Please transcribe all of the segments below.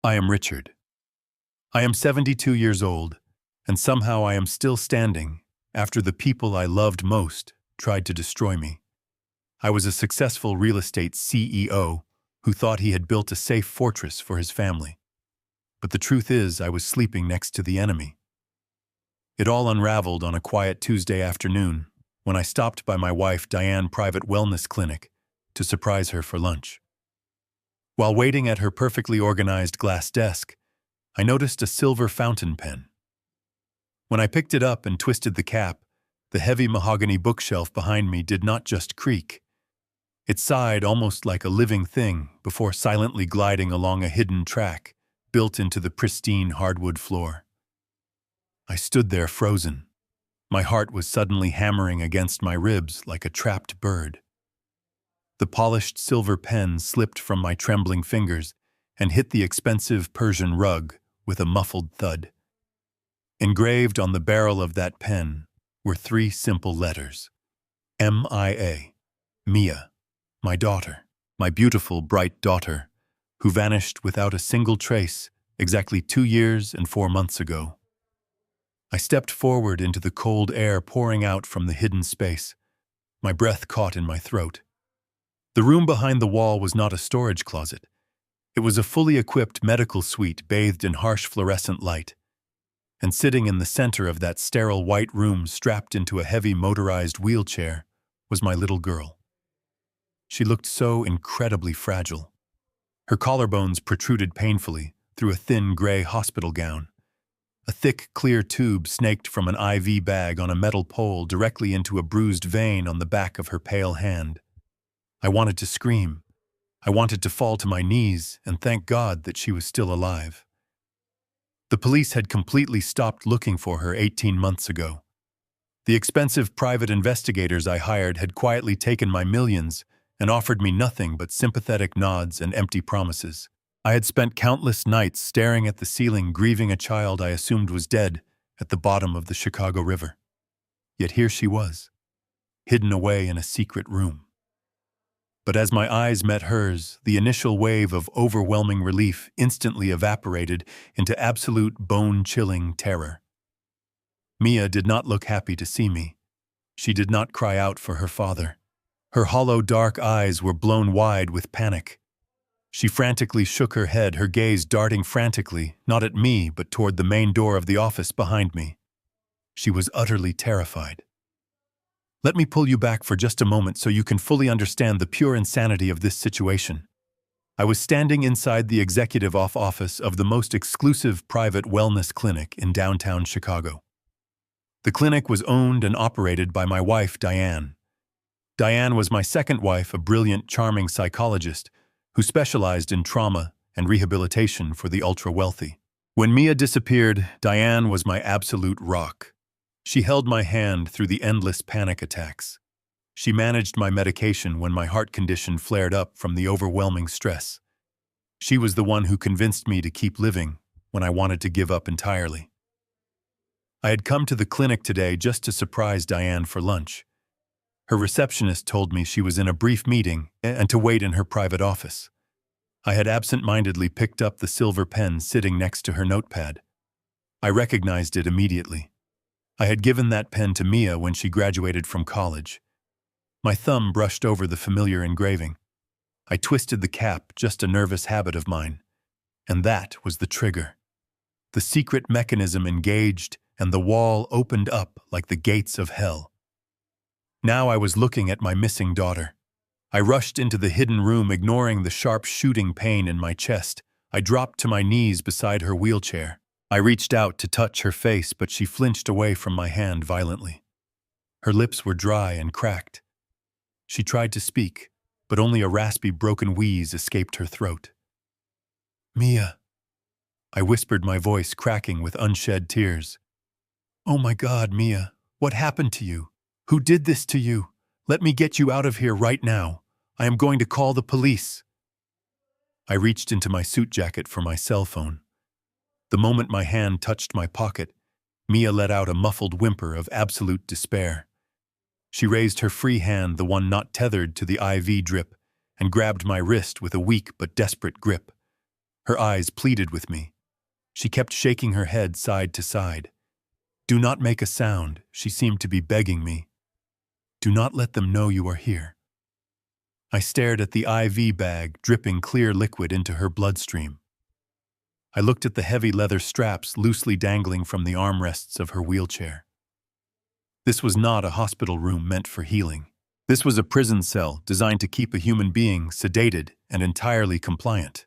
I am Richard. I am 72 years old, and somehow I am still standing after the people I loved most tried to destroy me. I was a successful real estate CEO who thought he had built a safe fortress for his family. But the truth is, I was sleeping next to the enemy. It all unraveled on a quiet Tuesday afternoon when I stopped by my wife Diane private wellness clinic to surprise her for lunch. While waiting at her perfectly organized glass desk, I noticed a silver fountain pen. When I picked it up and twisted the cap, the heavy mahogany bookshelf behind me did not just creak. It sighed almost like a living thing before silently gliding along a hidden track built into the pristine hardwood floor. I stood there frozen. My heart was suddenly hammering against my ribs like a trapped bird. The polished silver pen slipped from my trembling fingers and hit the expensive Persian rug with a muffled thud. Engraved on the barrel of that pen were 3 simple letters. M-I-A. Mia, my daughter, my beautiful, bright daughter, who vanished without a single trace exactly 2 years and 4 months ago. I stepped forward into the cold air pouring out from the hidden space, my breath caught in my throat. The room behind the wall was not a storage closet. It was a fully equipped medical suite bathed in harsh fluorescent light. And sitting in the center of that sterile white room strapped into a heavy motorized wheelchair was my little girl. She looked so incredibly fragile. Her collarbones protruded painfully through a thin gray hospital gown. A thick, clear tube snaked from an IV bag on a metal pole directly into a bruised vein on the back of her pale hand. I wanted to scream. I wanted to fall to my knees and thank God that she was still alive. The police had completely stopped looking for her 18 months ago. The expensive private investigators I hired had quietly taken my millions and offered me nothing but sympathetic nods and empty promises. I had spent countless nights staring at the ceiling grieving a child I assumed was dead at the bottom of the Chicago River. Yet here she was, hidden away in a secret room. But as my eyes met hers, the initial wave of overwhelming relief instantly evaporated into absolute bone-chilling terror. Mia did not look happy to see me. She did not cry out for her father. Her hollow, dark eyes were blown wide with panic. She frantically shook her head, her gaze darting frantically, not at me, but toward the main door of the office behind me. She was utterly terrified. Let me pull you back for just a moment so you can fully understand the pure insanity of this situation. I was standing inside the executive office of the most exclusive private wellness clinic in downtown Chicago. The clinic was owned and operated by my wife, Diane. Diane was my second wife, a brilliant, charming psychologist who specialized in trauma and rehabilitation for the ultra-wealthy. When Mia disappeared, Diane was my absolute rock. She held my hand through the endless panic attacks. She managed my medication when my heart condition flared up from the overwhelming stress. She was the one who convinced me to keep living when I wanted to give up entirely. I had come to the clinic today just to surprise Diane for lunch. Her receptionist told me she was in a brief meeting and to wait in her private office. I had absent-mindedly picked up the silver pen sitting next to her notepad. I recognized it immediately. I had given that pen to Mia when she graduated from college. My thumb brushed over the familiar engraving. I twisted the cap, just a nervous habit of mine. And that was the trigger. The secret mechanism engaged, and the wall opened up like the gates of hell. Now I was looking at my missing daughter. I rushed into the hidden room, ignoring the sharp shooting pain in my chest. I dropped to my knees beside her wheelchair. I reached out to touch her face, but she flinched away from my hand violently. Her lips were dry and cracked. She tried to speak, but only a raspy, broken wheeze escaped her throat. "Mia," I whispered, my voice cracking with unshed tears. "Oh my God, Mia, what happened to you? Who did this to you? Let me get you out of here right now. I am going to call the police." I reached into my suit jacket for my cell phone. The moment my hand touched my pocket, Mia let out a muffled whimper of absolute despair. She raised her free hand, the one not tethered to the IV drip, and grabbed my wrist with a weak but desperate grip. Her eyes pleaded with me. She kept shaking her head side to side. Do not make a sound, she seemed to be begging me. Do not let them know you are here. I stared at the IV bag dripping clear liquid into her bloodstream. I looked at the heavy leather straps loosely dangling from the armrests of her wheelchair. This was not a hospital room meant for healing. This was a prison cell designed to keep a human being sedated and entirely compliant.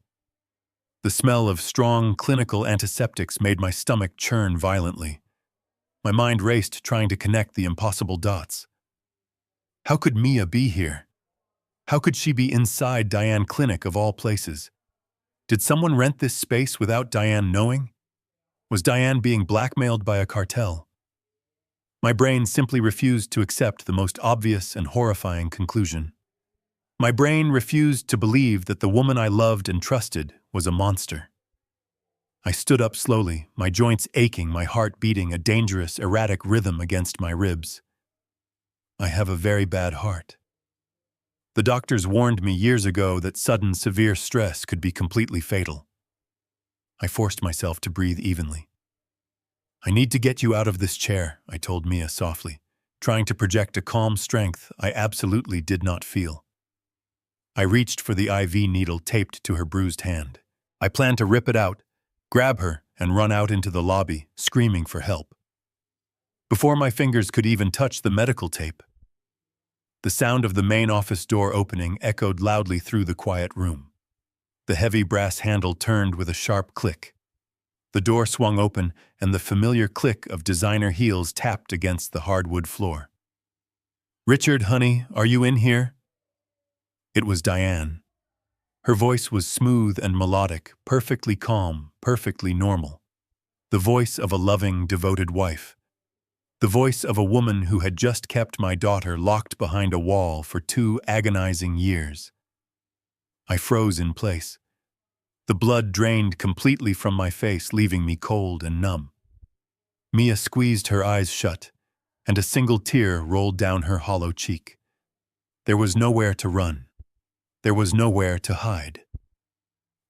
The smell of strong clinical antiseptics made my stomach churn violently. My mind raced trying to connect the impossible dots. How could Mia be here? How could she be inside Diane Clinic of all places? Did someone rent this space without Diane knowing? Was Diane being blackmailed by a cartel? My brain simply refused to accept the most obvious and horrifying conclusion. My brain refused to believe that the woman I loved and trusted was a monster. I stood up slowly, my joints aching, my heart beating a dangerous, erratic rhythm against my ribs. I have a very bad heart. The doctors warned me years ago that sudden, severe stress could be completely fatal. I forced myself to breathe evenly. I need to get you out of this chair, I told Mia softly, trying to project a calm strength I absolutely did not feel. I reached for the IV needle taped to her bruised hand. I planned to rip it out, grab her, and run out into the lobby, screaming for help. Before my fingers could even touch the medical tape, the sound of the main office door opening echoed loudly through the quiet room. The heavy brass handle turned with a sharp click. The door swung open, and the familiar click of designer heels tapped against the hardwood floor. Richard, honey, are you in here? It was Diane. Her voice was smooth and melodic, perfectly calm, perfectly normal. The voice of a loving, devoted wife. The voice of a woman who had just kept my daughter locked behind a wall for 2 agonizing years. I froze in place. The blood drained completely from my face, leaving me cold and numb. Mia squeezed her eyes shut, and a single tear rolled down her hollow cheek. There was nowhere to run. There was nowhere to hide.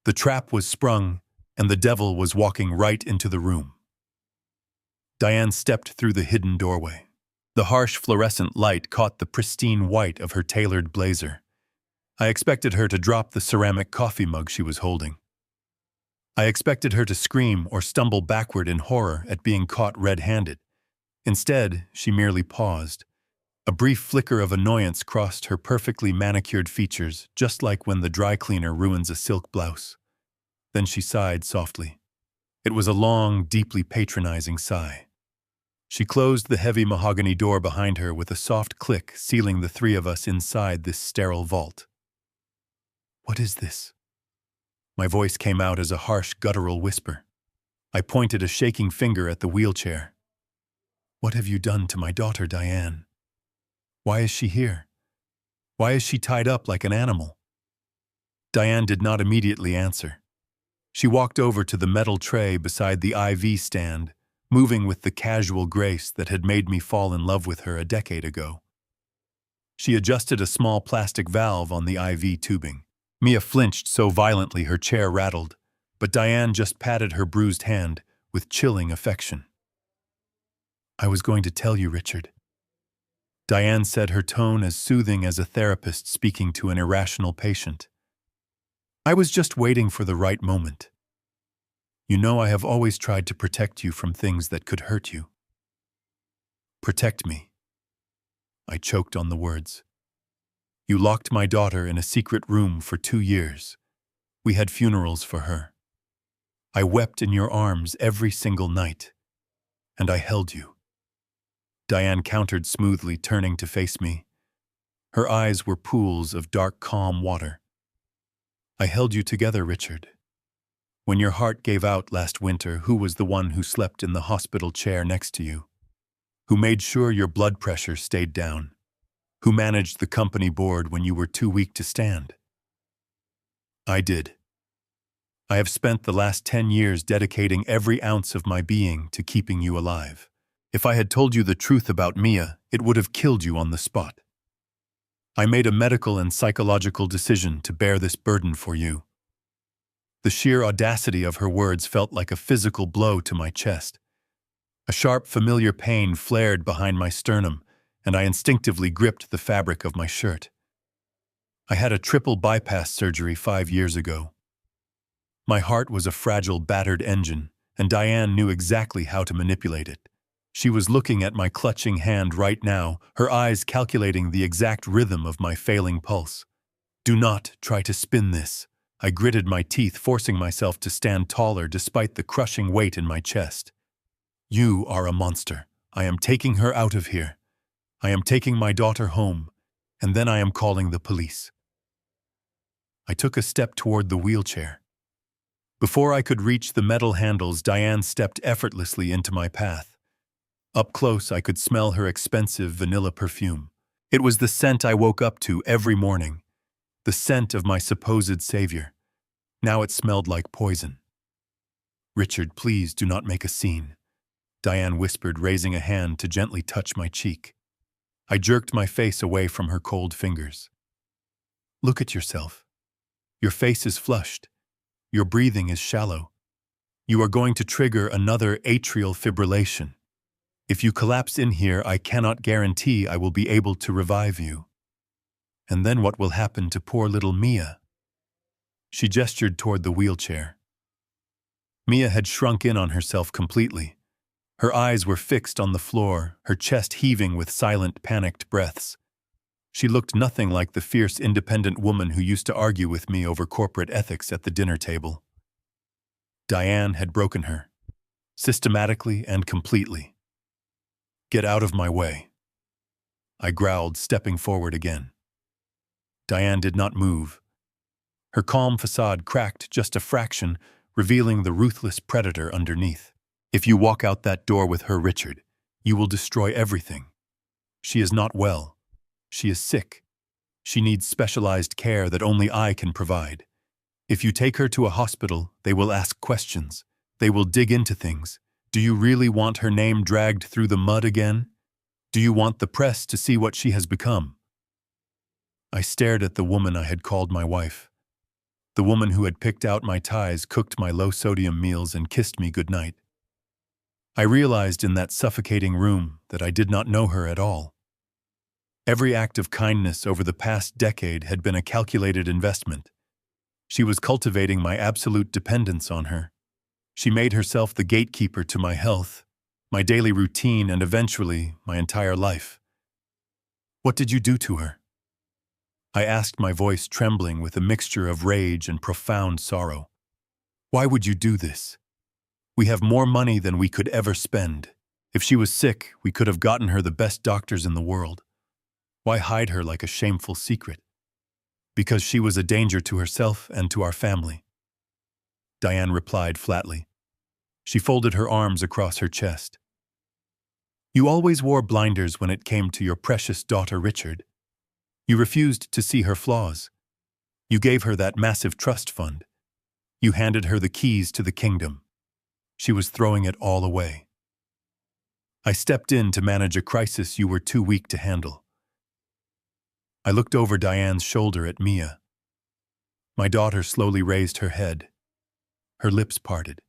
The trap was sprung, and the devil was walking right into the room. Diane stepped through the hidden doorway. The harsh fluorescent light caught the pristine white of her tailored blazer. I expected her to drop the ceramic coffee mug she was holding. I expected her to scream or stumble backward in horror at being caught red-handed. Instead, she merely paused. A brief flicker of annoyance crossed her perfectly manicured features, just like when the dry cleaner ruins a silk blouse. Then she sighed softly. It was a long, deeply patronizing sigh. She closed the heavy mahogany door behind her with a soft click, sealing the 3 of us inside this sterile vault. What is this? My voice came out as a harsh, guttural whisper. I pointed a shaking finger at the wheelchair. What have you done to my daughter, Diane? Why is she here? Why is she tied up like an animal? Diane did not immediately answer. She walked over to the metal tray beside the IV stand, moving with the casual grace that had made me fall in love with her a decade ago. She adjusted a small plastic valve on the IV tubing. Mia flinched so violently her chair rattled, but Diane just patted her bruised hand with chilling affection. I was going to tell you, Richard. Diane said, her tone as soothing as a therapist speaking to an irrational patient. I was just waiting for the right moment. You know I have always tried to protect you from things that could hurt you. Protect me. I choked on the words. You locked my daughter in a secret room for 2 years. We had funerals for her. I wept in your arms every single night. And I held you. Diane countered smoothly, turning to face me. Her eyes were pools of dark, calm water. I held you together, Richard. When your heart gave out last winter, who was the one who slept in the hospital chair next to you? Who made sure your blood pressure stayed down? Who managed the company board when you were too weak to stand? I did. I have spent the last 10 years dedicating every ounce of my being to keeping you alive. If I had told you the truth about Mia, it would have killed you on the spot. I made a medical and psychological decision to bear this burden for you. The sheer audacity of her words felt like a physical blow to my chest. A sharp, familiar pain flared behind my sternum, and I instinctively gripped the fabric of my shirt. I had a triple bypass surgery 5 years ago. My heart was a fragile, battered engine, and Diane knew exactly how to manipulate it. She was looking at my clutching hand right now, her eyes calculating the exact rhythm of my failing pulse. "Do not try to spin this." I gritted my teeth, forcing myself to stand taller despite the crushing weight in my chest. "You are a monster. I am taking her out of here. I am taking my daughter home, and then I am calling the police." I took a step toward the wheelchair. Before I could reach the metal handles, Diane stepped effortlessly into my path. Up close, I could smell her expensive vanilla perfume. It was the scent I woke up to every morning, the scent of my supposed savior. Now it smelled like poison. "Richard, please do not make a scene," Diane whispered, raising a hand to gently touch my cheek. I jerked my face away from her cold fingers. "Look at yourself. Your face is flushed. Your breathing is shallow. You are going to trigger another atrial fibrillation. If you collapse in here, I cannot guarantee I will be able to revive you. And then what will happen to poor little Mia?" She gestured toward the wheelchair. Mia had shrunk in on herself completely. Her eyes were fixed on the floor, her chest heaving with silent, panicked breaths. She looked nothing like the fierce, independent woman who used to argue with me over corporate ethics at the dinner table. Diane had broken her, systematically and completely. "Get out of my way," I growled, stepping forward again. Diane did not move. Her calm facade cracked just a fraction, revealing the ruthless predator underneath. "If you walk out that door with her, Richard, you will destroy everything. She is not well. She is sick. She needs specialized care that only I can provide. If you take her to a hospital, they will ask questions. They will dig into things. Do you really want her name dragged through the mud again? Do you want the press to see what she has become?" I stared at the woman I had called my wife. The woman who had picked out my ties, cooked my low-sodium meals, and kissed me goodnight. I realized in that suffocating room that I did not know her at all. Every act of kindness over the past decade had been a calculated investment. She was cultivating my absolute dependence on her. She made herself the gatekeeper to my health, my daily routine, and eventually my entire life. "What did you do to her?" I asked, my voice trembling with a mixture of rage and profound sorrow. "Why would you do this? We have more money than we could ever spend. If she was sick, we could have gotten her the best doctors in the world. Why hide her like a shameful secret?" "Because she was a danger to herself and to our family," Diane replied flatly. She folded her arms across her chest. "You always wore blinders when it came to your precious daughter, Richard. You refused to see her flaws. You gave her that massive trust fund. You handed her the keys to the kingdom. She was throwing it all away. I stepped in to manage a crisis you were too weak to handle." I looked over Diane's shoulder at Mia. My daughter slowly raised her head. Her lips parted.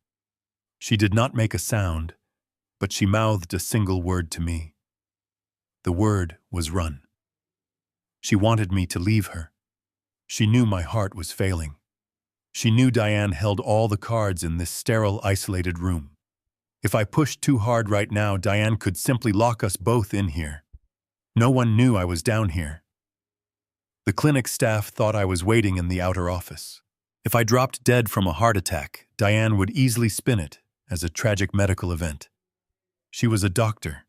She did not make a sound, but she mouthed a single word to me. The word was run. She wanted me to leave her. She knew my heart was failing. She knew Diane held all the cards in this sterile, isolated room. If I pushed too hard right now, Diane could simply lock us both in here. No one knew I was down here. The clinic staff thought I was waiting in the outer office. If I dropped dead from a heart attack, Diane would easily spin it as a tragic medical event. She was a doctor.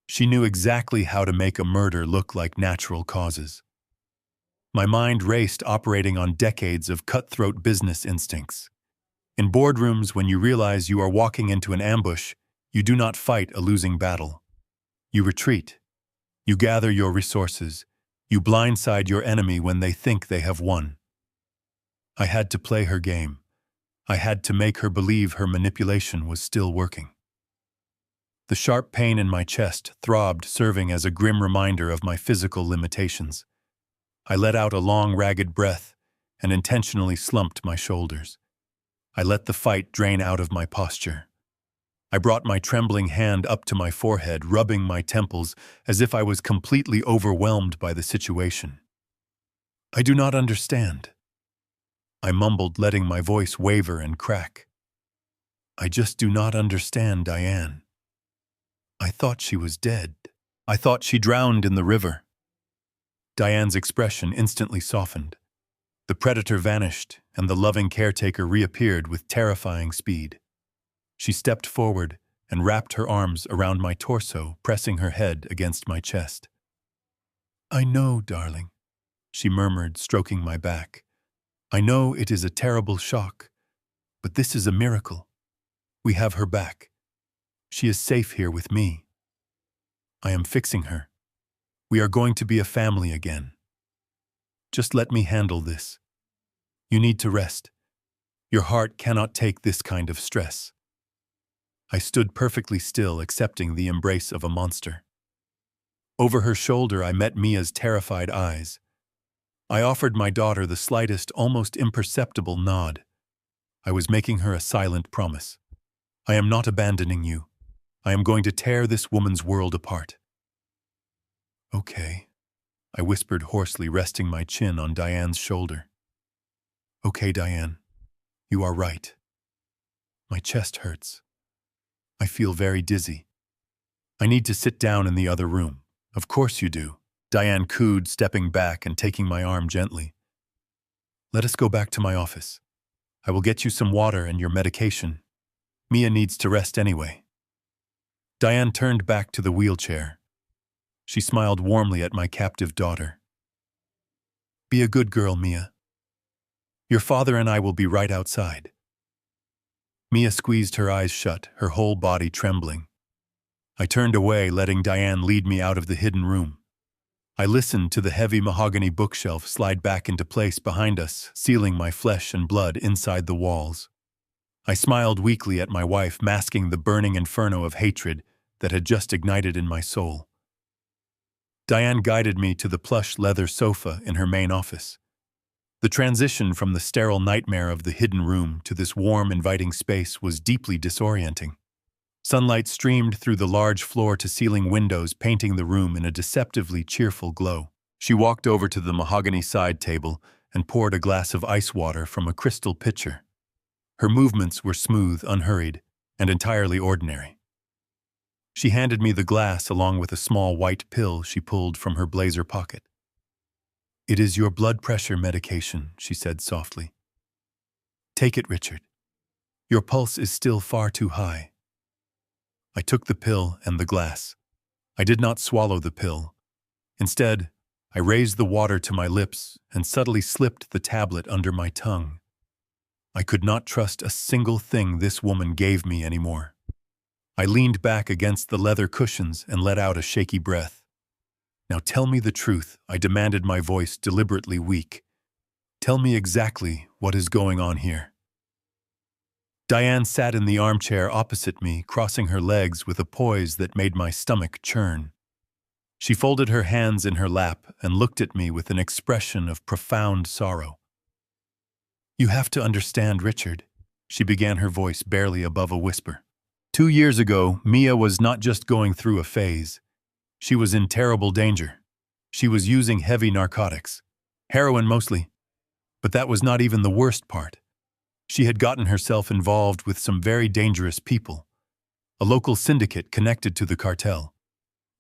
She knew exactly how to make a murder look like natural causes. My mind raced, operating on decades of cutthroat business instincts. In boardrooms, when you realize you are walking into an ambush, you do not fight a losing battle. You retreat. You gather your resources. You blindside your enemy when they think they have won. I had to play her game. I had to make her believe her manipulation was still working. The sharp pain in my chest throbbed, serving as a grim reminder of my physical limitations. I let out a long, ragged breath and intentionally slumped my shoulders. I let the fight drain out of my posture. I brought my trembling hand up to my forehead, rubbing my temples as if I was completely overwhelmed by the situation. "I do not understand," I mumbled, letting my voice waver and crack. "I just do not understand, Diane. I thought she was dead. I thought she drowned in the river." Diane's expression instantly softened. The predator vanished, and the loving caretaker reappeared with terrifying speed. She stepped forward and wrapped her arms around my torso, pressing her head against my chest. "I know, darling," she murmured, stroking my back. "I know it is a terrible shock, but this is a miracle. We have her back. She is safe here with me. I am fixing her. We are going to be a family again. Just let me handle this. You need to rest. Your heart cannot take this kind of stress." I stood perfectly still, accepting the embrace of a monster. Over her shoulder, I met Mia's terrified eyes. I offered my daughter the slightest, almost imperceptible nod. I was making her a silent promise. "I am not abandoning you. I am going to tear this woman's world apart." "Okay," I whispered hoarsely, resting my chin on Diane's shoulder. "Okay, Diane, you are right. My chest hurts. I feel very dizzy. I need to sit down in the other room." "Of course you do," Diane cooed, stepping back and taking my arm gently. "Let us go back to my office. I will get you some water and your medication. Mia needs to rest anyway." Diane turned back to the wheelchair. She smiled warmly at my captive daughter. "Be a good girl, Mia. Your father and I will be right outside." Mia squeezed her eyes shut, her whole body trembling. I turned away, letting Diane lead me out of the hidden room. I listened to the heavy mahogany bookshelf slide back into place behind us, sealing my flesh and blood inside the walls. I smiled weakly at my wife, masking the burning inferno of hatred that had just ignited in my soul. Diane guided me to the plush leather sofa in her main office. The transition from the sterile nightmare of the hidden room to this warm, inviting space was deeply disorienting. Sunlight streamed through the large floor-to-ceiling windows, painting the room in a deceptively cheerful glow. She walked over to the mahogany side table and poured a glass of ice water from a crystal pitcher. Her movements were smooth, unhurried, and entirely ordinary. She handed me the glass along with a small white pill she pulled from her blazer pocket. "It is your blood pressure medication," she said softly. "Take it, Richard. Your pulse is still far too high." I took the pill and the glass. I did not swallow the pill. Instead, I raised the water to my lips and subtly slipped the tablet under my tongue. I could not trust a single thing this woman gave me anymore. I leaned back against the leather cushions and let out a shaky breath. "Now tell me the truth," I demanded, my voice deliberately weak. "Tell me exactly what is going on here." Diane sat in the armchair opposite me, crossing her legs with a poise that made my stomach churn. She folded her hands in her lap and looked at me with an expression of profound sorrow. "You have to understand, Richard," she began, her voice barely above a whisper. 2 years ago, Mia was not just going through a phase. She was in terrible danger. She was using heavy narcotics, heroin mostly. But that was not even the worst part. She had gotten herself involved with some very dangerous people, a local syndicate connected to the cartel.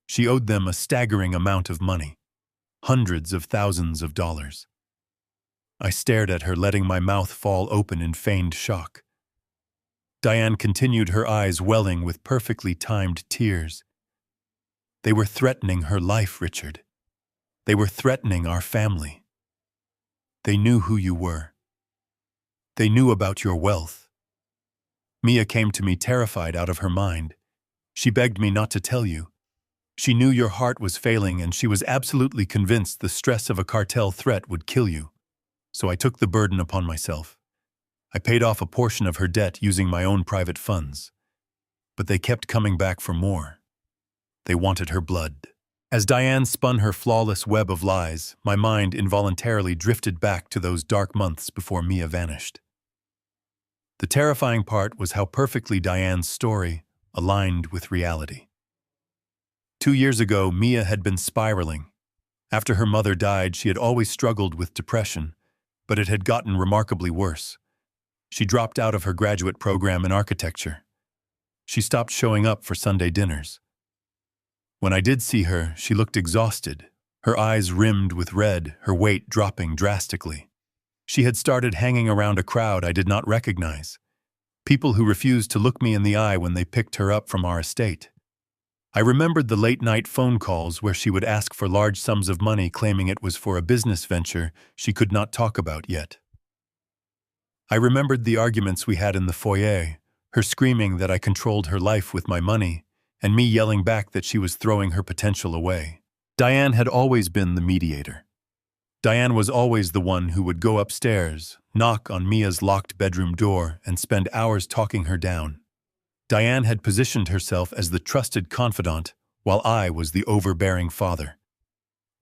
She owed them a staggering amount of money, hundreds of thousands of dollars. I stared at her, letting my mouth fall open in feigned shock. Diane continued, her eyes welling with perfectly timed tears. "They were threatening her life, Richard. They were threatening our family. They knew who you were. They knew about your wealth." Mia came to me, terrified out of her mind. "She begged me not to tell you. She knew your heart was failing, and she was absolutely convinced the stress of a cartel threat would kill you. So I took the burden upon myself. I paid off a portion of her debt using my own private funds. But they kept coming back for more. They wanted her blood." As Diane spun her flawless web of lies, my mind involuntarily drifted back to those dark months before Mia vanished. The terrifying part was how perfectly Diane's story aligned with reality. 2 years ago, Mia had been spiraling. After her mother died, she had always struggled with depression, but it had gotten remarkably worse. She dropped out of her graduate program in architecture. She stopped showing up for Sunday dinners. When I did see her, she looked exhausted, her eyes rimmed with red, her weight dropping drastically. She had started hanging around a crowd I did not recognize, people who refused to look me in the eye when they picked her up from our estate. I remembered the late-night phone calls where she would ask for large sums of money, claiming it was for a business venture she could not talk about yet. I remembered the arguments we had in the foyer, her screaming that I controlled her life with my money, and me yelling back that she was throwing her potential away. Diane had always been the mediator. Diane was always the one who would go upstairs, knock on Mia's locked bedroom door, and spend hours talking her down. Diane had positioned herself as the trusted confidant, while I was the overbearing father.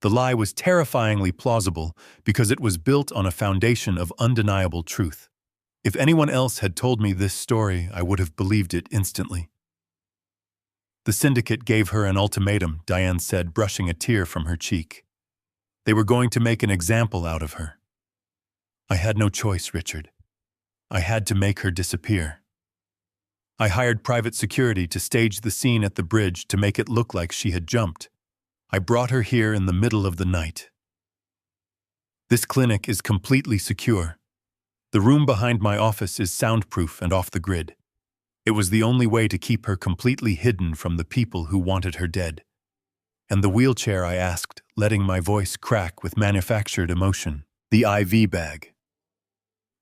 The lie was terrifyingly plausible because it was built on a foundation of undeniable truth. If anyone else had told me this story, I would have believed it instantly. The syndicate gave her an ultimatum, Diane said, brushing a tear from her cheek. They were going to make an example out of her. I had no choice, Richard. I had to make her disappear. I hired private security to stage the scene at the bridge to make it look like she had jumped. I brought her here in the middle of the night. This clinic is completely secure. The room behind my office is soundproof and off the grid. It was the only way to keep her completely hidden from the people who wanted her dead. And the wheelchair, I asked, letting my voice crack with manufactured emotion. The IV bag.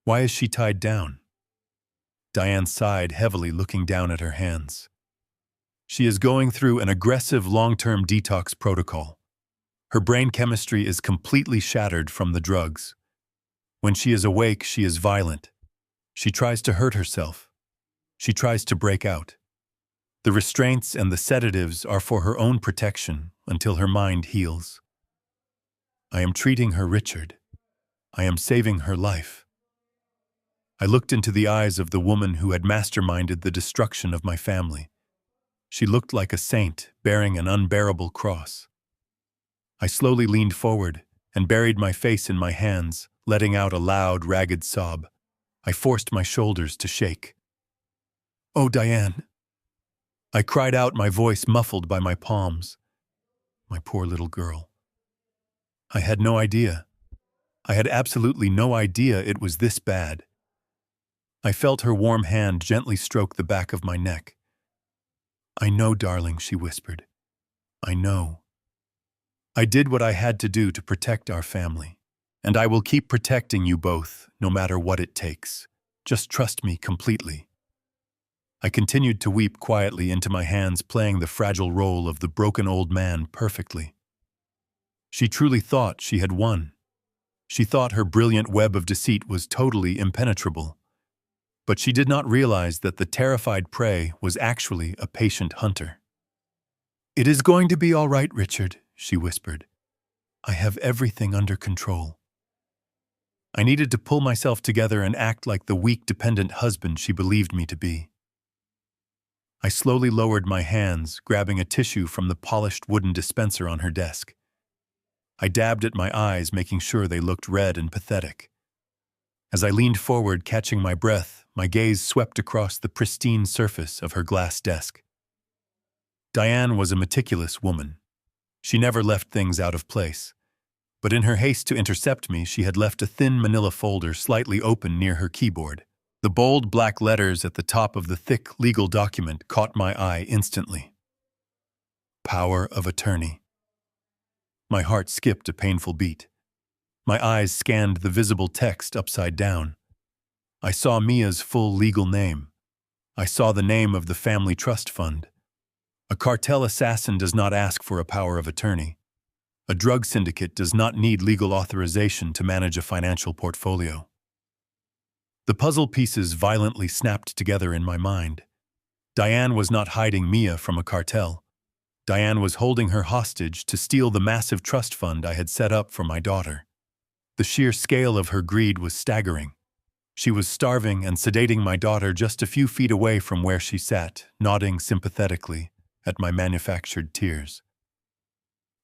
Why is she tied down? Diane sighed heavily, looking down at her hands. She is going through an aggressive long-term detox protocol. Her brain chemistry is completely shattered from the drugs. When she is awake, she is violent. She tries to hurt herself. She tries to break out. The restraints and the sedatives are for her own protection until her mind heals. I am treating her, Richard. I am saving her life. I looked into the eyes of the woman who had masterminded the destruction of my family. She looked like a saint bearing an unbearable cross. I slowly leaned forward and buried my face in my hands, letting out a loud, ragged sob. I forced my shoulders to shake. "Oh, Diane!" I cried out, my voice muffled by my palms. My poor little girl. I had no idea. I had absolutely no idea it was this bad. I felt her warm hand gently stroke the back of my neck. "I know, darling," she whispered. "I know. I did what I had to do to protect our family, and I will keep protecting you both, no matter what it takes. Just trust me completely." I continued to weep quietly into my hands, playing the fragile role of the broken old man perfectly. She truly thought she had won. She thought her brilliant web of deceit was totally impenetrable. But she did not realize that the terrified prey was actually a patient hunter. "It is going to be all right, Richard," she whispered. "I have everything under control." I needed to pull myself together and act like the weak, dependent husband she believed me to be. I slowly lowered my hands, grabbing a tissue from the polished wooden dispenser on her desk. I dabbed at my eyes, making sure they looked red and pathetic. As I leaned forward, catching my breath, my gaze swept across the pristine surface of her glass desk. Diane was a meticulous woman. She never left things out of place. But in her haste to intercept me, she had left a thin manila folder slightly open near her keyboard. The bold black letters at the top of the thick legal document caught my eye instantly. Power of attorney. My heart skipped a painful beat. My eyes scanned the visible text upside down. I saw Mia's full legal name. I saw the name of the family trust fund. A cartel assassin does not ask for a power of attorney. A drug syndicate does not need legal authorization to manage a financial portfolio. The puzzle pieces violently snapped together in my mind. Diane was not hiding Mia from a cartel. Diane was holding her hostage to steal the massive trust fund I had set up for my daughter. The sheer scale of her greed was staggering. She was starving and sedating my daughter just a few feet away from where she sat, nodding sympathetically at my manufactured tears.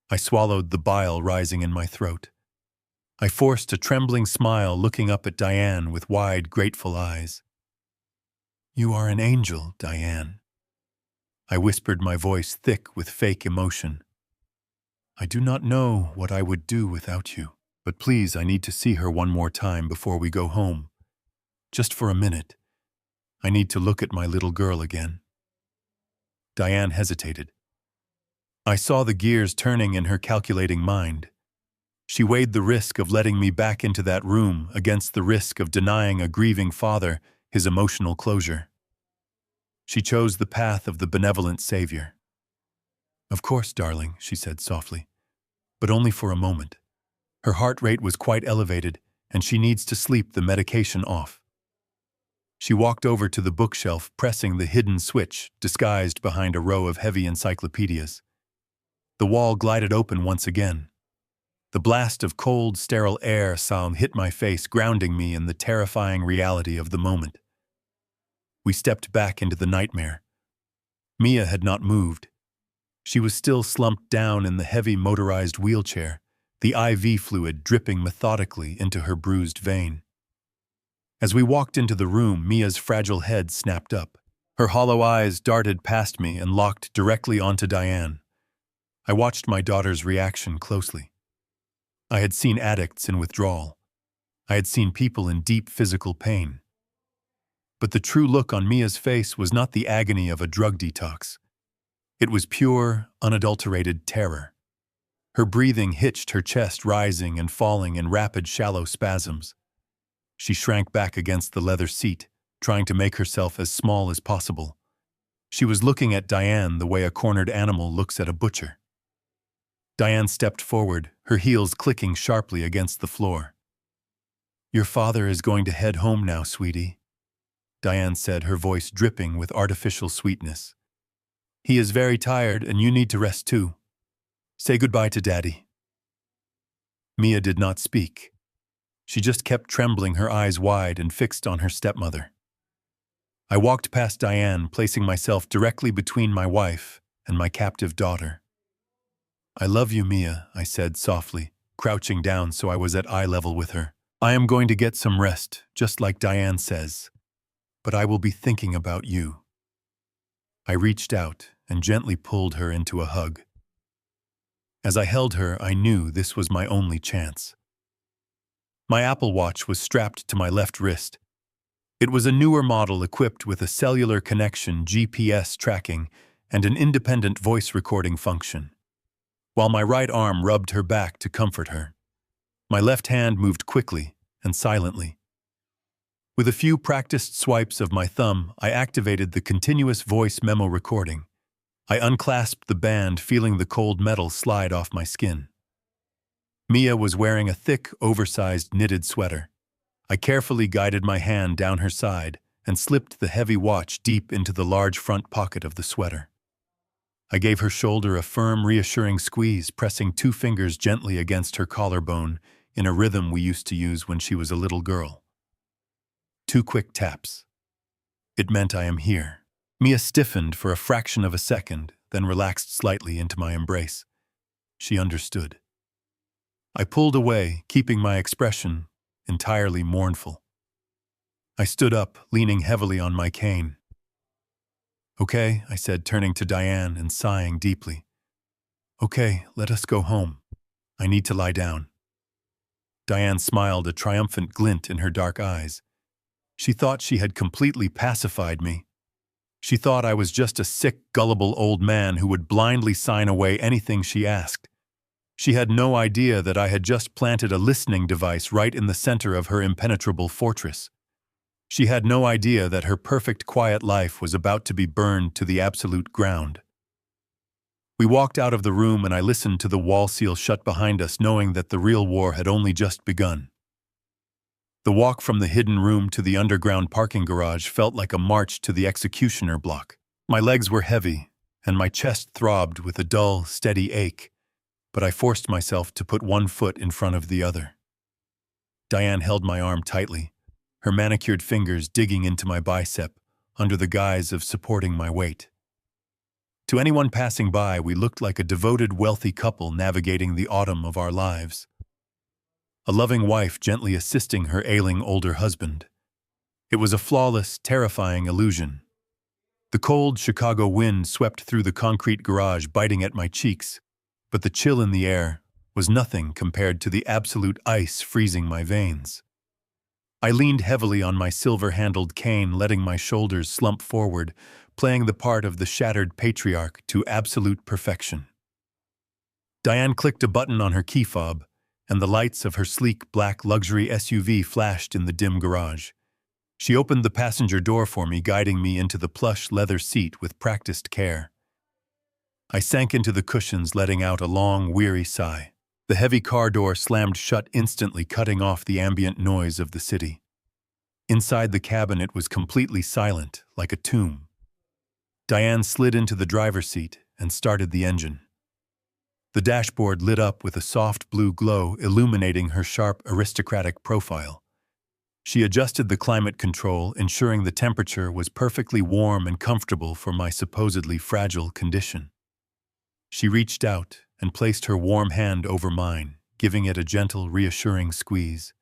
I swallowed the bile rising in my throat. I forced a trembling smile, looking up at Diane with wide, grateful eyes. "You are an angel, Diane." I whispered, my voice thick with fake emotion. "I do not know what I would do without you, but please, I need to see her one more time before we go home. Just for a minute. I need to look at my little girl again." Diane hesitated. I saw the gears turning in her calculating mind. She weighed the risk of letting me back into that room against the risk of denying a grieving father his emotional closure. She chose the path of the benevolent savior. "Of course, darling," she said softly, "but only for a moment. Her heart rate was quite elevated, and she needs to sleep the medication off." She walked over to the bookshelf, pressing the hidden switch disguised behind a row of heavy encyclopedias. The wall glided open once again. The blast of cold, sterile air sound hit my face, grounding me in the terrifying reality of the moment. We stepped back into the nightmare. Mia had not moved. She was still slumped down in the heavy motorized wheelchair, the IV fluid dripping methodically into her bruised vein. As we walked into the room, Mia's fragile head snapped up. Her hollow eyes darted past me and locked directly onto Diane. I watched my daughter's reaction closely. I had seen addicts in withdrawal. I had seen people in deep physical pain. But the true look on Mia's face was not the agony of a drug detox. It was pure, unadulterated terror. Her breathing hitched, her chest rising and falling in rapid, shallow spasms. She shrank back against the leather seat, trying to make herself as small as possible. She was looking at Diane the way a cornered animal looks at a butcher. Diane stepped forward, her heels clicking sharply against the floor. "Your father is going to head home now, sweetie," Diane said, her voice dripping with artificial sweetness. "He is very tired and you need to rest too. Say goodbye to Daddy." Mia did not speak. She just kept trembling, her eyes wide and fixed on her stepmother. I walked past Diane, placing myself directly between my wife and my captive daughter. "I love you, Mia," I said softly, crouching down so I was at eye level with her. "I am going to get some rest, just like Diane says, but I will be thinking about you." I reached out and gently pulled her into a hug. As I held her, I knew this was my only chance. My Apple Watch was strapped to my left wrist. It was a newer model equipped with a cellular connection, GPS tracking, and an independent voice recording function. While my right arm rubbed her back to comfort her, my left hand moved quickly and silently. With a few practiced swipes of my thumb, I activated the continuous voice memo recording. I unclasped the band, feeling the cold metal slide off my skin. Mia was wearing a thick, oversized knitted sweater. I carefully guided my hand down her side and slipped the heavy watch deep into the large front pocket of the sweater. I gave her shoulder a firm, reassuring squeeze, pressing 2 fingers gently against her collarbone in a rhythm we used to use when she was a little girl. 2 quick taps. It meant I am here. Mia stiffened for a fraction of a second, then relaxed slightly into my embrace. She understood. I pulled away, keeping my expression entirely mournful. I stood up, leaning heavily on my cane. "Okay," I said, turning to Diane and sighing deeply. "Okay, let us go home. I need to lie down." Diane smiled, a triumphant glint in her dark eyes. She thought she had completely pacified me. She thought I was just a sick, gullible old man who would blindly sign away anything she asked. She had no idea that I had just planted a listening device right in the center of her impenetrable fortress. She had no idea that her perfect, quiet life was about to be burned to the absolute ground. We walked out of the room and I listened to the wall seal shut behind us, knowing that the real war had only just begun. The walk from the hidden room to the underground parking garage felt like a march to the executioner block. My legs were heavy, and my chest throbbed with a dull, steady ache, but I forced myself to put one foot in front of the other. Diane held my arm tightly, her manicured fingers digging into my bicep under the guise of supporting my weight. To anyone passing by, we looked like a devoted, wealthy couple navigating the autumn of our lives. A loving wife gently assisting her ailing older husband. It was a flawless, terrifying illusion. The cold Chicago wind swept through the concrete garage, biting at my cheeks, but the chill in the air was nothing compared to the absolute ice freezing my veins. I leaned heavily on my silver-handled cane, letting my shoulders slump forward, playing the part of the shattered patriarch to absolute perfection. Diane clicked a button on her key fob, and the lights of her sleek black luxury SUV flashed in the dim garage. She opened the passenger door for me, guiding me into the plush leather seat with practiced care. I sank into the cushions, letting out a long, weary sigh. The heavy car door slammed shut instantly, cutting off the ambient noise of the city. Inside the cabin, it was completely silent, like a tomb. Diane slid into the driver's seat and started the engine. The dashboard lit up with a soft blue glow, illuminating her sharp, aristocratic profile. She adjusted the climate control, ensuring the temperature was perfectly warm and comfortable for my supposedly fragile condition. She reached out and placed her warm hand over mine, giving it a gentle, reassuring squeeze.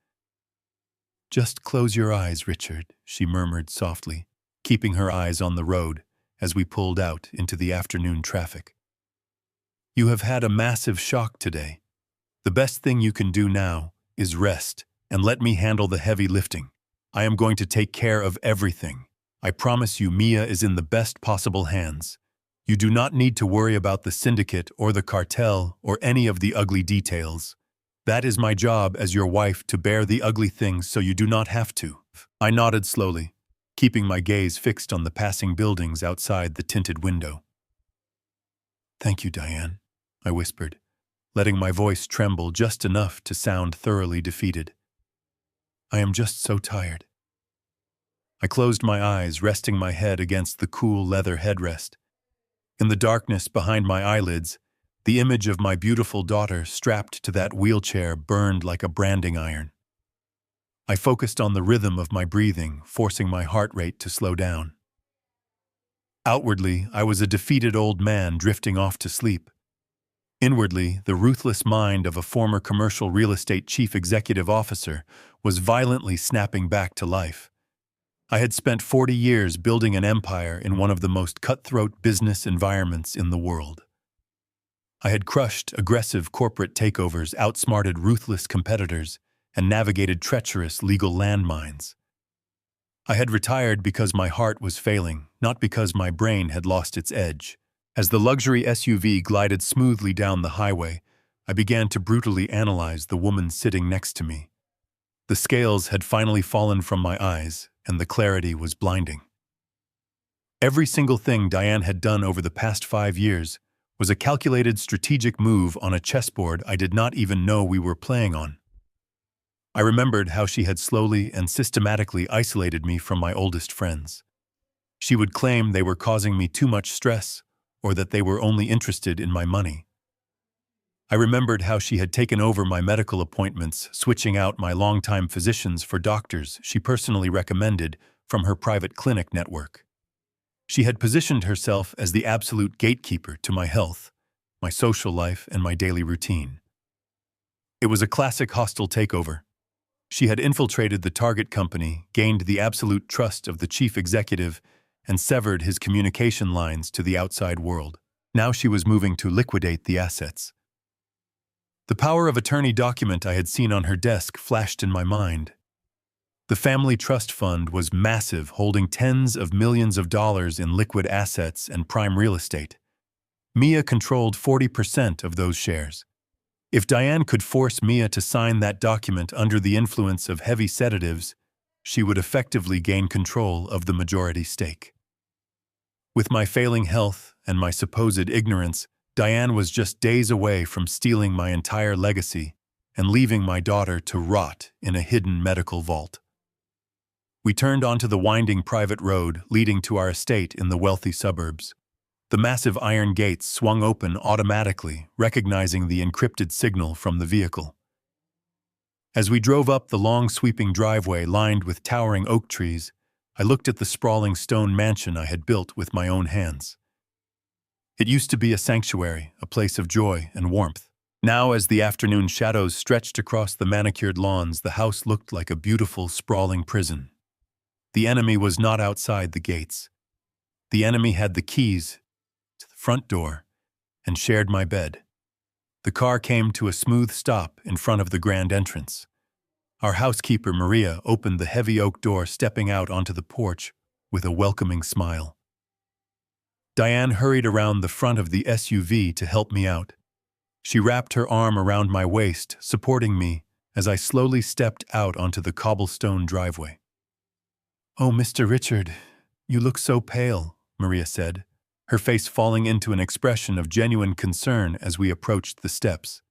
"Just close your eyes, Richard," she murmured softly, keeping her eyes on the road as we pulled out into the afternoon traffic. "You have had a massive shock today. The best thing you can do now is rest and let me handle the heavy lifting. I am going to take care of everything. I promise you, Mia is in the best possible hands. You do not need to worry about the syndicate or the cartel or any of the ugly details. That is my job as your wife, to bear the ugly things so you do not have to." I nodded slowly, keeping my gaze fixed on the passing buildings outside the tinted window. "Thank you, Diane," I whispered, letting my voice tremble just enough to sound thoroughly defeated. "I am just so tired." I closed my eyes, resting my head against the cool leather headrest. In the darkness behind my eyelids, the image of my beautiful daughter strapped to that wheelchair burned like a branding iron. I focused on the rhythm of my breathing, forcing my heart rate to slow down. Outwardly, I was a defeated old man drifting off to sleep. Inwardly, the ruthless mind of a former commercial real estate chief executive officer was violently snapping back to life. I had spent 40 years building an empire in one of the most cutthroat business environments in the world. I had crushed aggressive corporate takeovers, outsmarted ruthless competitors, and navigated treacherous legal landmines. I had retired because my heart was failing, not because my brain had lost its edge. As the luxury SUV glided smoothly down the highway, I began to brutally analyze the woman sitting next to me. The scales had finally fallen from my eyes, and the clarity was blinding. Every single thing Diane had done over the past 5 years was a calculated, strategic move on a chessboard I did not even know we were playing on. I remembered how she had slowly and systematically isolated me from my oldest friends. She would claim they were causing me too much stress, or that they were only interested in my money. I remembered how she had taken over my medical appointments, switching out my longtime physicians for doctors she personally recommended from her private clinic network. She had positioned herself as the absolute gatekeeper to my health, my social life, and my daily routine. It was a classic hostile takeover. She had infiltrated the target company, gained the absolute trust of the chief executive, and severed his communication lines to the outside world. Now she was moving to liquidate the assets. The power of attorney document I had seen on her desk flashed in my mind. The family trust fund was massive, holding tens of millions of dollars in liquid assets and prime real estate. Mia controlled 40% of those shares. If Diane could force Mia to sign that document under the influence of heavy sedatives, she would effectively gain control of the majority stake. With my failing health and my supposed ignorance, Diane was just days away from stealing my entire legacy and leaving my daughter to rot in a hidden medical vault. We turned onto the winding private road leading to our estate in the wealthy suburbs. The massive iron gates swung open automatically, recognizing the encrypted signal from the vehicle. As we drove up the long sweeping driveway lined with towering oak trees, I looked at the sprawling stone mansion I had built with my own hands. It used to be a sanctuary, a place of joy and warmth. Now, as the afternoon shadows stretched across the manicured lawns, the house looked like a beautiful, sprawling prison. The enemy was not outside the gates. The enemy had the keys to the front door and shared my bed. The car came to a smooth stop in front of the grand entrance. Our housekeeper, Maria, opened the heavy oak door, stepping out onto the porch with a welcoming smile. Diane hurried around the front of the SUV to help me out. She wrapped her arm around my waist, supporting me as I slowly stepped out onto the cobblestone driveway. "Oh, Mr. Richard, you look so pale," Maria said, her face falling into an expression of genuine concern as we approached the steps.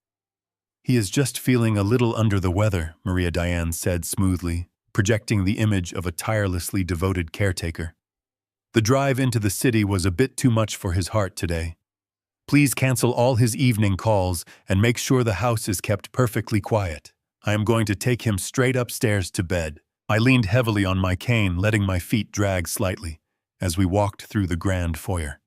"He is just feeling a little under the weather," Maria Diane said smoothly, projecting the image of a tirelessly devoted caretaker. "The drive into the city was a bit too much for his heart today. Please cancel all his evening calls and make sure the house is kept perfectly quiet. I am going to take him straight upstairs to bed." I leaned heavily on my cane, letting my feet drag slightly as we walked through the grand foyer.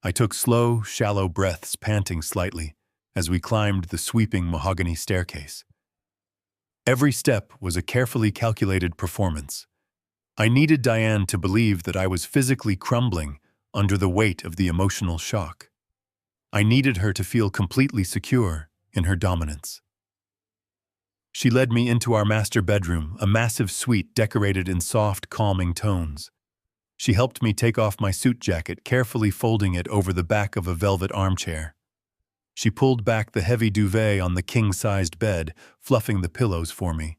I took slow, shallow breaths, panting slightly as we climbed the sweeping mahogany staircase. Every step was a carefully calculated performance. I needed Diane to believe that I was physically crumbling under the weight of the emotional shock. I needed her to feel completely secure in her dominance. She led me into our master bedroom, a massive suite decorated in soft, calming tones. She helped me take off my suit jacket, carefully folding it over the back of a velvet armchair. She pulled back the heavy duvet on the king-sized bed, fluffing the pillows for me.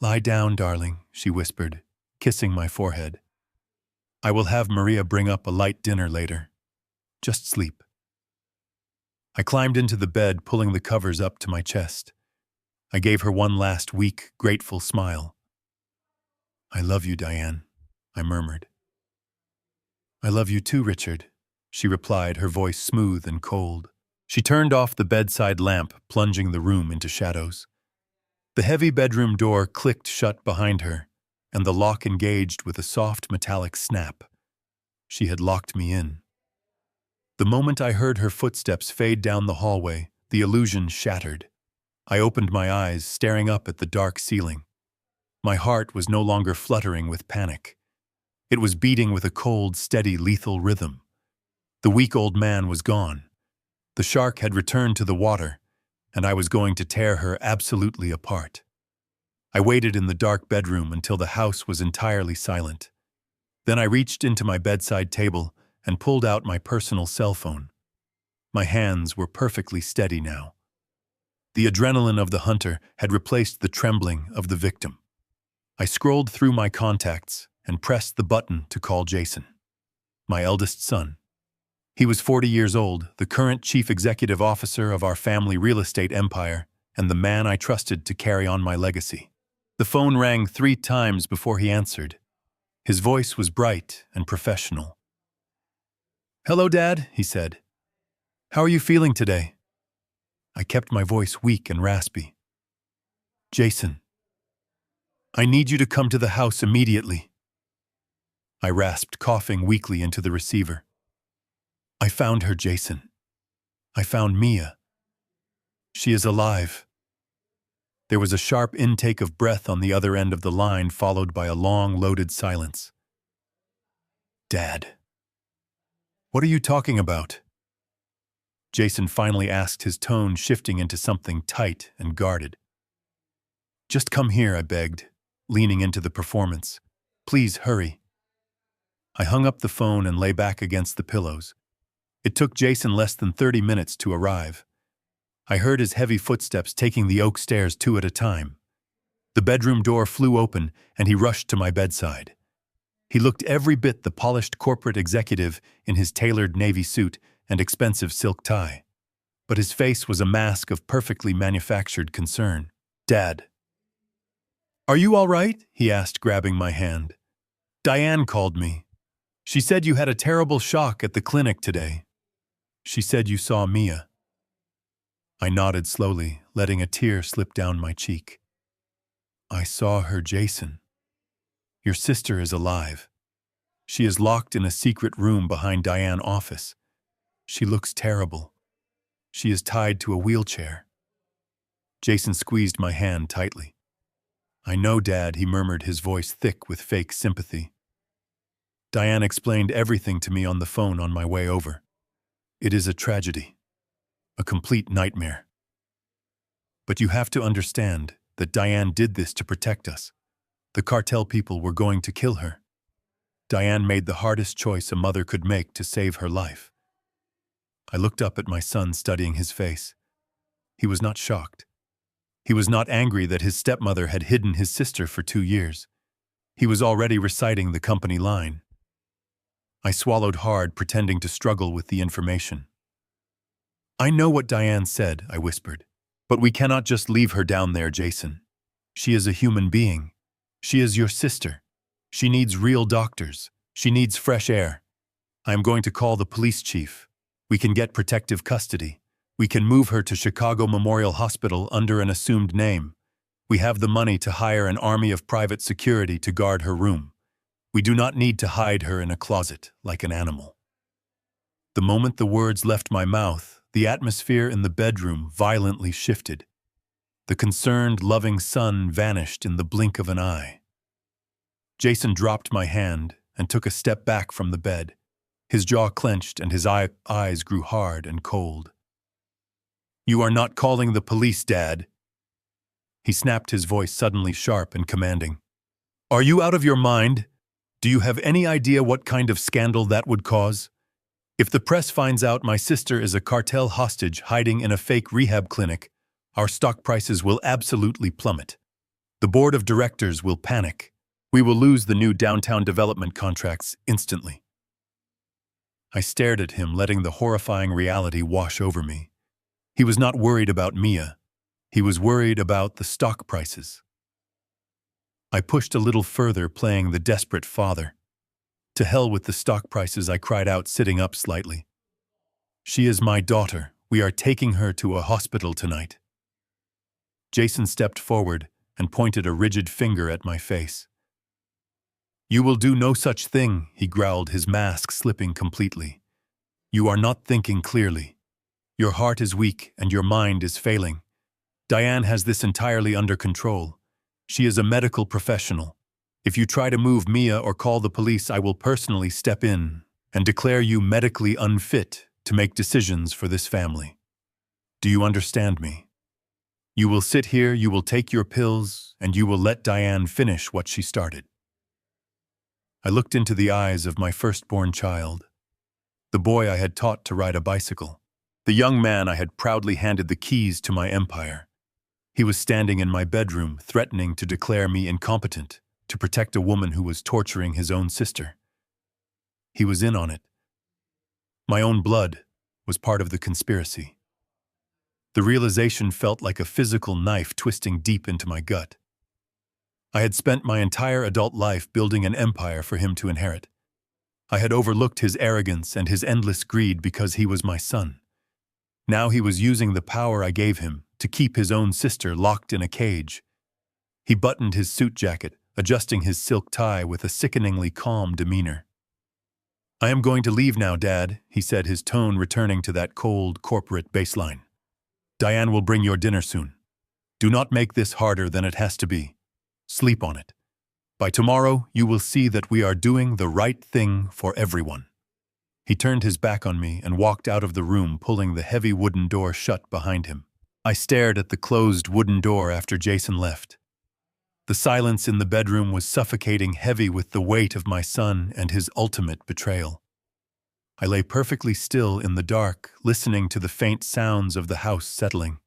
"Lie down, darling," she whispered, kissing my forehead. "I will have Maria bring up a light dinner later. Just sleep." I climbed into the bed, pulling the covers up to my chest. I gave her one last weak, grateful smile. "I love you, Diane," I murmured. "I love you too, Richard," she replied, her voice smooth and cold. She turned off the bedside lamp, plunging the room into shadows. The heavy bedroom door clicked shut behind her, and the lock engaged with a soft metallic snap. She had locked me in. The moment I heard her footsteps fade down the hallway, the illusion shattered. I opened my eyes, staring up at the dark ceiling. My heart was no longer fluttering with panic. It was beating with a cold, steady, lethal rhythm. The weak old man was gone. The shark had returned to the water, and I was going to tear her absolutely apart. I waited in the dark bedroom until the house was entirely silent. Then I reached into my bedside table and pulled out my personal cell phone. My hands were perfectly steady now. The adrenaline of the hunter had replaced the trembling of the victim. I scrolled through my contacts and pressed the button to call Jason, my eldest son. He was 40 years old, the current chief executive officer of our family real estate empire, and the man I trusted to carry on my legacy. The phone rang 3 times before he answered. His voice was bright and professional. "Hello, Dad," he said. "How are you feeling today?" I kept my voice weak and raspy. "Jason, I need you to come to the house immediately." I rasped, coughing weakly into the receiver. "I found her, Jason. I found Mia. She is alive." There was a sharp intake of breath on the other end of the line, followed by a long, loaded silence. "Dad, what are you talking about?" Jason finally asked, his tone shifting into something tight and guarded. "Just come here," I begged, leaning into the performance. "Please hurry." I hung up the phone and lay back against the pillows. It took Jason less than 30 minutes to arrive. I heard his heavy footsteps taking the oak stairs 2 at a time. The bedroom door flew open, and he rushed to my bedside. He looked every bit the polished corporate executive in his tailored navy suit and expensive silk tie. But his face was a mask of perfectly manufactured concern. "Dad, are you all right?" he asked, grabbing my hand. "Diane called me. She said you had a terrible shock at the clinic today. She said you saw Mia." I nodded slowly, letting a tear slip down my cheek. I saw her, Jason. Your sister is alive. She is locked in a secret room behind Diane's office. She looks terrible. She is tied to a wheelchair. Jason squeezed my hand tightly. I know, Dad, he murmured, his voice thick with fake sympathy. Diane explained everything to me on the phone on my way over. It is a tragedy. A complete nightmare. But you have to understand that Diane did this to protect us. The cartel people were going to kill her. Diane made the hardest choice a mother could make to save her life. I looked up at my son, studying his face. He was not shocked. He was not angry that his stepmother had hidden his sister for 2 years. He was already reciting the company line. I swallowed hard, pretending to struggle with the information. I know what Diane said, I whispered. But we cannot just leave her down there, Jason. She is a human being. She is your sister. She needs real doctors. She needs fresh air. I am going to call the police chief. We can get protective custody. We can move her to Chicago Memorial Hospital under an assumed name. We have the money to hire an army of private security to guard her room. We do not need to hide her in a closet like an animal. The moment the words left my mouth, the atmosphere in the bedroom violently shifted. The concerned, loving son vanished in the blink of an eye. Jason dropped my hand and took a step back from the bed. His jaw clenched and his eyes grew hard and cold. You are not calling the police, Dad. He snapped, his voice suddenly sharp and commanding. Are you out of your mind? Do you have any idea what kind of scandal that would cause? If the press finds out my sister is a cartel hostage hiding in a fake rehab clinic, our stock prices will absolutely plummet. The board of directors will panic. We will lose the new downtown development contracts instantly. I stared at him, letting the horrifying reality wash over me. He was not worried about Mia. He was worried about the stock prices. I pushed a little further, playing the desperate father. To hell with the stock prices, I cried out, sitting up slightly. She is my daughter. We are taking her to a hospital tonight. Jason stepped forward and pointed a rigid finger at my face. You will do no such thing, he growled, his mask slipping completely. You are not thinking clearly. Your heart is weak and your mind is failing. Diane has this entirely under control. She is a medical professional. If you try to move Mia or call the police, I will personally step in and declare you medically unfit to make decisions for this family. Do you understand me? You will sit here, you will take your pills, and you will let Diane finish what she started. I looked into the eyes of my firstborn child, the boy I had taught to ride a bicycle, the young man I had proudly handed the keys to my empire. He was standing in my bedroom, threatening to declare me incompetent to protect a woman who was torturing his own sister. He was in on it. My own blood was part of the conspiracy. The realization felt like a physical knife twisting deep into my gut. I had spent my entire adult life building an empire for him to inherit. I had overlooked his arrogance and his endless greed because he was my son. Now he was using the power I gave him to keep his own sister locked in a cage. He buttoned his suit jacket, adjusting his silk tie with a sickeningly calm demeanor. I am going to leave now, Dad, he said, his tone returning to that cold, corporate baseline. Diane will bring your dinner soon. Do not make this harder than it has to be. Sleep on it. By tomorrow, you will see that we are doing the right thing for everyone. He turned his back on me and walked out of the room, pulling the heavy wooden door shut behind him. I stared at the closed wooden door after Jason left. The silence in the bedroom was suffocating, heavy with the weight of my son and his ultimate betrayal. I lay perfectly still in the dark, listening to the faint sounds of the house settling.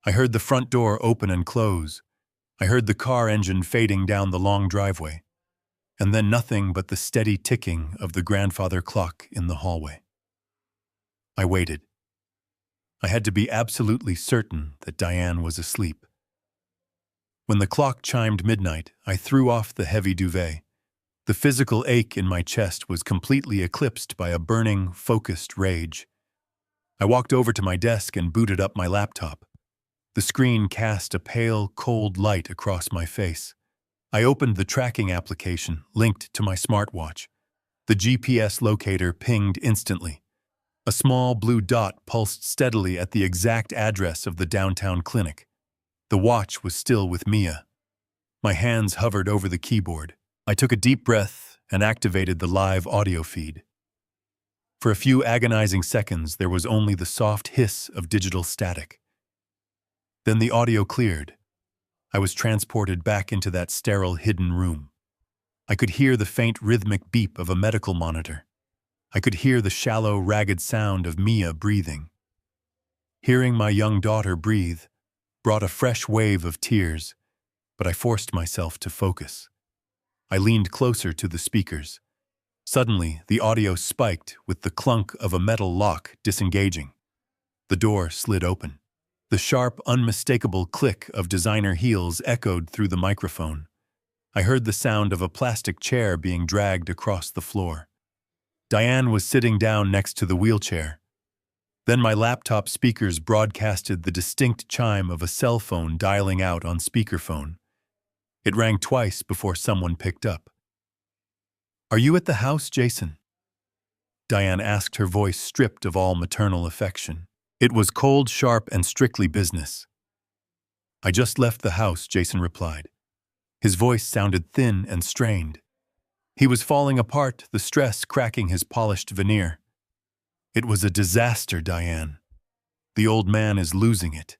I heard the front door open and close. I heard the car engine fading down the long driveway, and then nothing but the steady ticking of the grandfather clock in the hallway. I waited. I had to be absolutely certain that Diane was asleep. When the clock chimed midnight, I threw off the heavy duvet. The physical ache in my chest was completely eclipsed by a burning, focused rage. I walked over to my desk and booted up my laptop. The screen cast a pale, cold light across my face. I opened the tracking application linked to my smartwatch. The GPS locator pinged instantly. A small blue dot pulsed steadily at the exact address of the downtown clinic. The watch was still with Mia. My hands hovered over the keyboard. I took a deep breath and activated the live audio feed. For a few agonizing seconds, there was only the soft hiss of digital static. Then the audio cleared. I was transported back into that sterile, hidden room. I could hear the faint rhythmic beep of a medical monitor. I could hear the shallow, ragged sound of Mia breathing. Hearing my young daughter breathe brought a fresh wave of tears, but I forced myself to focus. I leaned closer to the speakers. Suddenly, the audio spiked with the clunk of a metal lock disengaging. The door slid open. The sharp, unmistakable click of designer heels echoed through the microphone. I heard the sound of a plastic chair being dragged across the floor. Diane was sitting down next to the wheelchair. Then my laptop speakers broadcasted the distinct chime of a cell phone dialing out on speakerphone. It rang twice before someone picked up. "Are you at the house, Jason?" Diane asked, her voice stripped of all maternal affection. It was cold, sharp, and strictly business. "I just left the house," Jason replied. His voice sounded thin and strained. He was falling apart, the stress cracking his polished veneer. "It was a disaster, Diane. The old man is losing it.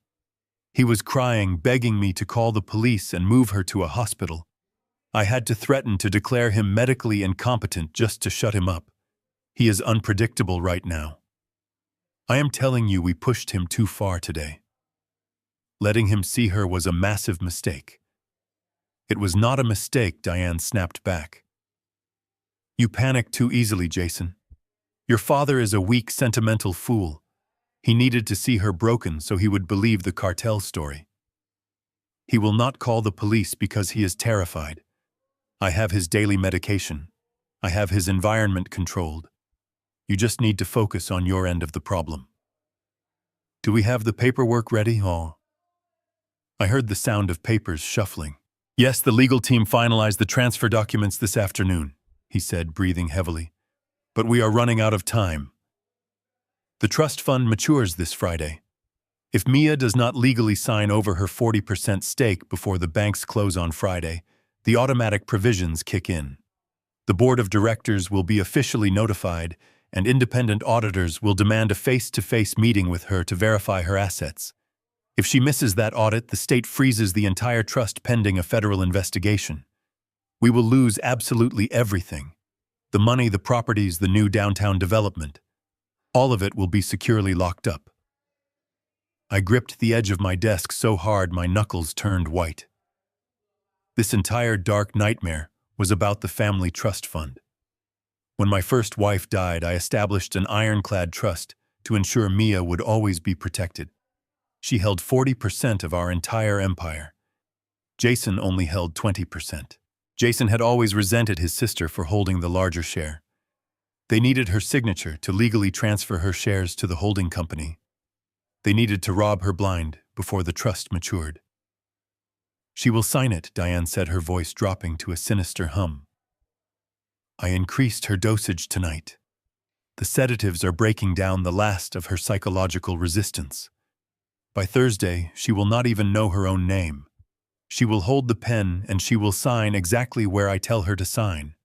He was crying, begging me to call the police and move her to a hospital. I had to threaten to declare him medically incompetent just to shut him up. He is unpredictable right now. I am telling you, we pushed him too far today. Letting him see her was a massive mistake." "It was not a mistake," Diane snapped back. "You panic too easily, Jason. Your father is a weak, sentimental fool. He needed to see her broken so he would believe the cartel story. He will not call the police because he is terrified. I have his daily medication. I have his environment controlled. You just need to focus on your end of the problem." "Do we have the paperwork ready?" "Oh." I heard the sound of papers shuffling. "Yes, the legal team finalized the transfer documents this afternoon," he said, breathing heavily. "But we are running out of time. The trust fund matures this Friday. If Mia does not legally sign over her 40% stake before the banks close on Friday, the automatic provisions kick in. The board of directors will be officially notified, and independent auditors will demand a face-to-face meeting with her to verify her assets. If she misses that audit, the state freezes the entire trust pending a federal investigation. We will lose absolutely everything. The money, the properties, the new downtown development. All of it will be securely locked up." I gripped the edge of my desk so hard my knuckles turned white. This entire dark nightmare was about the family trust fund. When my first wife died, I established an ironclad trust to ensure Mia would always be protected. She held 40% of our entire empire. Jason only held 20%. Jason had always resented his sister for holding the larger share. They needed her signature to legally transfer her shares to the holding company. They needed to rob her blind before the trust matured. "She will sign it," Diane said, her voice dropping to a sinister hum. "I increased her dosage tonight. The sedatives are breaking down the last of her psychological resistance. By Thursday, she will not even know her own name. She will hold the pen and she will sign exactly where I tell her to sign.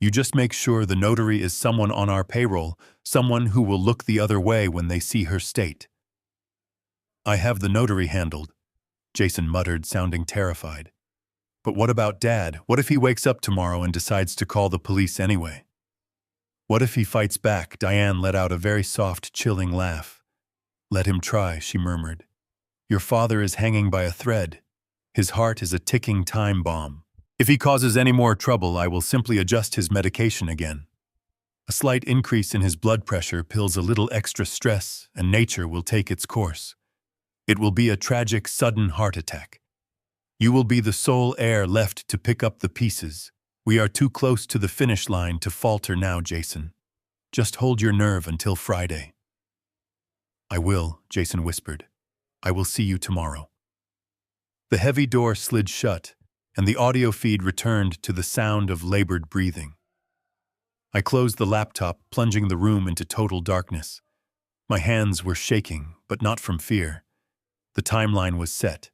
You just make sure the notary is someone on our payroll, someone who will look the other way when they see her state." "I have the notary handled," Jason muttered, sounding terrified. "But what about Dad? What if he wakes up tomorrow and decides to call the police anyway? What if he fights back?" Diane let out a very soft, chilling laugh. "Let him try," she murmured. "Your father is hanging by a thread. His heart is a ticking time bomb. If he causes any more trouble, I will simply adjust his medication again. A slight increase in his blood pressure pills a little extra stress, and nature will take its course. It will be a tragic, sudden heart attack. You will be the sole heir left to pick up the pieces. We are too close to the finish line to falter now, Jason. Just hold your nerve until Friday." "I will," Jason whispered. "I will see you tomorrow." The heavy door slid shut, and the audio feed returned to the sound of labored breathing. I closed the laptop, plunging the room into total darkness. My hands were shaking, but not from fear. The timeline was set.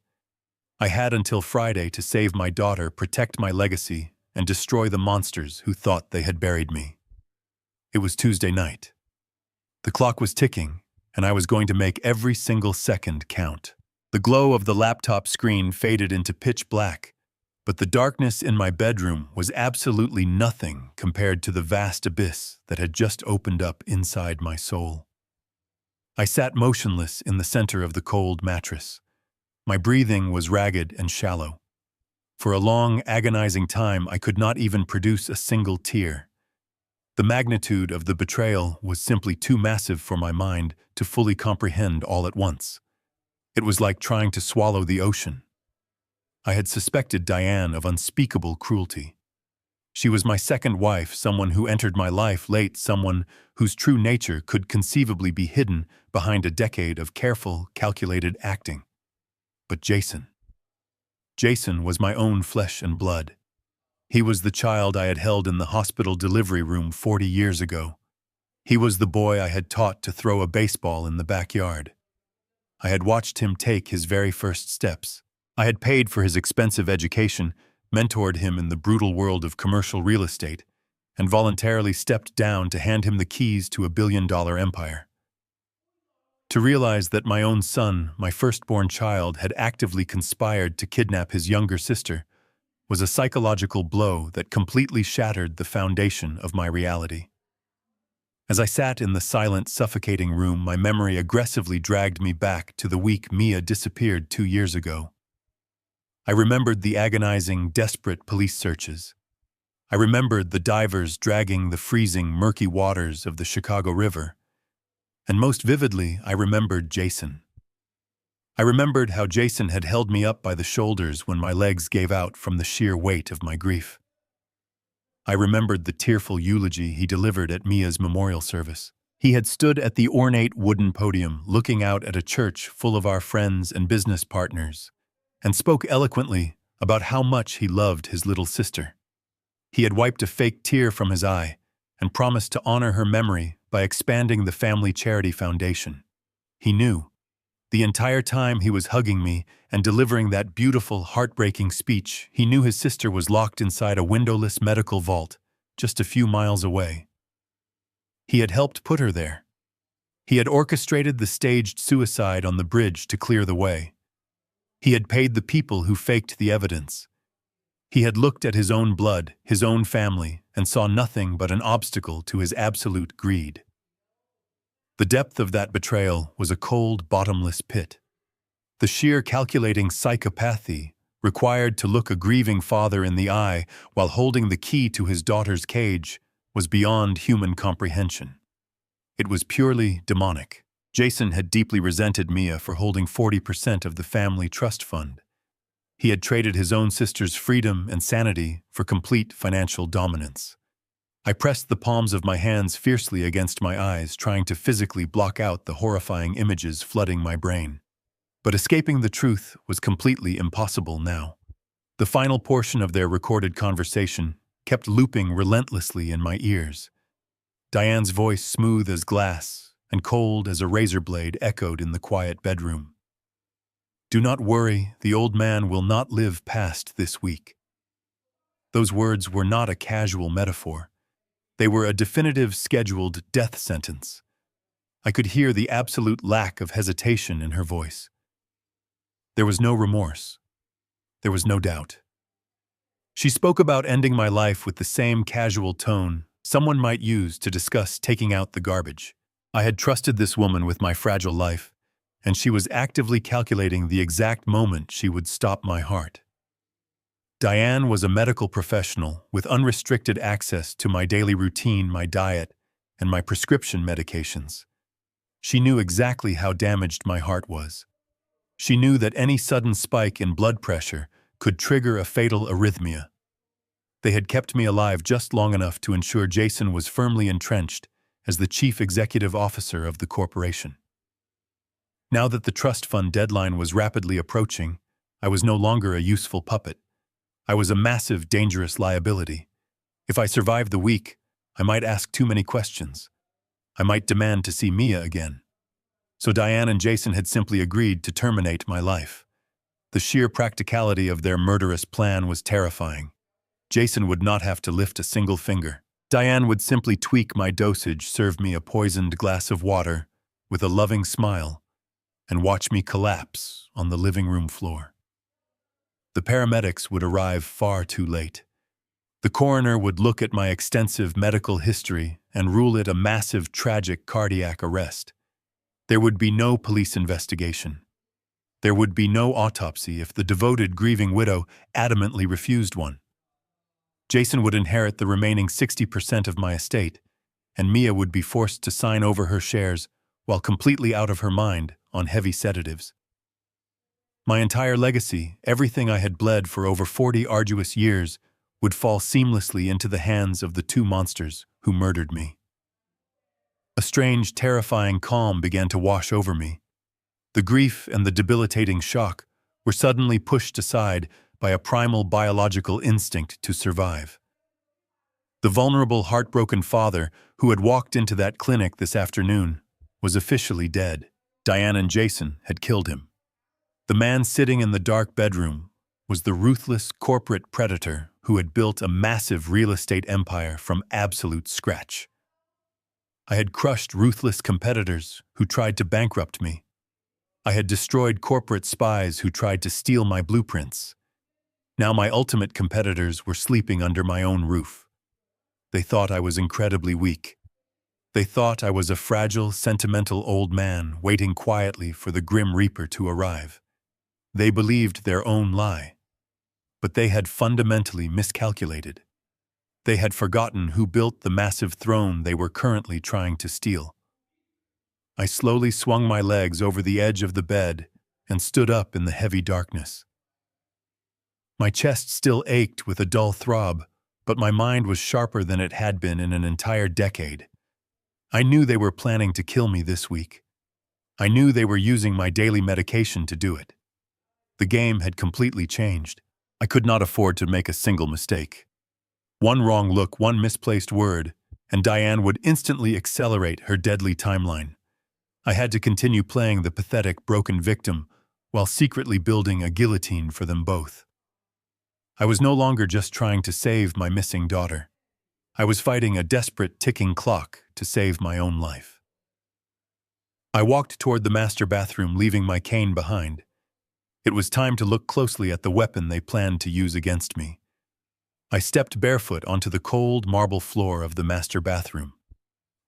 I had until Friday to save my daughter, protect my legacy, and destroy the monsters who thought they had buried me. It was Tuesday night. The clock was ticking, and I was going to make every single second count. The glow of the laptop screen faded into pitch black, but the darkness in my bedroom was absolutely nothing compared to the vast abyss that had just opened up inside my soul. I sat motionless in the center of the cold mattress. My breathing was ragged and shallow. For a long, agonizing time, I could not even produce a single tear. The magnitude of the betrayal was simply too massive for my mind to fully comprehend all at once. It was like trying to swallow the ocean. I had suspected Diane of unspeakable cruelty. She was my second wife, someone who entered my life late, someone whose true nature could conceivably be hidden behind a decade of careful, calculated acting. But Jason was my own flesh and blood. He was the child I had held in the hospital delivery room 40 years ago. He was the boy I had taught to throw a baseball in the backyard. I had watched him take his very first steps. I had paid for his expensive education, mentored him in the brutal world of commercial real estate, and voluntarily stepped down to hand him the keys to a billion-dollar empire. To realize that my own son, my firstborn child, had actively conspired to kidnap his younger sister was a psychological blow that completely shattered the foundation of my reality. As I sat in the silent, suffocating room, my memory aggressively dragged me back to the week Mia disappeared 2 years ago. I remembered the agonizing, desperate police searches. I remembered the divers dragging the freezing, murky waters of the Chicago River. And most vividly, I remembered Jason. I remembered how Jason had held me up by the shoulders when my legs gave out from the sheer weight of my grief. I remembered the tearful eulogy he delivered at Mia's memorial service. He had stood at the ornate wooden podium, looking out at a church full of our friends and business partners, and spoke eloquently about how much he loved his little sister. He had wiped a fake tear from his eye and promised to honor her memory by expanding the family charity foundation. He knew. The entire time he was hugging me and delivering that beautiful, heartbreaking speech, he knew his sister was locked inside a windowless medical vault just a few miles away. He had helped put her there. He had orchestrated the staged suicide on the bridge to clear the way. He had paid the people who faked the evidence. He had looked at his own blood, his own family, and saw nothing but an obstacle to his absolute greed. The depth of that betrayal was a cold, bottomless pit. The sheer calculating psychopathy required to look a grieving father in the eye while holding the key to his daughter's cage was beyond human comprehension. It was purely demonic. Jason had deeply resented Mia for holding 40% of the family trust fund. He had traded his own sister's freedom and sanity for complete financial dominance. I pressed the palms of my hands fiercely against my eyes, trying to physically block out the horrifying images flooding my brain. But escaping the truth was completely impossible now. The final portion of their recorded conversation kept looping relentlessly in my ears. Diane's voice, smooth as glass and cold as a razor blade, echoed in the quiet bedroom. "Do not worry, the old man will not live past this week." Those words were not a casual metaphor. They were a definitive, scheduled death sentence. I could hear the absolute lack of hesitation in her voice. There was no remorse. There was no doubt. She spoke about ending my life with the same casual tone someone might use to discuss taking out the garbage. I had trusted this woman with my fragile life, and she was actively calculating the exact moment she would stop my heart. Diane was a medical professional with unrestricted access to my daily routine, my diet, and my prescription medications. She knew exactly how damaged my heart was. She knew that any sudden spike in blood pressure could trigger a fatal arrhythmia. They had kept me alive just long enough to ensure Jason was firmly entrenched as the chief executive officer of the corporation. Now that the trust fund deadline was rapidly approaching, I was no longer a useful puppet. I was a massive, dangerous liability. If I survived the week, I might ask too many questions. I might demand to see Mia again. So Diane and Jason had simply agreed to terminate my life. The sheer practicality of their murderous plan was terrifying. Jason would not have to lift a single finger. Diane would simply tweak my dosage, serve me a poisoned glass of water with a loving smile, and watch me collapse on the living room floor. The paramedics would arrive far too late. The coroner would look at my extensive medical history and rule it a massive, tragic cardiac arrest. There would be no police investigation. There would be no autopsy if the devoted, grieving widow adamantly refused one. Jason would inherit the remaining 60% of my estate, and Mia would be forced to sign over her shares while completely out of her mind on heavy sedatives. My entire legacy, everything I had bled for over 40 arduous years, would fall seamlessly into the hands of the two monsters who murdered me. A strange, terrifying calm began to wash over me. The grief and the debilitating shock were suddenly pushed aside by a primal biological instinct to survive. The vulnerable, heartbroken father who had walked into that clinic this afternoon was officially dead. Diane and Jason had killed him. The man sitting in the dark bedroom was the ruthless corporate predator who had built a massive real estate empire from absolute scratch. I had crushed ruthless competitors who tried to bankrupt me. I had destroyed corporate spies who tried to steal my blueprints. Now my ultimate competitors were sleeping under my own roof. They thought I was incredibly weak. They thought I was a fragile, sentimental old man waiting quietly for the Grim Reaper to arrive. They believed their own lie. But they had fundamentally miscalculated. They had forgotten who built the massive throne they were currently trying to steal. I slowly swung my legs over the edge of the bed and stood up in the heavy darkness. My chest still ached with a dull throb, but my mind was sharper than it had been in an entire decade. I knew they were planning to kill me this week. I knew they were using my daily medication to do it. The game had completely changed. I could not afford to make a single mistake. One wrong look, one misplaced word, and Diane would instantly accelerate her deadly timeline. I had to continue playing the pathetic, broken victim while secretly building a guillotine for them both. I was no longer just trying to save my missing daughter. I was fighting a desperate, ticking clock to save my own life. I walked toward the master bathroom, leaving my cane behind. It was time to look closely at the weapon they planned to use against me. I stepped barefoot onto the cold marble floor of the master bathroom.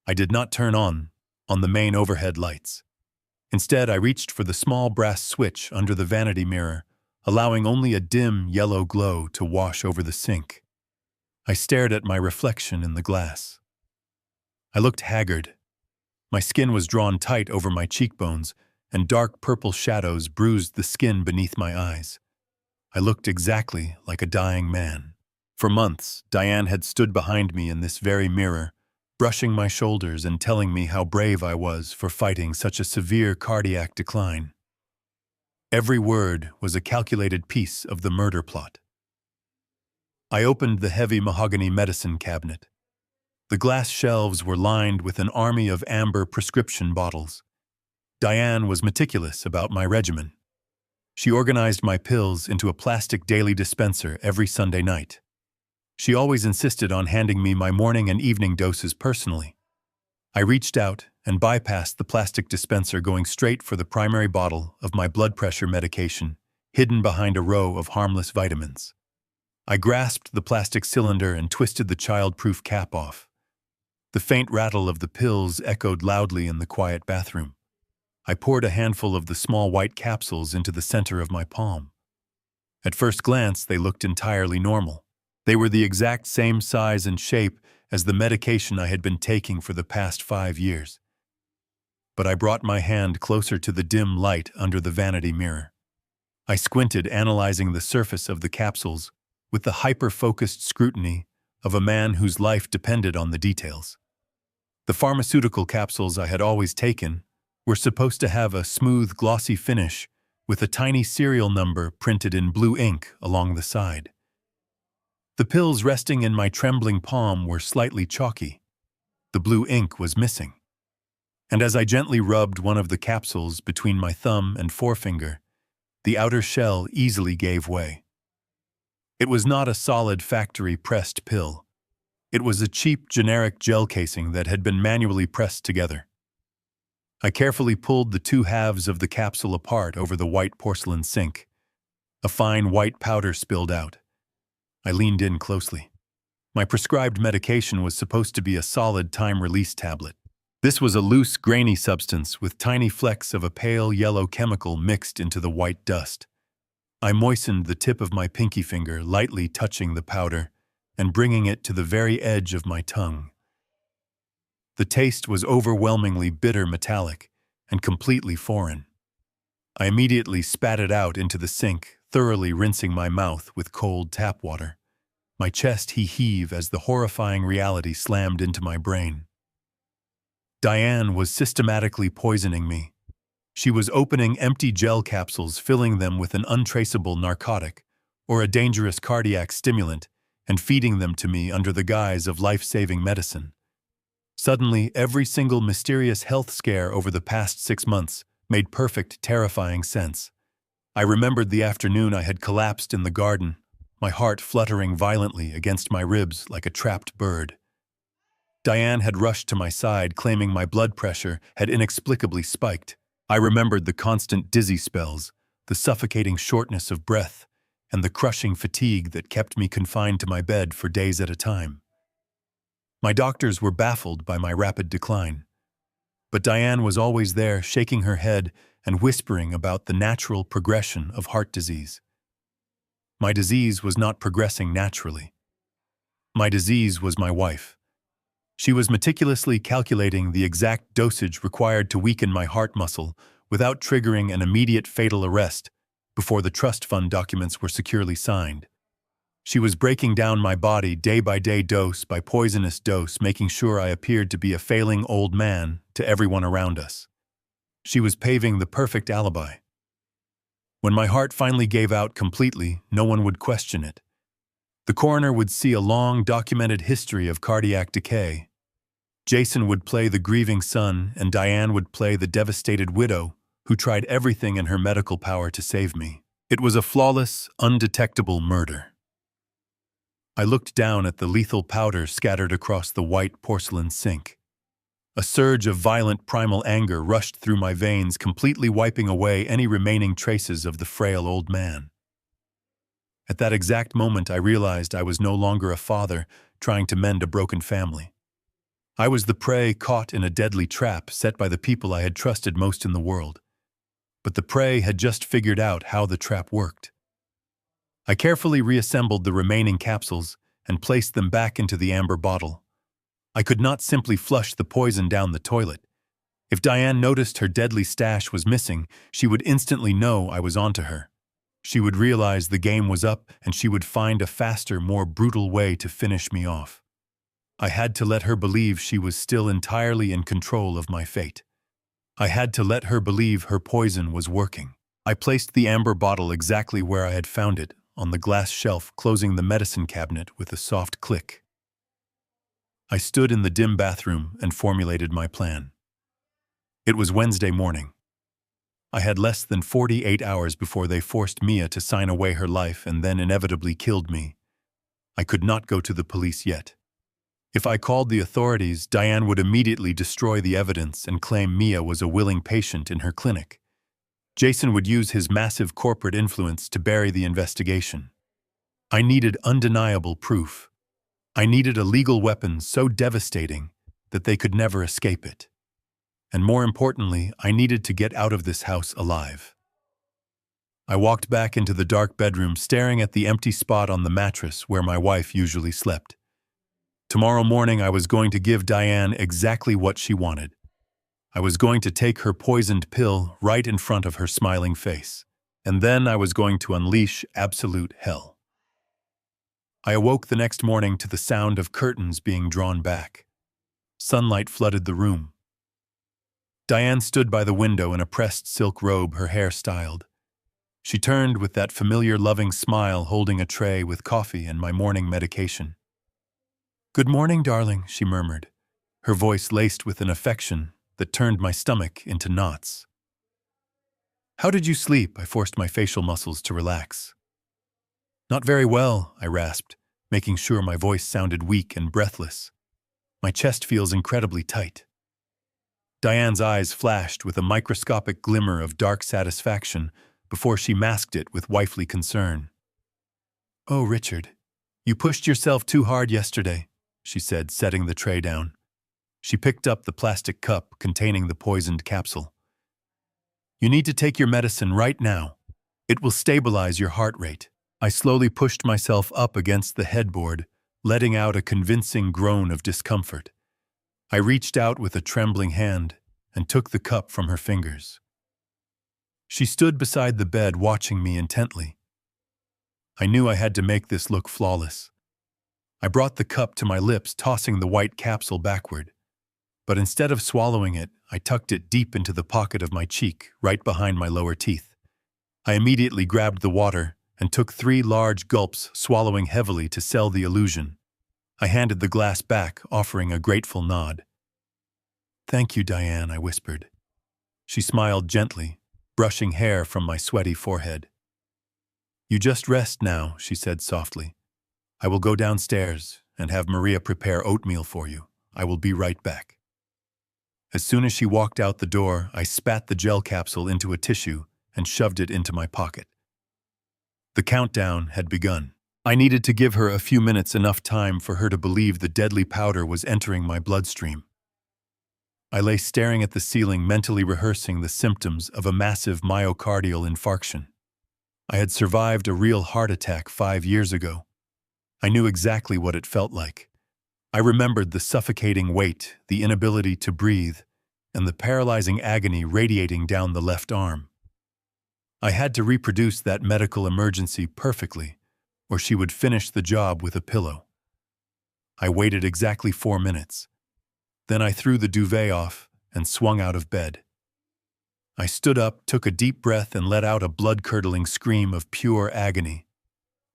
I did not turn on the main overhead lights. Instead, I reached for the small brass switch under the vanity mirror, allowing only a dim yellow glow to wash over the sink. I stared at my reflection in the glass. I looked haggard. My skin was drawn tight over my cheekbones, and dark purple shadows bruised the skin beneath my eyes. I looked exactly like a dying man. For months, Diane had stood behind me in this very mirror, brushing my shoulders and telling me how brave I was for fighting such a severe cardiac decline. Every word was a calculated piece of the murder plot. I opened the heavy mahogany medicine cabinet. The glass shelves were lined with an army of amber prescription bottles. Diane was meticulous about my regimen. She organized my pills into a plastic daily dispenser every Sunday night. She always insisted on handing me my morning and evening doses personally. I reached out and bypassed the plastic dispenser, going straight for the primary bottle of my blood pressure medication, hidden behind a row of harmless vitamins. I grasped the plastic cylinder and twisted the child-proof cap off. The faint rattle of the pills echoed loudly in the quiet bathroom. I poured a handful of the small white capsules into the center of my palm. At first glance, they looked entirely normal. They were the exact same size and shape as the medication I had been taking for the past 5 years. But I brought my hand closer to the dim light under the vanity mirror. I squinted, analyzing the surface of the capsules with the hyper-focused scrutiny of a man whose life depended on the details. The pharmaceutical capsules I had always taken were supposed to have a smooth, glossy finish with a tiny serial number printed in blue ink along the side. The pills resting in my trembling palm were slightly chalky. The blue ink was missing. And as I gently rubbed one of the capsules between my thumb and forefinger, the outer shell easily gave way. It was not a solid factory-pressed pill. It was a cheap, generic gel casing that had been manually pressed together. I carefully pulled the two halves of the capsule apart over the white porcelain sink. A fine white powder spilled out. I leaned in closely. My prescribed medication was supposed to be a solid time-release tablet. This was a loose, grainy substance with tiny flecks of a pale yellow chemical mixed into the white dust. I moistened the tip of my pinky finger, lightly touching the powder and bringing it to the very edge of my tongue. The taste was overwhelmingly bitter metallic and completely foreign. I immediately spat it out into the sink, thoroughly rinsing my mouth with cold tap water. My chest heaved as the horrifying reality slammed into my brain. Diane was systematically poisoning me. She was opening empty gel capsules, filling them with an untraceable narcotic or a dangerous cardiac stimulant, and feeding them to me under the guise of life-saving medicine. Suddenly, every single mysterious health scare over the past 6 months made perfect, terrifying sense. I remembered the afternoon I had collapsed in the garden, my heart fluttering violently against my ribs like a trapped bird. Diane had rushed to my side, claiming my blood pressure had inexplicably spiked. I remembered the constant dizzy spells, the suffocating shortness of breath, and the crushing fatigue that kept me confined to my bed for days at a time. My doctors were baffled by my rapid decline. But Diane was always there, shaking her head and whispering about the natural progression of heart disease. My disease was not progressing naturally. My disease was my wife. She was meticulously calculating the exact dosage required to weaken my heart muscle without triggering an immediate fatal arrest before the trust fund documents were securely signed. She was breaking down my body day by day, dose by poisonous dose, making sure I appeared to be a failing old man to everyone around us. She was paving the perfect alibi. When my heart finally gave out completely, no one would question it. The coroner would see a long, documented history of cardiac decay. Jason would play the grieving son, and Diane would play the devastated widow who tried everything in her medical power to save me. It was a flawless, undetectable murder. I looked down at the lethal powder scattered across the white porcelain sink. A surge of violent primal anger rushed through my veins, completely wiping away any remaining traces of the frail old man. At that exact moment, I realized I was no longer a father trying to mend a broken family. I was the prey caught in a deadly trap set by the people I had trusted most in the world. But the prey had just figured out how the trap worked. I carefully reassembled the remaining capsules and placed them back into the amber bottle. I could not simply flush the poison down the toilet. If Diane noticed her deadly stash was missing, she would instantly know I was onto her. She would realize the game was up, and she would find a faster, more brutal way to finish me off. I had to let her believe she was still entirely in control of my fate. I had to let her believe her poison was working. I placed the amber bottle exactly where I had found it, on the glass shelf, closing the medicine cabinet with a soft click. I stood in the dim bathroom and formulated my plan. It was Wednesday morning. I had less than 48 hours before they forced Mia to sign away her life and then inevitably killed me. I could not go to the police yet. If I called the authorities, Diane would immediately destroy the evidence and claim Mia was a willing patient in her clinic. Jason would use his massive corporate influence to bury the investigation. I needed undeniable proof. I needed a legal weapon so devastating that they could never escape it. And more importantly, I needed to get out of this house alive. I walked back into the dark bedroom, staring at the empty spot on the mattress where my wife usually slept. Tomorrow morning, I was going to give Diane exactly what she wanted. I was going to take her poisoned pill right in front of her smiling face, and then I was going to unleash absolute hell. I awoke the next morning to the sound of curtains being drawn back. Sunlight flooded the room. Diane stood by the window in a pressed silk robe, her hair styled. She turned with that familiar loving smile, holding a tray with coffee and my morning medication. "Good morning, darling," she murmured, her voice laced with an affection that turned my stomach into knots. "How did you sleep?" I forced my facial muscles to relax. "Not very well," I rasped, making sure my voice sounded weak and breathless. "My chest feels incredibly tight." Diane's eyes flashed with a microscopic glimmer of dark satisfaction before she masked it with wifely concern. "Oh, Richard, you pushed yourself too hard yesterday," she said, setting the tray down. She picked up the plastic cup containing the poisoned capsule. "You need to take your medicine right now. It will stabilize your heart rate." I slowly pushed myself up against the headboard, letting out a convincing groan of discomfort. I reached out with a trembling hand and took the cup from her fingers. She stood beside the bed watching me intently. I knew I had to make this look flawless. I brought the cup to my lips, tossing the white capsule backward. But instead of swallowing it, I tucked it deep into the pocket of my cheek, right behind my lower teeth. I immediately grabbed the water and took 3 large gulps, swallowing heavily to sell the illusion. I handed the glass back, offering a grateful nod. "Thank you, Diane," I whispered. She smiled gently, brushing hair from my sweaty forehead. "You just rest now," she said softly. "I will go downstairs and have Maria prepare oatmeal for you. I will be right back." As soon as she walked out the door, I spat the gel capsule into a tissue and shoved it into my pocket. The countdown had begun. I needed to give her a few minutes, enough time for her to believe the deadly powder was entering my bloodstream. I lay staring at the ceiling, mentally rehearsing the symptoms of a massive myocardial infarction. I had survived a real heart attack 5 years ago. I knew exactly what it felt like. I remembered the suffocating weight, the inability to breathe, and the paralyzing agony radiating down the left arm. I had to reproduce that medical emergency perfectly, or she would finish the job with a pillow. I waited exactly 4 minutes. Then I threw the duvet off and swung out of bed. I stood up, took a deep breath, and let out a blood-curdling scream of pure agony.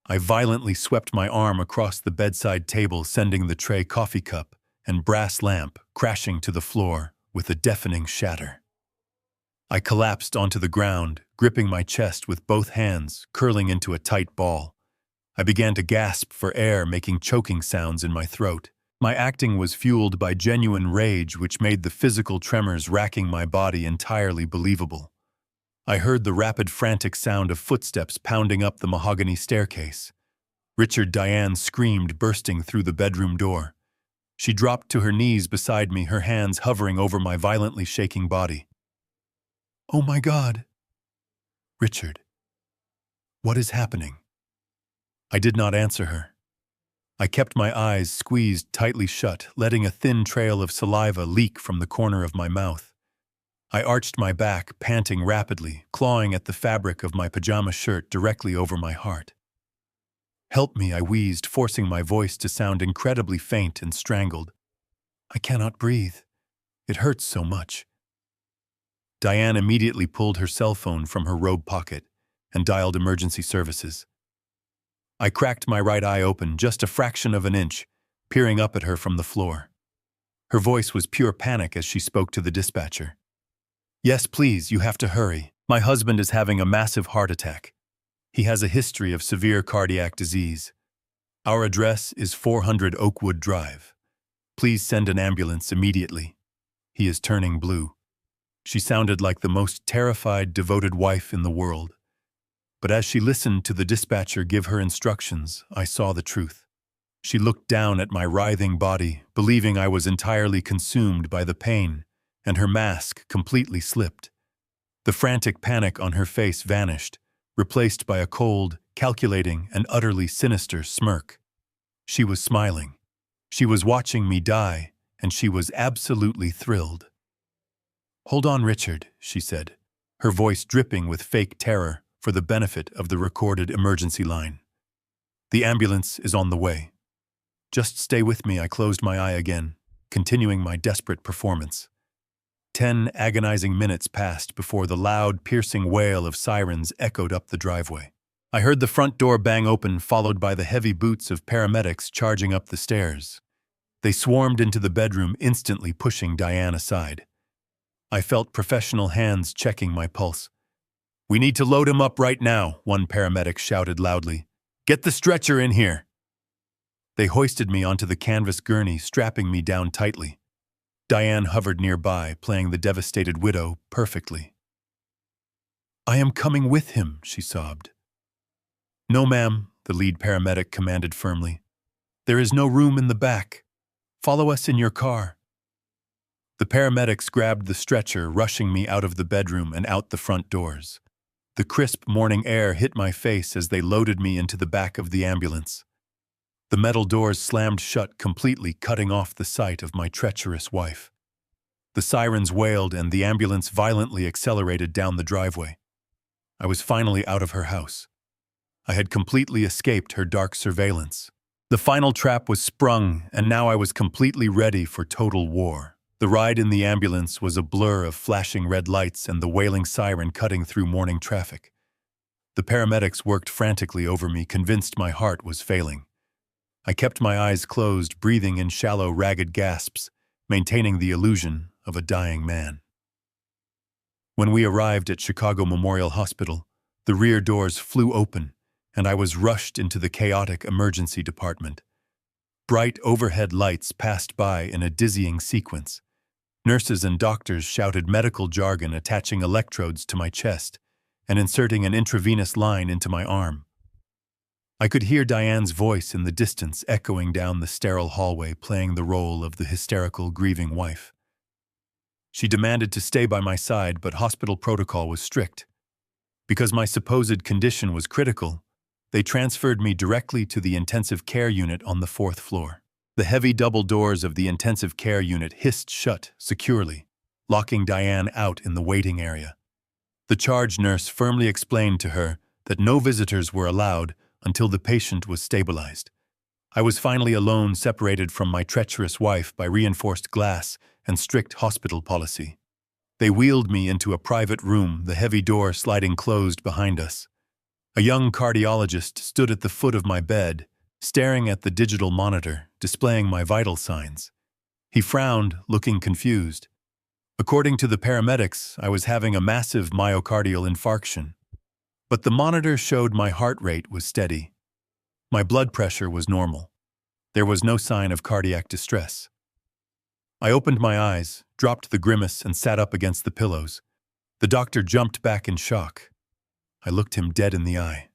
I violently swept my arm across the bedside table, sending the tray, coffee cup, and brass lamp crashing to the floor with a deafening shatter. I collapsed onto the ground, gripping my chest with both hands, curling into a tight ball. I began to gasp for air, making choking sounds in my throat. My acting was fueled by genuine rage, which made the physical tremors racking my body entirely believable. I heard the rapid, frantic sound of footsteps pounding up the mahogany staircase. Richard, Diane screamed, bursting through the bedroom door. She dropped to her knees beside me, her hands hovering over my violently shaking body. "Oh my God! Richard, what is happening?" I did not answer her. I kept my eyes squeezed tightly shut, letting a thin trail of saliva leak from the corner of my mouth. I arched my back, panting rapidly, clawing at the fabric of my pajama shirt directly over my heart. "Help me," I wheezed, forcing my voice to sound incredibly faint and strangled. "I cannot breathe. It hurts so much." Diane immediately pulled her cell phone from her robe pocket and dialed emergency services. I cracked my right eye open just a fraction of an inch, peering up at her from the floor. Her voice was pure panic as she spoke to the dispatcher. "Yes, please, you have to hurry. My husband is having a massive heart attack. He has a history of severe cardiac disease. Our address is 400 Oakwood Drive. Please send an ambulance immediately. He is turning blue." She sounded like the most terrified, devoted wife in the world. But as she listened to the dispatcher give her instructions, I saw the truth. She looked down at my writhing body, believing I was entirely consumed by the pain, and her mask completely slipped. The frantic panic on her face vanished, replaced by a cold, calculating, and utterly sinister smirk. She was smiling. She was watching me die, and she was absolutely thrilled. "Hold on, Richard," she said, her voice dripping with fake terror for the benefit of the recorded emergency line. "The ambulance is on the way. Just stay with me." I closed my eye again, continuing my desperate performance. 10 agonizing minutes passed before the loud, piercing wail of sirens echoed up the driveway. I heard the front door bang open, followed by the heavy boots of paramedics charging up the stairs. They swarmed into the bedroom, instantly pushing Diane aside. I felt professional hands checking my pulse. "We need to load him up right now," one paramedic shouted loudly. "Get the stretcher in here." They hoisted me onto the canvas gurney, strapping me down tightly. Diane hovered nearby, playing the devastated widow perfectly. "I am coming with him," she sobbed. "No, ma'am," the lead paramedic commanded firmly. "There is no room in the back. Follow us in your car." The paramedics grabbed the stretcher, rushing me out of the bedroom and out the front doors. The crisp morning air hit my face as they loaded me into the back of the ambulance. The metal doors slammed shut completely, cutting off the sight of my treacherous wife. The sirens wailed and the ambulance violently accelerated down the driveway. I was finally out of her house. I had completely escaped her dark surveillance. The final trap was sprung, and now I was completely ready for total war. The ride in the ambulance was a blur of flashing red lights and the wailing siren cutting through morning traffic. The paramedics worked frantically over me, convinced my heart was failing. I kept my eyes closed, breathing in shallow, ragged gasps, maintaining the illusion of a dying man. When we arrived at Chicago Memorial Hospital, the rear doors flew open, and I was rushed into the chaotic emergency department. Bright overhead lights passed by in a dizzying sequence. Nurses and doctors shouted medical jargon, attaching electrodes to my chest and inserting an intravenous line into my arm. I could hear Diane's voice in the distance echoing down the sterile hallway, playing the role of the hysterical, grieving wife. She demanded to stay by my side, but hospital protocol was strict. Because my supposed condition was critical, they transferred me directly to the intensive care unit on the 4th floor. The heavy double doors of the intensive care unit hissed shut securely, locking Diane out in the waiting area. The charge nurse firmly explained to her that no visitors were allowed until the patient was stabilized. I was finally alone, separated from my treacherous wife by reinforced glass and strict hospital policy. They wheeled me into a private room, the heavy door sliding closed behind us. A young cardiologist stood at the foot of my bed, staring at the digital monitor, displaying my vital signs. He frowned, looking confused. According to the paramedics, I was having a massive myocardial infarction. But the monitor showed my heart rate was steady. My blood pressure was normal. There was no sign of cardiac distress. I opened my eyes, dropped the grimace, and sat up against the pillows. The doctor jumped back in shock. I looked him dead in the eye.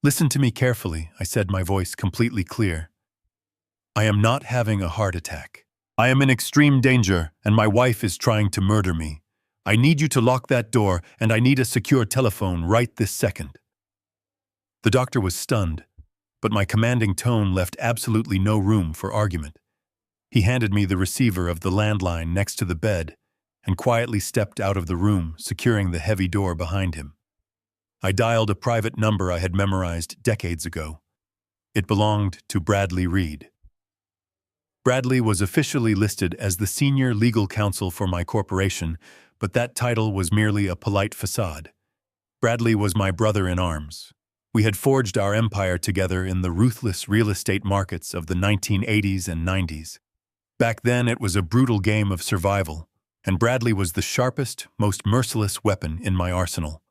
"Listen to me carefully," I said, my voice completely clear. "I am not having a heart attack. I am in extreme danger, and my wife is trying to murder me. I need you to lock that door, and I need a secure telephone right this second." The doctor was stunned, but my commanding tone left absolutely no room for argument. He handed me the receiver of the landline next to the bed and quietly stepped out of the room, securing the heavy door behind him. I dialed a private number I had memorized decades ago. It belonged to Bradley Reed. Bradley was officially listed as the senior legal counsel for my corporation, but that title was merely a polite facade. Bradley was my brother in arms. We had forged our empire together in the ruthless real estate markets of the 1980s and 90s. Back then, it was a brutal game of survival, and Bradley was the sharpest, most merciless weapon in my arsenal.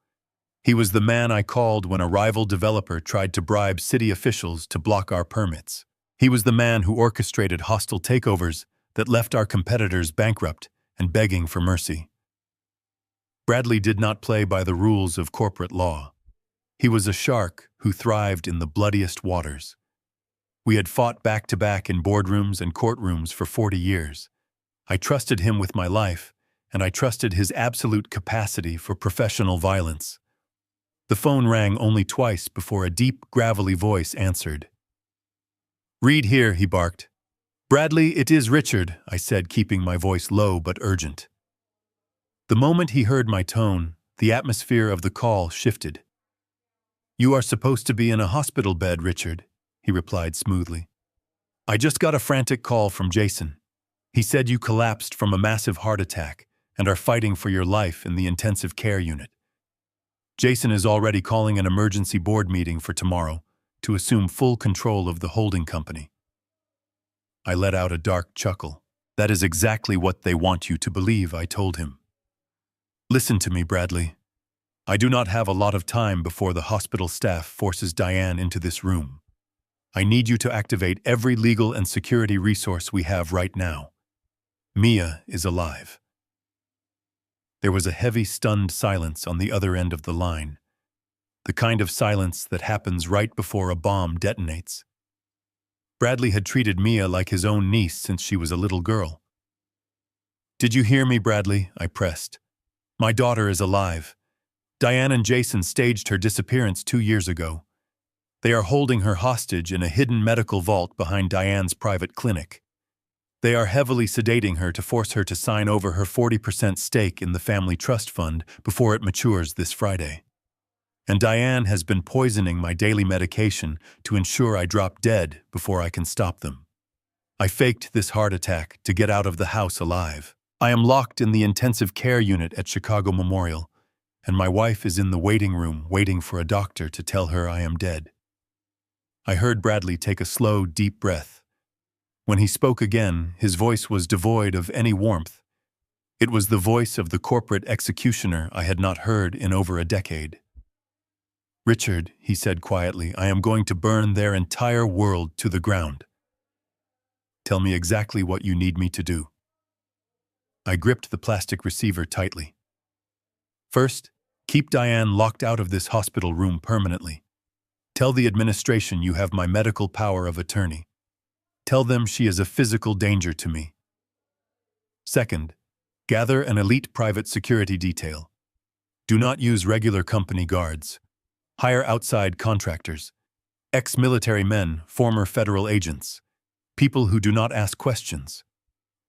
He was the man I called when a rival developer tried to bribe city officials to block our permits. He was the man who orchestrated hostile takeovers that left our competitors bankrupt and begging for mercy. Bradley did not play by the rules of corporate law. He was a shark who thrived in the bloodiest waters. We had fought back-to-back in boardrooms and courtrooms for 40 years. I trusted him with my life, and I trusted his absolute capacity for professional violence. The phone rang only twice before a deep, gravelly voice answered. "Reed here," he barked. "Bradley, it is Richard," I said, keeping my voice low but urgent. The moment he heard my tone, the atmosphere of the call shifted. "You are supposed to be in a hospital bed, Richard," he replied smoothly. "I just got a frantic call from Jason. He said you collapsed from a massive heart attack and are fighting for your life in the intensive care unit. Jason is already calling an emergency board meeting for tomorrow to assume full control of the holding company. I let out a dark chuckle. That is exactly what they want you to believe, I told him. Listen to me, Bradley. I do not have a lot of time before the hospital staff forces Diane into this room. I need you to activate every legal and security resource we have right now. Mia is alive. There was a heavy, stunned silence on the other end of the line, the kind of silence that happens right before a bomb detonates. Bradley had treated Mia like his own niece since she was a little girl. Did you hear me, Bradley? I pressed. My daughter is alive. Diane and Jason staged her disappearance 2 years ago. They are holding her hostage in a hidden medical vault behind Diane's private clinic. They are heavily sedating her to force her to sign over her 40% stake in the family trust fund before it matures this Friday. And Diane has been poisoning my daily medication to ensure I drop dead before I can stop them. I faked this heart attack to get out of the house alive. I am locked in the intensive care unit at Chicago Memorial, and my wife is in the waiting room waiting for a doctor to tell her I am dead. I heard Bradley take a slow, deep breath. When he spoke again, his voice was devoid of any warmth. It was the voice of the corporate executioner I had not heard in over a decade. Richard, he said quietly, I am going to burn their entire world to the ground. Tell me exactly what you need me to do. I gripped the plastic receiver tightly. First, keep Diane locked out of this hospital room permanently. Tell the administration you have my medical power of attorney. Tell them she is a physical danger to me. Second, gather an elite private security detail. Do not use regular company guards. Hire outside contractors, ex-military men, former federal agents, people who do not ask questions.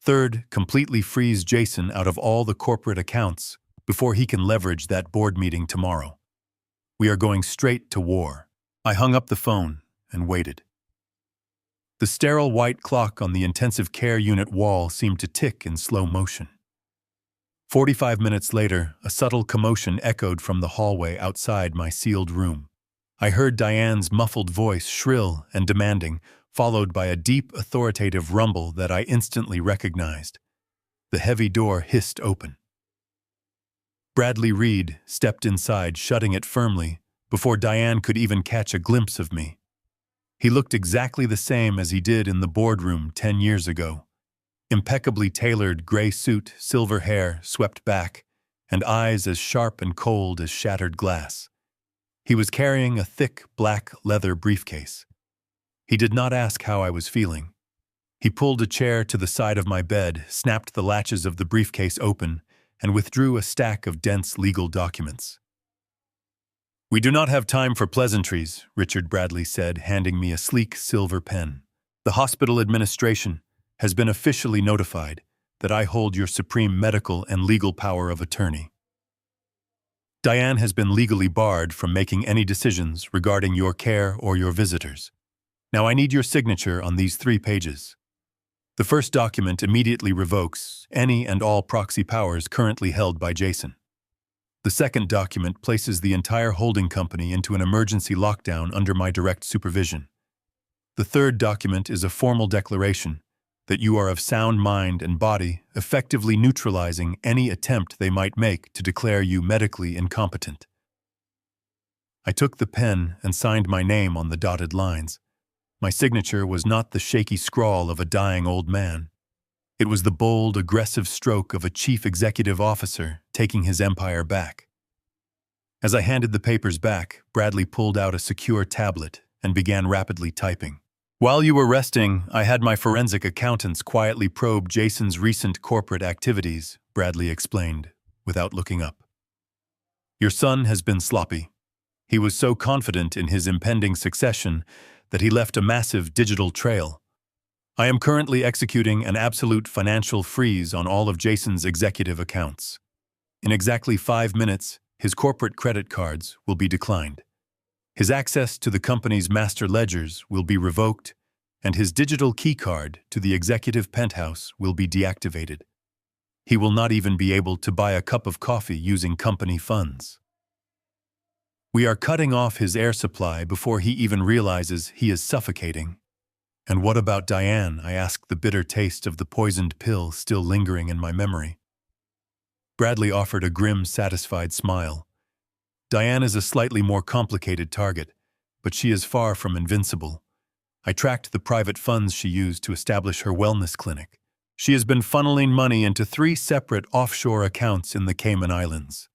Third, completely freeze Jason out of all the corporate accounts before he can leverage that board meeting tomorrow. We are going straight to war. I hung up the phone and waited. The sterile white clock on the intensive care unit wall seemed to tick in slow motion. 45 minutes later, a subtle commotion echoed from the hallway outside my sealed room. I heard Diane's muffled voice, shrill and demanding, followed by a deep, authoritative rumble that I instantly recognized. The heavy door hissed open. Bradley Reed stepped inside, shutting it firmly, before Diane could even catch a glimpse of me. He looked exactly the same as he did in the boardroom 10 years ago. Impeccably tailored gray suit, silver hair swept back, and eyes as sharp and cold as shattered glass. He was carrying a thick, black leather briefcase. He did not ask how I was feeling. He pulled a chair to the side of my bed, snapped the latches of the briefcase open, and withdrew a stack of dense legal documents. We do not have time for pleasantries, Richard Bradley said, handing me a sleek silver pen. The hospital administration has been officially notified that I hold your supreme medical and legal power of attorney. Diane has been legally barred from making any decisions regarding your care or your visitors. Now I need your signature on these 3 pages. The first document immediately revokes any and all proxy powers currently held by Jason. The second document places the entire holding company into an emergency lockdown under my direct supervision. The third document is a formal declaration that you are of sound mind and body, effectively neutralizing any attempt they might make to declare you medically incompetent. I took the pen and signed my name on the dotted lines. My signature was not the shaky scrawl of a dying old man. It was the bold, aggressive stroke of a chief executive officer taking his empire back. As I handed the papers back, Bradley pulled out a secure tablet and began rapidly typing. While you were resting, I had my forensic accountants quietly probe Jason's recent corporate activities, Bradley explained, without looking up. Your son has been sloppy. He was so confident in his impending succession that he left a massive digital trail. I am currently executing an absolute financial freeze on all of Jason's executive accounts. In exactly 5 minutes, his corporate credit cards will be declined. His access to the company's master ledgers will be revoked, and his digital key card to the executive penthouse will be deactivated. He will not even be able to buy a cup of coffee using company funds. We are cutting off his air supply before he even realizes he is suffocating. And what about Diane? I asked, the bitter taste of the poisoned pill still lingering in my memory. Bradley offered a grim, satisfied smile. Diane is a slightly more complicated target, but she is far from invincible. I tracked the private funds she used to establish her wellness clinic. She has been funneling money into 3 separate offshore accounts in the Cayman Islands.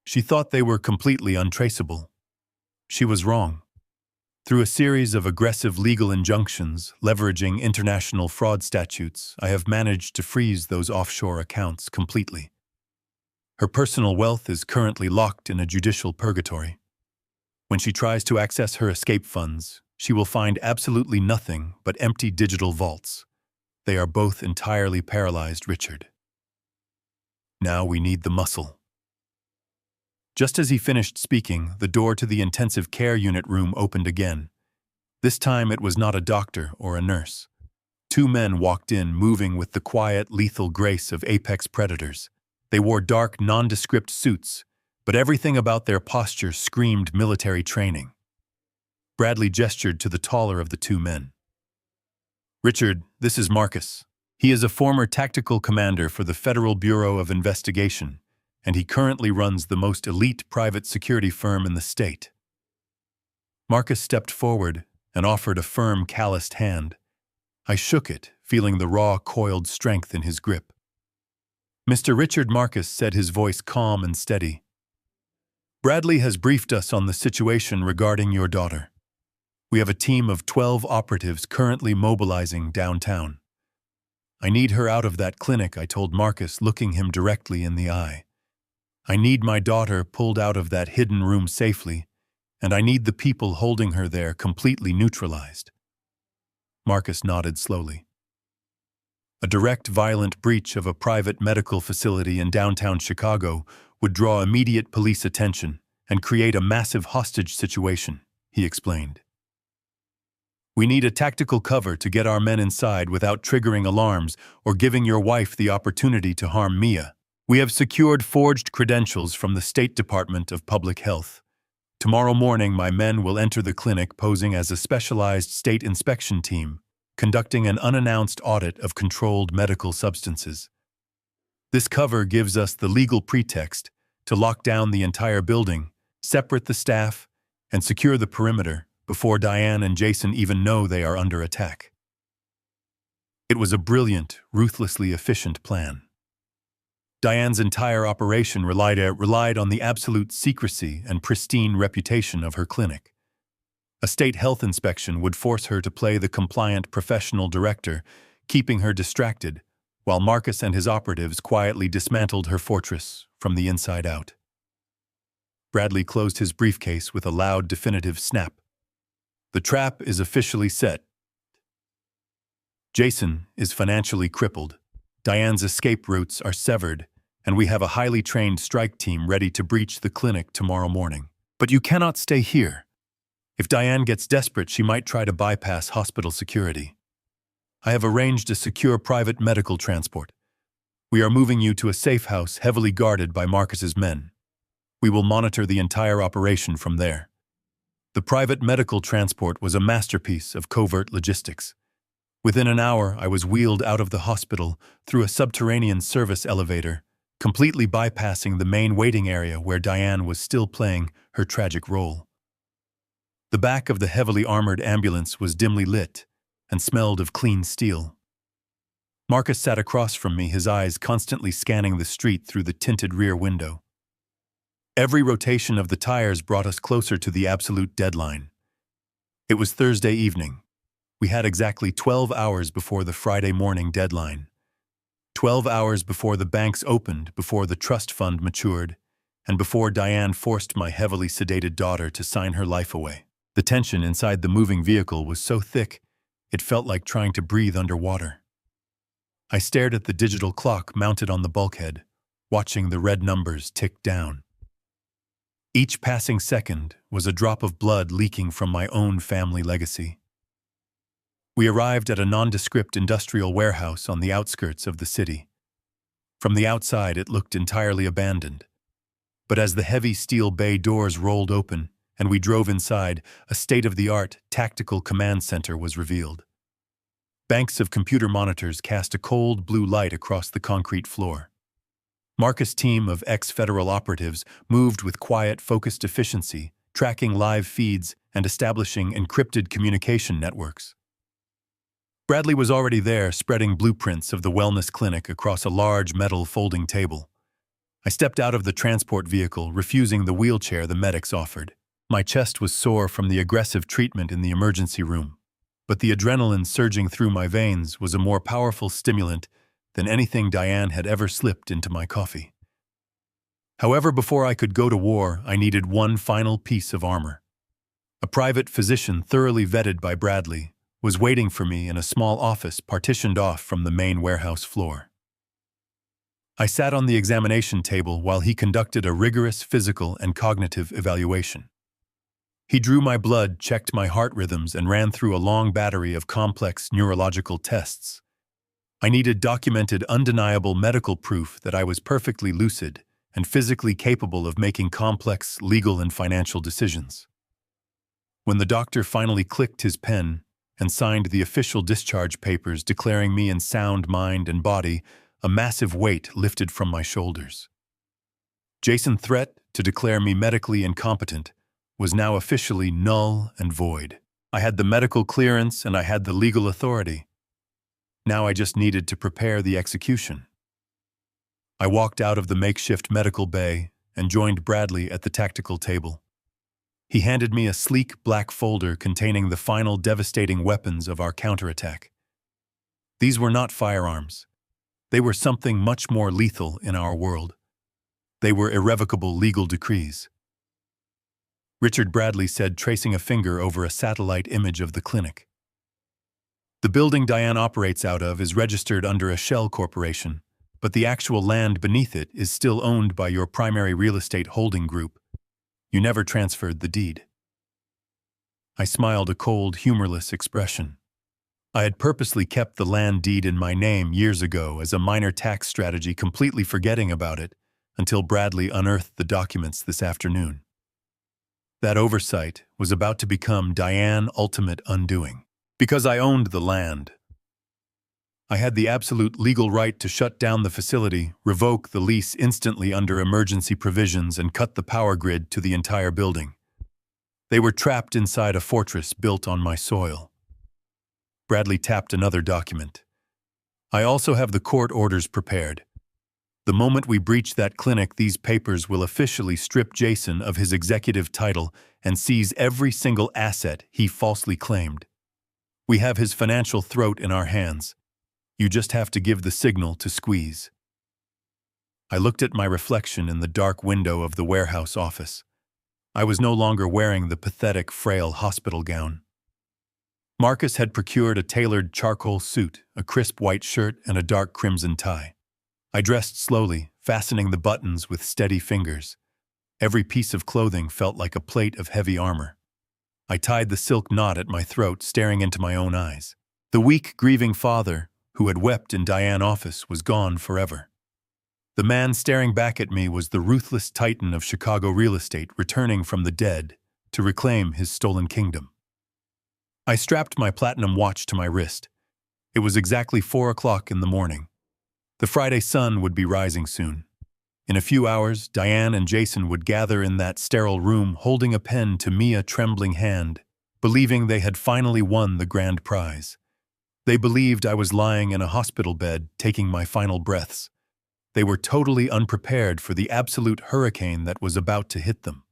She thought they were completely untraceable. She was wrong. Through a series of aggressive legal injunctions, leveraging international fraud statutes, I have managed to freeze those offshore accounts completely. Her personal wealth is currently locked in a judicial purgatory. When she tries to access her escape funds, she will find absolutely nothing but empty digital vaults. They are both entirely paralyzed, Richard. Now we need the muscle. Just as he finished speaking, the door to the intensive care unit room opened again. This time it was not a doctor or a nurse. 2 men walked in, moving with the quiet, lethal grace of apex predators. They wore dark, nondescript suits, but everything about their posture screamed military training. Bradley gestured to the taller of the 2 men. Richard, this is Marcus. He is a former tactical commander for the Federal Bureau of Investigation, and he currently runs the most elite private security firm in the state. Marcus stepped forward and offered a firm, calloused hand. I shook it, feeling the raw, coiled strength in his grip. Mr. Richard Marcus said, his voice calm and steady. Bradley has briefed us on the situation regarding your daughter. We have a team of 12 operatives currently mobilizing downtown. I need her out of that clinic, I told Marcus, looking him directly in the eye. I need my daughter pulled out of that hidden room safely, and I need the people holding her there completely neutralized. Marcus nodded slowly. A direct, violent breach of a private medical facility in downtown Chicago would draw immediate police attention and create a massive hostage situation, he explained. We need a tactical cover to get our men inside without triggering alarms or giving your wife the opportunity to harm Mia. We have secured forged credentials from the State Department of Public Health. Tomorrow morning, my men will enter the clinic posing as a specialized state inspection team, conducting an unannounced audit of controlled medical substances. This cover gives us the legal pretext to lock down the entire building, separate the staff, and secure the perimeter before Diane and Jason even know they are under attack. It was a brilliant, ruthlessly efficient plan. Diane's entire operation relied on the absolute secrecy and pristine reputation of her clinic. A state health inspection would force her to play the compliant professional director, keeping her distracted, while Marcus and his operatives quietly dismantled her fortress from the inside out. Bradley closed his briefcase with a loud, definitive snap. The trap is officially set. Jason is financially crippled. Diane's escape routes are severed, and we have a highly trained strike team ready to breach the clinic tomorrow morning. But you cannot stay here. If Diane gets desperate, she might try to bypass hospital security. I have arranged a secure private medical transport. We are moving you to a safe house heavily guarded by Marcus's men. We will monitor the entire operation from there. The private medical transport was a masterpiece of covert logistics. Within an hour, I was wheeled out of the hospital through a subterranean service elevator, completely bypassing the main waiting area where Diane was still playing her tragic role. The back of the heavily armored ambulance was dimly lit and smelled of clean steel. Marcus sat across from me, his eyes constantly scanning the street through the tinted rear window. Every rotation of the tires brought us closer to the absolute deadline. It was Thursday evening. We had exactly 12 hours before the Friday morning deadline. 12 hours before the banks opened, before the trust fund matured, and before Diane forced my heavily sedated daughter to sign her life away. The tension inside the moving vehicle was so thick, it felt like trying to breathe underwater. I stared at the digital clock mounted on the bulkhead, watching the red numbers tick down. Each passing second was a drop of blood leaking from my own family legacy. We arrived at a nondescript industrial warehouse on the outskirts of the city. From the outside, it looked entirely abandoned. But as the heavy steel bay doors rolled open and we drove inside, a state-of-the-art tactical command center was revealed. Banks of computer monitors cast a cold blue light across the concrete floor. Marcus' team of ex-federal operatives moved with quiet, focused efficiency, tracking live feeds and establishing encrypted communication networks. Bradley was already there, spreading blueprints of the wellness clinic across a large metal folding table. I stepped out of the transport vehicle, refusing the wheelchair the medics offered. My chest was sore from the aggressive treatment in the emergency room, but the adrenaline surging through my veins was a more powerful stimulant than anything Diane had ever slipped into my coffee. However, before I could go to war, I needed one final piece of armor. A private physician thoroughly vetted by Bradley was waiting for me in a small office partitioned off from the main warehouse floor. I sat on the examination table while he conducted a rigorous physical and cognitive evaluation. He drew my blood, checked my heart rhythms, and ran through a long battery of complex neurological tests. I needed documented, undeniable medical proof that I was perfectly lucid and physically capable of making complex legal and financial decisions. When the doctor finally clicked his pen and signed the official discharge papers declaring me in sound mind and body, a massive weight lifted from my shoulders. Jason's threat to declare me medically incompetent was now officially null and void. I had the medical clearance and I had the legal authority. Now I just needed to prepare the execution. I walked out of the makeshift medical bay and joined Bradley at the tactical table. He handed me a sleek black folder containing the final devastating weapons of our counterattack. These were not firearms. They were something much more lethal in our world. They were irrevocable legal decrees. Richard Bradley said, tracing a finger over a satellite image of the clinic. The building Diane operates out of is registered under a shell corporation, but the actual land beneath it is still owned by your primary real estate holding group. You never transferred the deed. I smiled a cold, humorless expression. I had purposely kept the land deed in my name years ago as a minor tax strategy, completely forgetting about it until Bradley unearthed the documents this afternoon. That oversight was about to become Diane's ultimate undoing. Because I owned the land, I had the absolute legal right to shut down the facility, revoke the lease instantly under emergency provisions, and cut the power grid to the entire building. They were trapped inside a fortress built on my soil. Bradley tapped another document. I also have the court orders prepared. The moment we breach that clinic, these papers will officially strip Jason of his executive title and seize every single asset he falsely claimed. We have his financial throat in our hands. You just have to give the signal to squeeze. I looked at my reflection in the dark window of the warehouse office. I was no longer wearing the pathetic, frail hospital gown. Marcus had procured a tailored charcoal suit, a crisp white shirt, and a dark crimson tie. I dressed slowly, fastening the buttons with steady fingers. Every piece of clothing felt like a plate of heavy armor. I tied the silk knot at my throat, staring into my own eyes. The weak, grieving father, who had wept in Diane's office, was gone forever. The man staring back at me was the ruthless titan of Chicago real estate, returning from the dead to reclaim his stolen kingdom. I strapped my platinum watch to my wrist. It was exactly 4 o'clock in the morning. The Friday sun would be rising soon. In a few hours, Diane and Jason would gather in that sterile room, holding a pen to Mia's trembling hand, believing they had finally won the grand prize. They believed I was lying in a hospital bed, taking my final breaths. They were totally unprepared for the absolute hurricane that was about to hit them.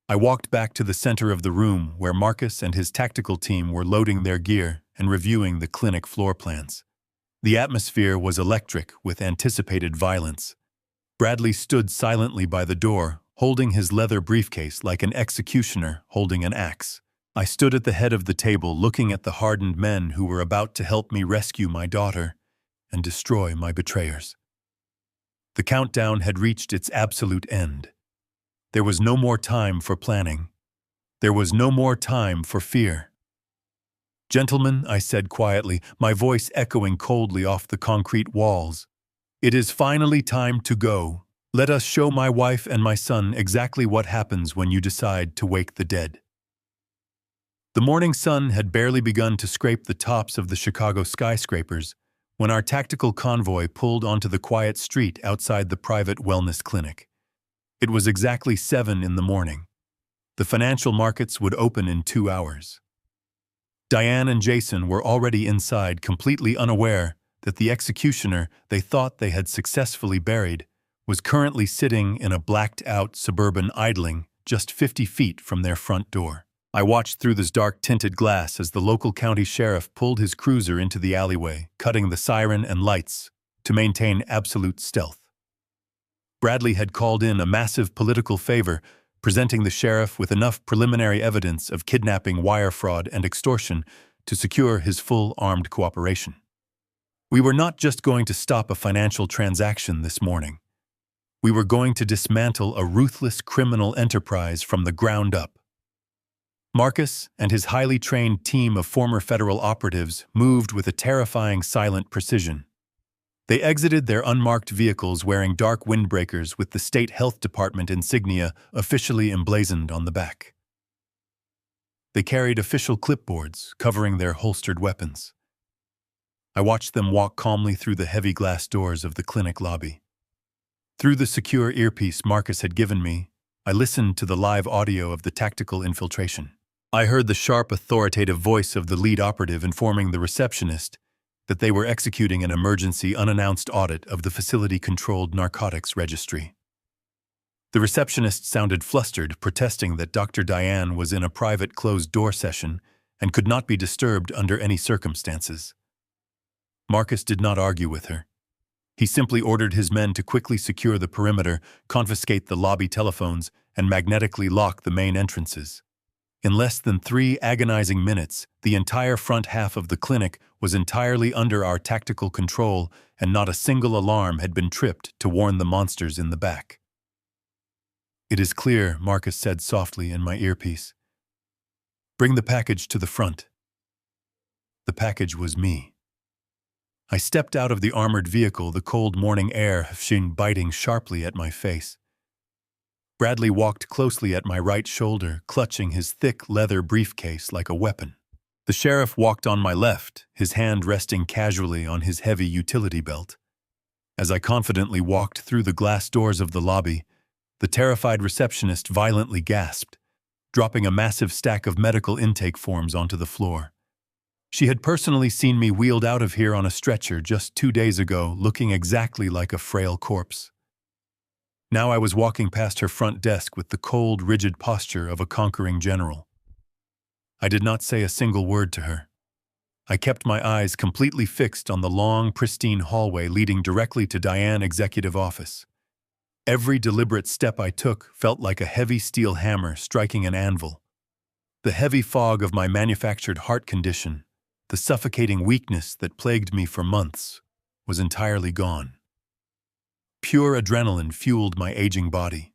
I walked back to the center of the room where Marcus and his tactical team were loading their gear and reviewing the clinic floor plans. The atmosphere was electric with anticipated violence. Bradley stood silently by the door, holding his leather briefcase like an executioner holding an axe. I stood at the head of the table, looking at the hardened men who were about to help me rescue my daughter and destroy my betrayers. The countdown had reached its absolute end. There was no more time for planning. There was no more time for fear. "Gentlemen," I said quietly, my voice echoing coldly off the concrete walls, It is finally time to go. Let us show my wife and my son exactly what happens when you decide to wake the dead. The morning sun had barely begun to scrape the tops of the Chicago skyscrapers when our tactical convoy pulled onto the quiet street outside the private wellness clinic. It was exactly 7 in the morning. The financial markets would open in 2 hours. Diane and Jason were already inside, completely unaware that the executioner they thought they had successfully buried was currently sitting in a blacked-out suburban idling just 50 feet from their front door. I watched through this dark tinted glass as the local county sheriff pulled his cruiser into the alleyway, cutting the siren and lights to maintain absolute stealth. Bradley had called in a massive political favor, presenting the sheriff with enough preliminary evidence of kidnapping, wire fraud, and extortion to secure his full armed cooperation. We were not just going to stop a financial transaction this morning. We were going to dismantle a ruthless criminal enterprise from the ground up. Marcus and his highly trained team of former federal operatives moved with a terrifying silent precision. They exited their unmarked vehicles wearing dark windbreakers with the state health department insignia officially emblazoned on the back. They carried official clipboards covering their holstered weapons. I watched them walk calmly through the heavy glass doors of the clinic lobby. Through the secure earpiece Marcus had given me, I listened to the live audio of the tactical infiltration. I heard the sharp, authoritative voice of the lead operative informing the receptionist that they were executing an emergency unannounced audit of the facility-controlled narcotics registry. The receptionist sounded flustered, protesting that Dr. Diane was in a private closed-door session and could not be disturbed under any circumstances. Marcus did not argue with her. He simply ordered his men to quickly secure the perimeter, confiscate the lobby telephones, and magnetically lock the main entrances. In less than 3 agonizing minutes, the entire front half of the clinic was entirely under our tactical control, and not a single alarm had been tripped to warn the monsters in the back. "It is clear," Marcus said softly in my earpiece. "Bring the package to the front." The package was me. I stepped out of the armored vehicle, the cold morning air biting sharply at my face. Bradley walked closely at my right shoulder, clutching his thick leather briefcase like a weapon. The sheriff walked on my left, his hand resting casually on his heavy utility belt. As I confidently walked through the glass doors of the lobby, the terrified receptionist violently gasped, dropping a massive stack of medical intake forms onto the floor. She had personally seen me wheeled out of here on a stretcher just 2 days ago, looking exactly like a frail corpse. Now I was walking past her front desk with the cold, rigid posture of a conquering general. I did not say a single word to her. I kept my eyes completely fixed on the long, pristine hallway leading directly to Diane's executive office. Every deliberate step I took felt like a heavy steel hammer striking an anvil. The heavy fog of my manufactured heart condition, the suffocating weakness that plagued me for months, was entirely gone. Pure adrenaline fueled my aging body.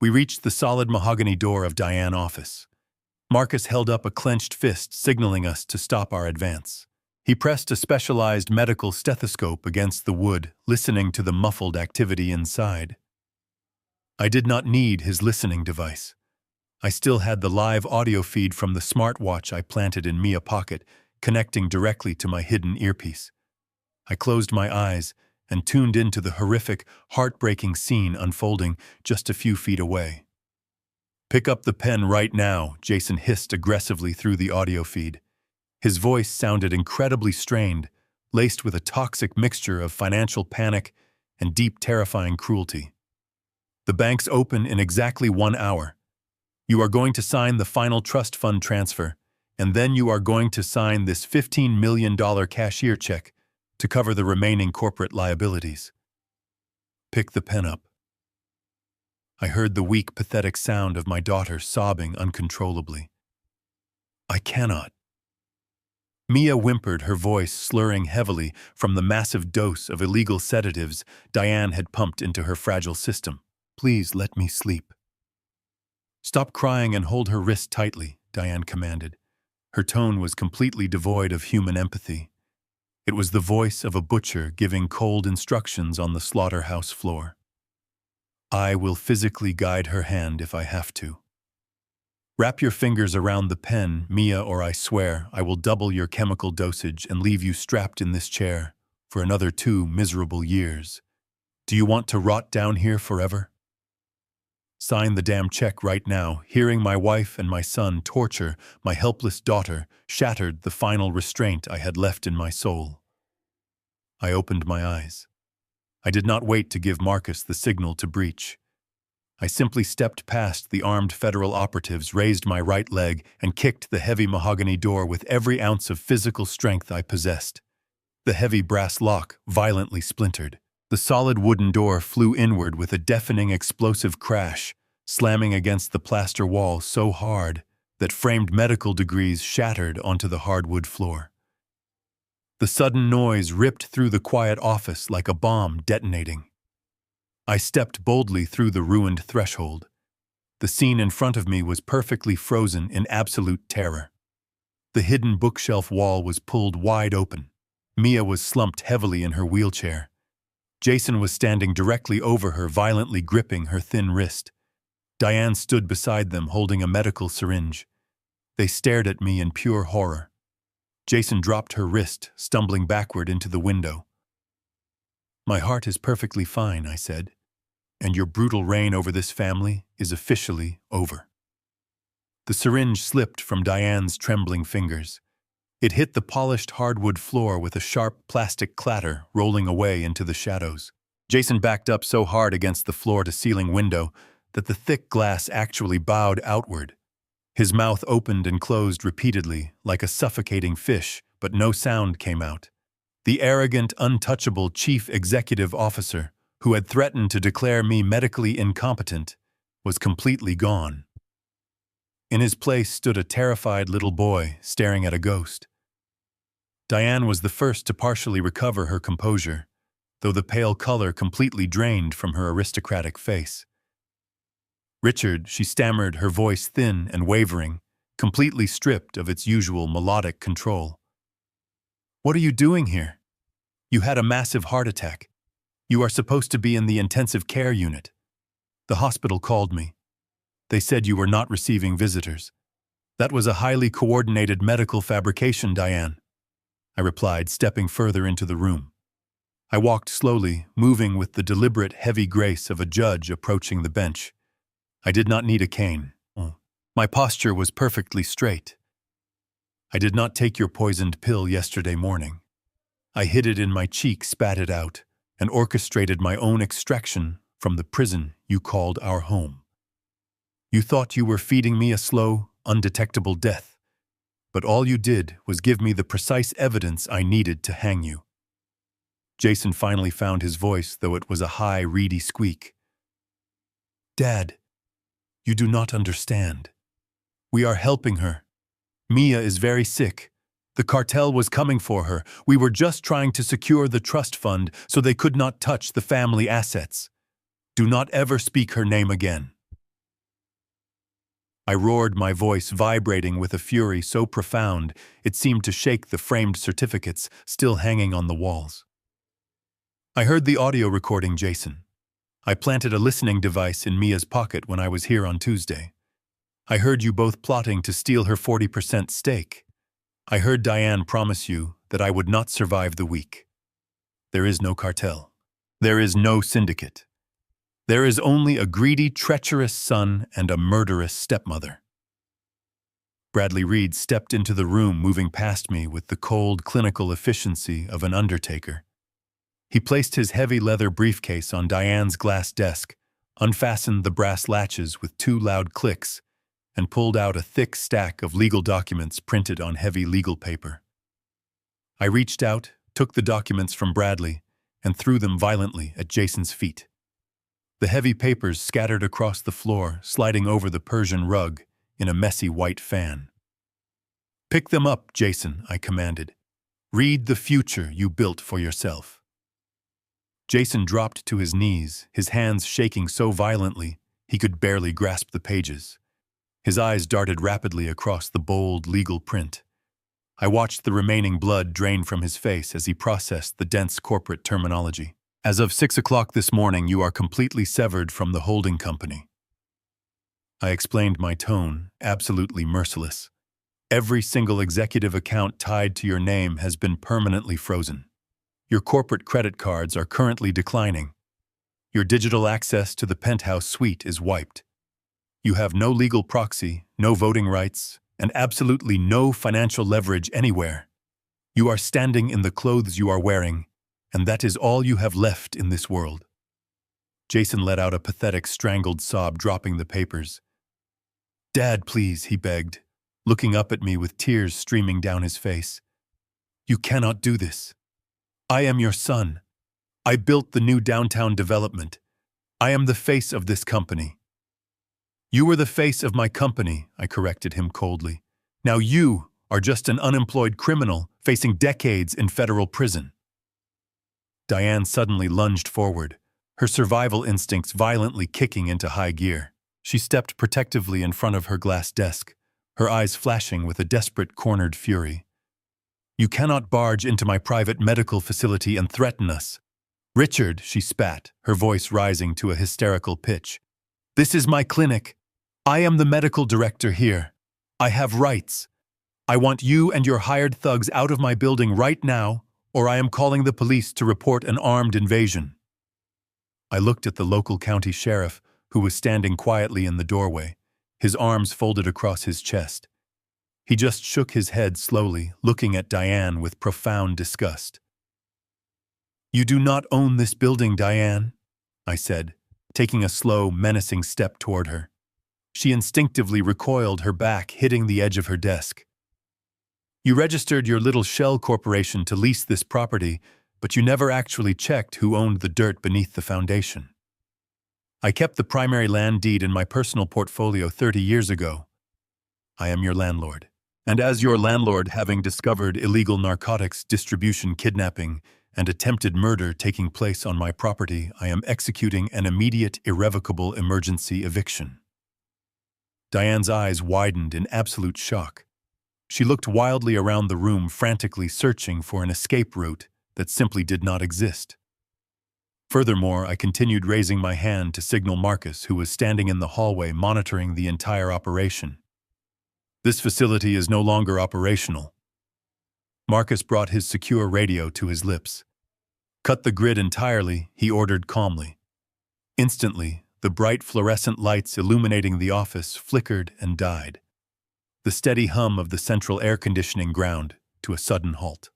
We reached the solid mahogany door of Diane's office. Marcus held up a clenched fist, signaling us to stop our advance. He pressed a specialized medical stethoscope against the wood, listening to the muffled activity inside. I did not need his listening device. I still had the live audio feed from the smartwatch I planted in Mia pocket, connecting directly to my hidden earpiece. I closed my eyes and tuned into the horrific, heartbreaking scene unfolding just a few feet away. "Pick up the pen right now," Jason hissed aggressively through the audio feed. His voice sounded incredibly strained, laced with a toxic mixture of financial panic and deep, terrifying cruelty. "The banks open in exactly 1 hour. You are going to sign the final trust fund transfer, and then you are going to sign this $15 million cashier check to cover the remaining corporate liabilities. Pick the pen up." I heard the weak, pathetic sound of my daughter sobbing uncontrollably. "I cannot." Mia whimpered, her voice slurring heavily from the massive dose of illegal sedatives Diane had pumped into her fragile system. "Please let me sleep." "Stop crying and hold her wrist tightly," Diane commanded. Her tone was completely devoid of human empathy. It was the voice of a butcher giving cold instructions on the slaughterhouse floor. I will physically guide her hand if I have to. Wrap your fingers around the pen, Mia, or I swear I will double your chemical dosage and leave you strapped in this chair for another 2 miserable years. Do you want to rot down here forever? Sign the damn check right now. Hearing my wife and my son torture my helpless daughter shattered the final restraint I had left in my soul. I opened my eyes. I did not wait to give Marcus the signal to breach. I simply stepped past the armed federal operatives, raised my right leg, and kicked the heavy mahogany door with every ounce of physical strength I possessed. The heavy brass lock violently splintered. The solid wooden door flew inward with a deafening explosive crash, slamming against the plaster wall so hard that framed medical degrees shattered onto the hardwood floor. The sudden noise ripped through the quiet office like a bomb detonating. I stepped boldly through the ruined threshold. The scene in front of me was perfectly frozen in absolute terror. The hidden bookshelf wall was pulled wide open. Mia was slumped heavily in her wheelchair. Jason was standing directly over her, violently gripping her thin wrist. Diane stood beside them, holding a medical syringe. They stared at me in pure horror. Jason dropped her wrist, stumbling backward into the window. "My heart is perfectly fine," I said, "and your brutal reign over this family is officially over." The syringe slipped from Diane's trembling fingers. It hit the polished hardwood floor with a sharp plastic clatter, rolling away into the shadows. Jason backed up so hard against the floor-to-ceiling window that the thick glass actually bowed outward. His mouth opened and closed repeatedly, like a suffocating fish, but no sound came out. The arrogant, untouchable chief executive officer, who had threatened to declare me medically incompetent, was completely gone. In his place stood a terrified little boy staring at a ghost. Diane was the first to partially recover her composure, though the pale color completely drained from her aristocratic face. "Richard," she stammered, her voice thin and wavering, completely stripped of its usual melodic control. "What are you doing here? You had a massive heart attack. You are supposed to be in the intensive care unit. The hospital called me. They said you were not receiving visitors. That was a highly coordinated medical fabrication, Diane," I replied, stepping further into the room. I walked slowly, moving with the deliberate, heavy grace of a judge approaching the bench. I did not need a cane. My posture was perfectly straight. "I did not take your poisoned pill yesterday morning. I hid it in my cheek, spat it out, and orchestrated my own extraction from the prison you called our home. You thought you were feeding me a slow, undetectable death, but all you did was give me the precise evidence I needed to hang you." Jason finally found his voice, though it was a high, reedy squeak. "Dad, you do not understand. We are helping her. Mia is very sick. The cartel was coming for her. We were just trying to secure the trust fund so they could not touch the family assets. Do not ever speak her name again." I roared, my voice vibrating with a fury so profound it seemed to shake the framed certificates still hanging on the walls. "I heard the audio recording, Jason. I planted a listening device in Mia's pocket when I was here on Tuesday. I heard you both plotting to steal her 40% stake. I heard Diane promise you that I would not survive the week. There is no cartel. There is no syndicate. There is only a greedy, treacherous son and a murderous stepmother." Bradley Reed stepped into the room, moving past me with the cold, clinical efficiency of an undertaker. He placed his heavy leather briefcase on Diane's glass desk, unfastened the brass latches with 2 loud clicks, and pulled out a thick stack of legal documents printed on heavy legal paper. I reached out, took the documents from Bradley, and threw them violently at Jason's feet. The heavy papers scattered across the floor, sliding over the Persian rug in a messy white fan. "Pick them up, Jason," I commanded. "Read the future you built for yourself." Jason dropped to his knees, his hands shaking so violently he could barely grasp the pages. His eyes darted rapidly across the bold legal print. I watched the remaining blood drain from his face as he processed the dense corporate terminology. As of 6 o'clock this morning, you are completely severed from the holding company. I explained, my tone absolutely merciless. Every single executive account tied to your name has been permanently frozen. Your corporate credit cards are currently declining. Your digital access to the penthouse suite is wiped. You have no legal proxy, no voting rights, and absolutely no financial leverage anywhere. You are standing in the clothes you are wearing, and that is all you have left in this world. Jason let out a pathetic, strangled sob, dropping the papers. "Dad, please," he begged, looking up at me with tears streaming down his face. "You cannot do this. I am your son. I built the new downtown development. I am the face of this company." "You were the face of my company," I corrected him coldly. "Now you are just an unemployed criminal facing decades in federal prison." Diane suddenly lunged forward, her survival instincts violently kicking into high gear. She stepped protectively in front of her glass desk, her eyes flashing with a desperate, cornered fury. "You cannot barge into my private medical facility and threaten us." "Richard," she spat, her voice rising to a hysterical pitch. "This is my clinic. I am the medical director here. I have rights. I want you and your hired thugs out of my building right now, or I am calling the police to report an armed invasion." I looked at the local county sheriff, who was standing quietly in the doorway, his arms folded across his chest. He just shook his head slowly, looking at Diane with profound disgust. "You do not own this building, Diane," I said, taking a slow, menacing step toward her. She instinctively recoiled, her back hitting the edge of her desk. "You registered your little shell corporation to lease this property, but you never actually checked who owned the dirt beneath the foundation. I kept the primary land deed in my personal portfolio 30 years ago. I am your landlord. And as your landlord, having discovered illegal narcotics distribution, kidnapping, and attempted murder taking place on my property, I am executing an immediate, irrevocable emergency eviction." Diane's eyes widened in absolute shock. She looked wildly around the room, frantically searching for an escape route that simply did not exist. Furthermore, I continued raising my hand to signal Marcus, who was standing in the hallway monitoring the entire operation. "This facility is no longer operational." Marcus brought his secure radio to his lips. "Cut the grid entirely," he ordered calmly. Instantly, the bright fluorescent lights illuminating the office flickered and died. The steady hum of the central air conditioning ground to a sudden halt.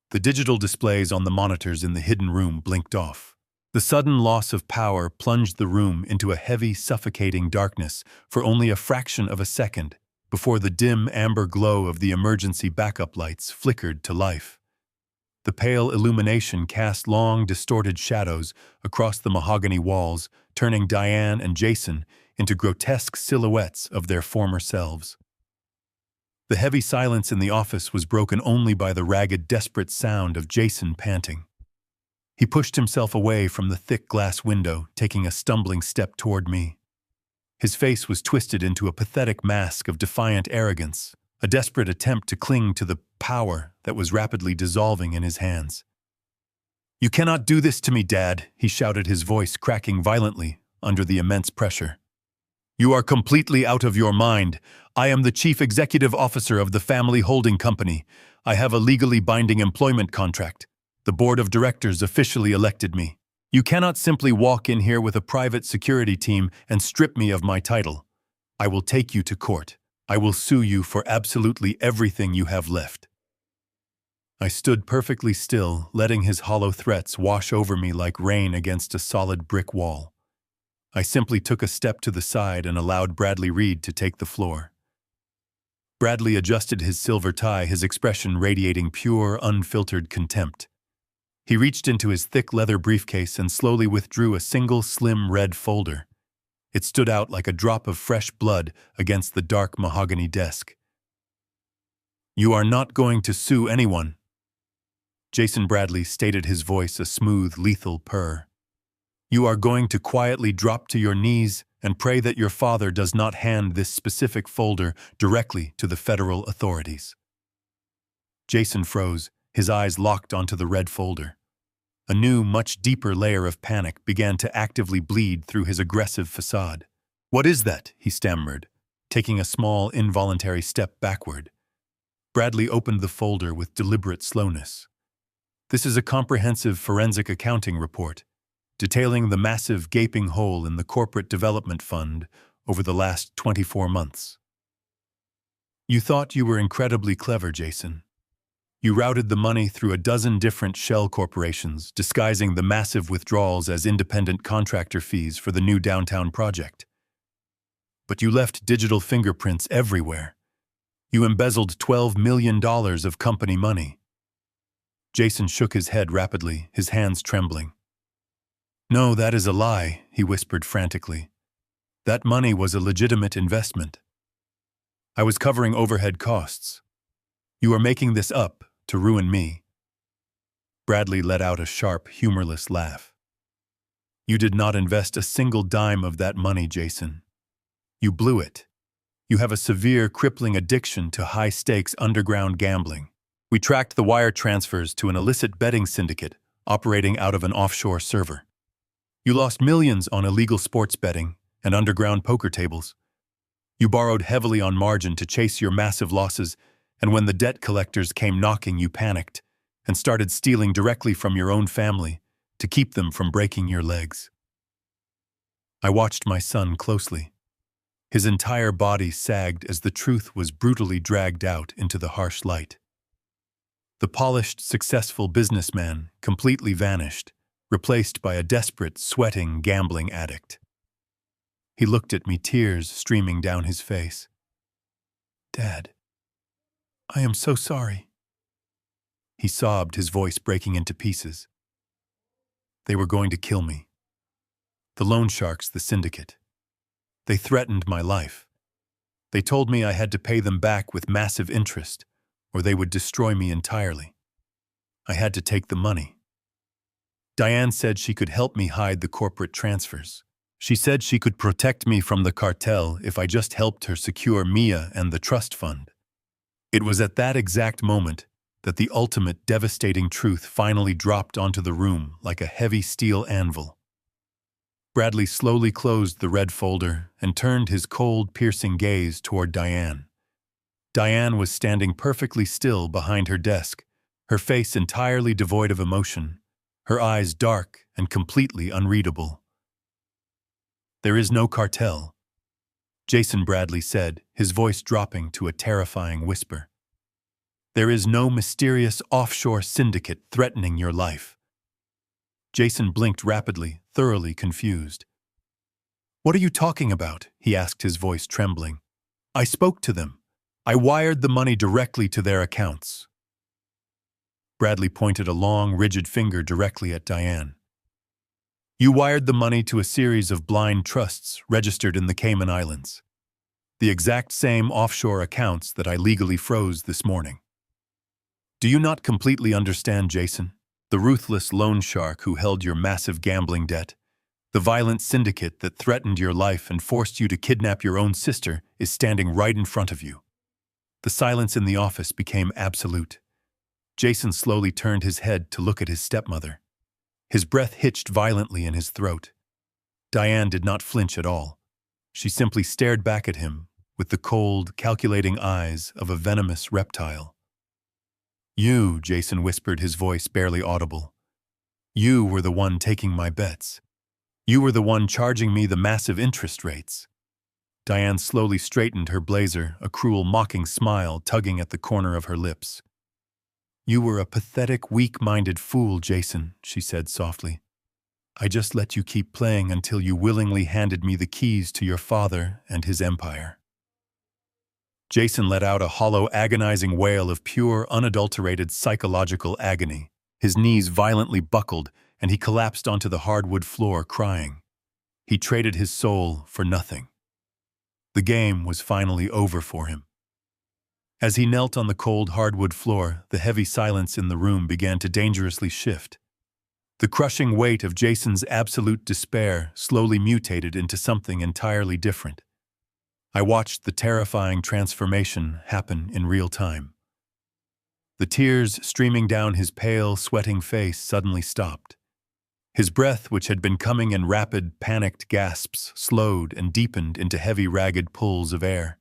The digital displays on the monitors in the hidden room blinked off. The sudden loss of power plunged the room into a heavy, suffocating darkness for only a fraction of a second before the dim amber glow of the emergency backup lights flickered to life. The pale illumination cast long, distorted shadows across the mahogany walls, turning Diane and Jason into grotesque silhouettes of their former selves. The heavy silence in the office was broken only by the ragged, desperate sound of Jason panting. He pushed himself away from the thick glass window, taking a stumbling step toward me. His face was twisted into a pathetic mask of defiant arrogance, a desperate attempt to cling to the power that was rapidly dissolving in his hands. "You cannot do this to me, Dad," he shouted, his voice cracking violently under the immense pressure. "You are completely out of your mind. I am the chief executive officer of the family holding company. I have a legally binding employment contract. The board of directors officially elected me. You cannot simply walk in here with a private security team and strip me of my title. I will take you to court. I will sue you for absolutely everything you have left." I stood perfectly still, letting his hollow threats wash over me like rain against a solid brick wall. I simply took a step to the side and allowed Bradley Reed to take the floor. Bradley adjusted his silver tie, his expression radiating pure, unfiltered contempt. He reached into his thick leather briefcase and slowly withdrew a single slim red folder. It stood out like a drop of fresh blood against the dark mahogany desk. "You are not going to sue anyone." Jason Bradley stated, his voice a smooth, lethal purr. "You are going to quietly drop to your knees and pray that your father does not hand this specific folder directly to the federal authorities." Jason froze, his eyes locked onto the red folder. A new, much deeper layer of panic began to actively bleed through his aggressive facade. "What is that?" he stammered, taking a small, involuntary step backward. Bradley opened the folder with deliberate slowness. "This is a comprehensive forensic accounting report, detailing the massive gaping hole in the corporate development fund over the last 24 months. You thought you were incredibly clever, Jason. You routed the money through a dozen different shell corporations, disguising the massive withdrawals as independent contractor fees for the new downtown project. But you left digital fingerprints everywhere. You embezzled $12 million of company money." Jason shook his head rapidly, his hands trembling. "No, that is a lie," he whispered frantically. "That money was a legitimate investment. I was covering overhead costs. You are making this up to ruin me." Bradley let out a sharp, humorless laugh. "You did not invest a single dime of that money, Jason. You blew it. You have a severe, crippling addiction to high-stakes underground gambling. We tracked the wire transfers to an illicit betting syndicate operating out of an offshore server. You lost millions on illegal sports betting and underground poker tables. You borrowed heavily on margin to chase your massive losses, and when the debt collectors came knocking, you panicked and started stealing directly from your own family to keep them from breaking your legs." I watched my son closely. His entire body sagged as the truth was brutally dragged out into the harsh light. The polished, successful businessman completely vanished, replaced by a desperate, sweating, gambling addict. He looked at me, tears streaming down his face. "Dad, I am so sorry." He sobbed, his voice breaking into pieces. "They were going to kill me. The loan sharks, the syndicate. They threatened my life. They told me I had to pay them back with massive interest, or they would destroy me entirely. I had to take the money. Diane said she could help me hide the corporate transfers. She said she could protect me from the cartel if I just helped her secure Mia and the trust fund. It was at that exact moment that the ultimate devastating truth finally dropped onto the room like a heavy steel anvil." Bradley slowly closed the red folder and turned his cold, piercing gaze toward Diane. Diane was standing perfectly still behind her desk, her face entirely devoid of emotion, her eyes dark and completely unreadable. "There is no cartel," Jason Bradley said, his voice dropping to a terrifying whisper. "There is no mysterious offshore syndicate threatening your life." Jason blinked rapidly, thoroughly confused. "What are you talking about?" he asked, his voice trembling. "I spoke to them. I wired the money directly to their accounts." Bradley pointed a long, rigid finger directly at Diane. "You wired the money to a series of blind trusts registered in the Cayman Islands. The exact same offshore accounts that I legally froze this morning. Do you not completely understand, Jason? The ruthless loan shark who held your massive gambling debt, the violent syndicate that threatened your life and forced you to kidnap your own sister, is standing right in front of you." The silence in the office became absolute. Jason slowly turned his head to look at his stepmother. His breath hitched violently in his throat. Diane did not flinch at all. She simply stared back at him with the cold, calculating eyes of a venomous reptile. "You," Jason whispered, his voice barely audible. "You were the one taking my bets. You were the one charging me the massive interest rates." Diane slowly straightened her blazer, a cruel, mocking smile tugging at the corner of her lips. "You were a pathetic, weak-minded fool, Jason," she said softly. "I just let you keep playing until you willingly handed me the keys to your father and his empire." Jason let out a hollow, agonizing wail of pure, unadulterated psychological agony. His knees violently buckled, and he collapsed onto the hardwood floor, crying. He traded his soul for nothing. The game was finally over for him. As he knelt on the cold hardwood floor, the heavy silence in the room began to dangerously shift. The crushing weight of Jason's absolute despair slowly mutated into something entirely different. I watched the terrifying transformation happen in real time. The tears streaming down his pale, sweating face suddenly stopped. His breath, which had been coming in rapid, panicked gasps, slowed and deepened into heavy, ragged pulls of air.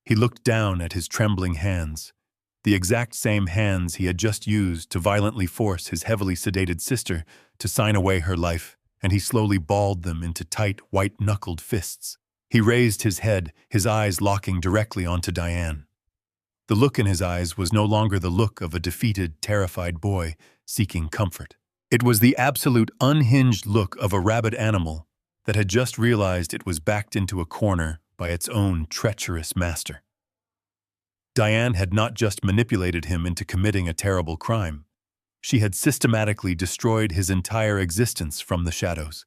He looked down at his trembling hands, the exact same hands he had just used to violently force his heavily sedated sister to sign away her life, and he slowly balled them into tight, white-knuckled fists. He raised his head, his eyes locking directly onto Diane. The look in his eyes was no longer the look of a defeated, terrified boy seeking comfort. It was the absolute unhinged look of a rabid animal that had just realized it was backed into a corner by its own treacherous master. Diane had not just manipulated him into committing a terrible crime. She had systematically destroyed his entire existence from the shadows.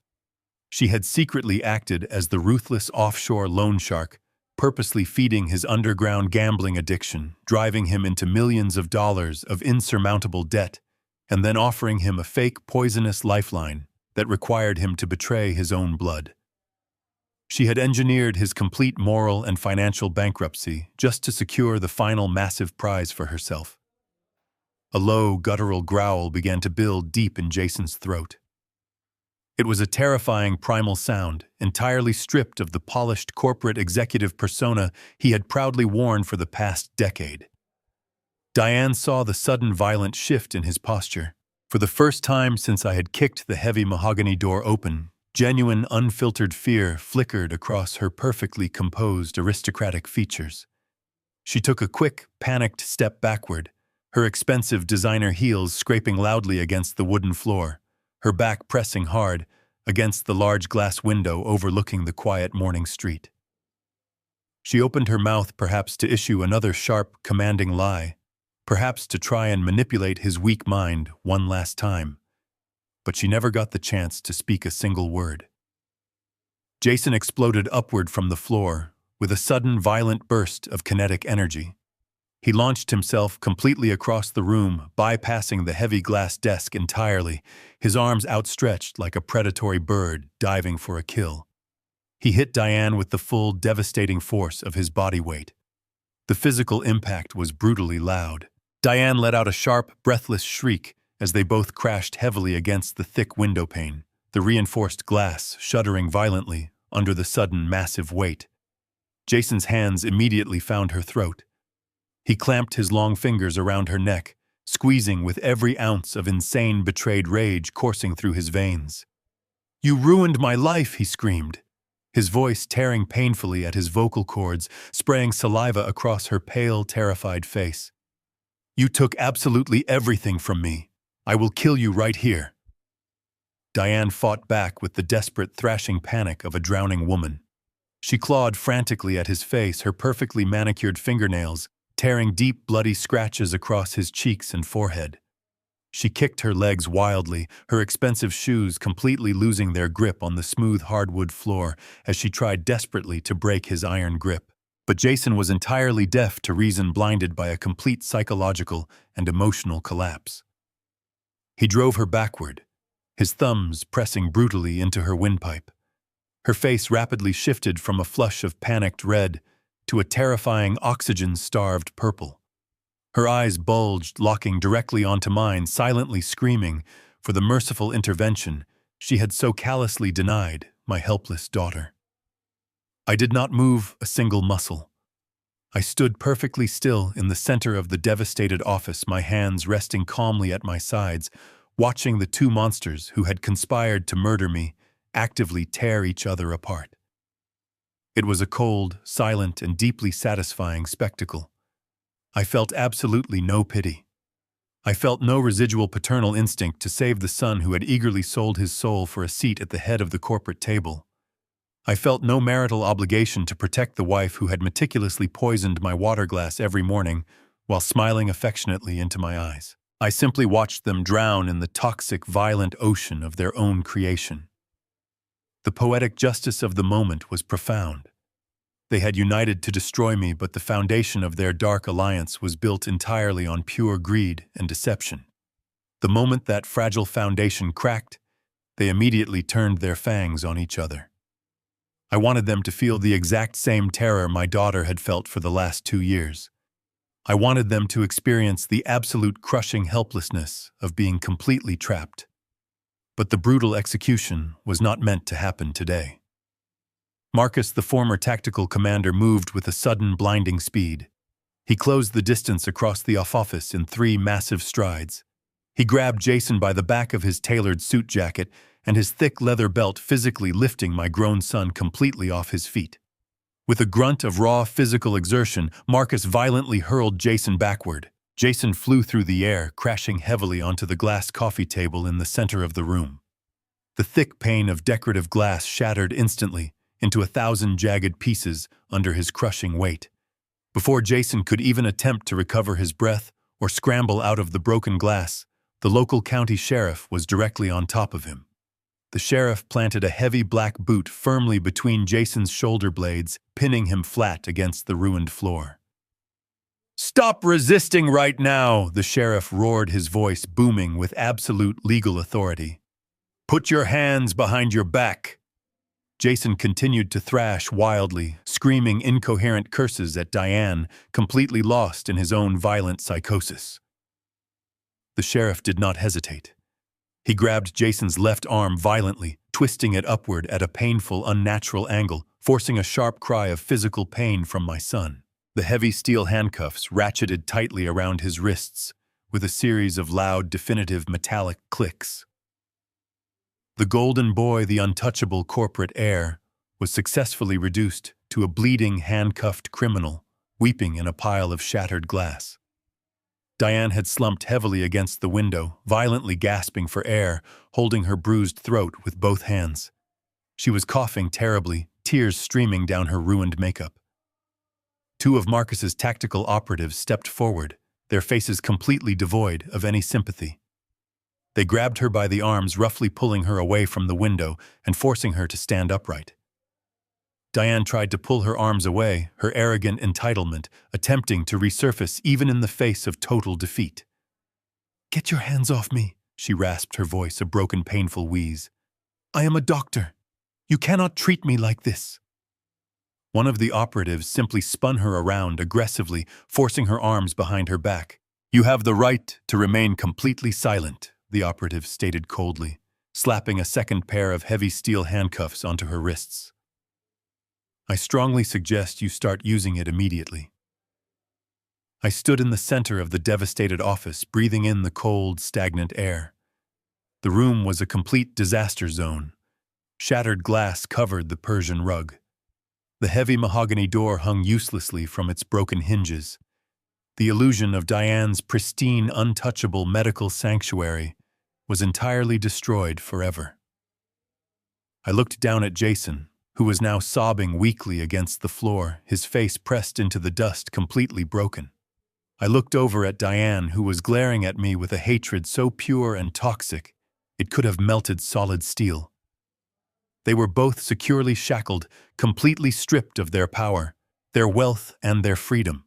She had secretly acted as the ruthless offshore loan shark, purposely feeding his underground gambling addiction, driving him into millions of dollars of insurmountable debt, and then offering him a fake poisonous lifeline that required him to betray his own blood. She had engineered his complete moral and financial bankruptcy just to secure the final massive prize for herself. A low, guttural growl began to build deep in Jason's throat. It was a terrifying primal sound, entirely stripped of the polished corporate executive persona he had proudly worn for the past decade. Diane saw the sudden violent shift in his posture. For the first time since I had kicked the heavy mahogany door open, genuine, unfiltered fear flickered across her perfectly composed, aristocratic features. She took a quick, panicked step backward, her expensive designer heels scraping loudly against the wooden floor, her back pressing hard against the large glass window overlooking the quiet morning street. She opened her mouth perhaps to issue another sharp, commanding lie, perhaps to try and manipulate his weak mind one last time, but she never got the chance to speak a single word. Jason exploded upward from the floor with a sudden, violent burst of kinetic energy. He launched himself completely across the room, bypassing the heavy glass desk entirely, his arms outstretched like a predatory bird diving for a kill. He hit Diane with the full, devastating force of his body weight. The physical impact was brutally loud. Diane let out a sharp, breathless shriek as they both crashed heavily against the thick window pane, the reinforced glass shuddering violently under the sudden massive weight. Jason's hands immediately found her throat. He clamped his long fingers around her neck, squeezing with every ounce of insane, betrayed rage coursing through his veins. "You ruined my life," he screamed, his voice tearing painfully at his vocal cords, spraying saliva across her pale, terrified face. "You took absolutely everything from me. I will kill you right here." Diane fought back with the desperate, thrashing panic of a drowning woman. She clawed frantically at his face, her perfectly manicured fingernails tearing deep, bloody scratches across his cheeks and forehead. She kicked her legs wildly, her expensive shoes completely losing their grip on the smooth hardwood floor as she tried desperately to break his iron grip. But Jason was entirely deaf to reason, blinded by a complete psychological and emotional collapse. He drove her backward, his thumbs pressing brutally into her windpipe. Her face rapidly shifted from a flush of panicked red to a terrifying oxygen-starved purple. Her eyes bulged, locking directly onto mine, silently screaming for the merciful intervention she had so callously denied my helpless daughter. I did not move a single muscle. I stood perfectly still in the center of the devastated office, my hands resting calmly at my sides, watching the two monsters who had conspired to murder me actively tear each other apart. It was a cold, silent, and deeply satisfying spectacle. I felt absolutely no pity. I felt no residual paternal instinct to save the son who had eagerly sold his soul for a seat at the head of the corporate table. I felt no marital obligation to protect the wife who had meticulously poisoned my water glass every morning while smiling affectionately into my eyes. I simply watched them drown in the toxic, violent ocean of their own creation. The poetic justice of the moment was profound. They had united to destroy me, but the foundation of their dark alliance was built entirely on pure greed and deception. The moment that fragile foundation cracked, they immediately turned their fangs on each other. I wanted them to feel the exact same terror my daughter had felt for the last 2 years. I wanted them to experience the absolute crushing helplessness of being completely trapped. But the brutal execution was not meant to happen today. Marcus, the former tactical commander, moved with a sudden blinding speed. He closed the distance across the office in 3 massive strides. He grabbed Jason by the back of his tailored suit jacket and his thick leather belt, physically lifting my grown son completely off his feet. With a grunt of raw physical exertion, Marcus violently hurled Jason backward. Jason flew through the air, crashing heavily onto the glass coffee table in the center of the room. The thick pane of decorative glass shattered instantly into 1,000 jagged pieces under his crushing weight. Before Jason could even attempt to recover his breath or scramble out of the broken glass, the local county sheriff was directly on top of him. The sheriff planted a heavy black boot firmly between Jason's shoulder blades, pinning him flat against the ruined floor. "Stop resisting right now!" the sheriff roared, his voice booming with absolute legal authority. "Put your hands behind your back!" Jason continued to thrash wildly, screaming incoherent curses at Diane, completely lost in his own violent psychosis. The sheriff did not hesitate. He grabbed Jason's left arm violently, twisting it upward at a painful, unnatural angle, forcing a sharp cry of physical pain from my son. The heavy steel handcuffs ratcheted tightly around his wrists, with a series of loud, definitive metallic clicks. The golden boy, the untouchable corporate heir, was successfully reduced to a bleeding, handcuffed criminal, weeping in a pile of shattered glass. Diane had slumped heavily against the window, violently gasping for air, holding her bruised throat with both hands. She was coughing terribly, tears streaming down her ruined makeup. 2 of Marcus's tactical operatives stepped forward, their faces completely devoid of any sympathy. They grabbed her by the arms, roughly pulling her away from the window and forcing her to stand upright. Diane tried to pull her arms away, her arrogant entitlement attempting to resurface even in the face of total defeat. "Get your hands off me," she rasped, her voice a broken, painful wheeze. "I am a doctor. You cannot treat me like this." One of the operatives simply spun her around aggressively, forcing her arms behind her back. "You have the right to remain completely silent," the operative stated coldly, slapping a second pair of heavy steel handcuffs onto her wrists. "I strongly suggest you start using it immediately." I stood in the center of the devastated office, breathing in the cold, stagnant air. The room was a complete disaster zone. Shattered glass covered the Persian rug. The heavy mahogany door hung uselessly from its broken hinges. The illusion of Diane's pristine, untouchable medical sanctuary was entirely destroyed forever. I looked down at Jason, who was now sobbing weakly against the floor, his face pressed into the dust, completely broken. I looked over at Diane, who was glaring at me with a hatred so pure and toxic it could have melted solid steel. They were both securely shackled, completely stripped of their power, their wealth, and their freedom.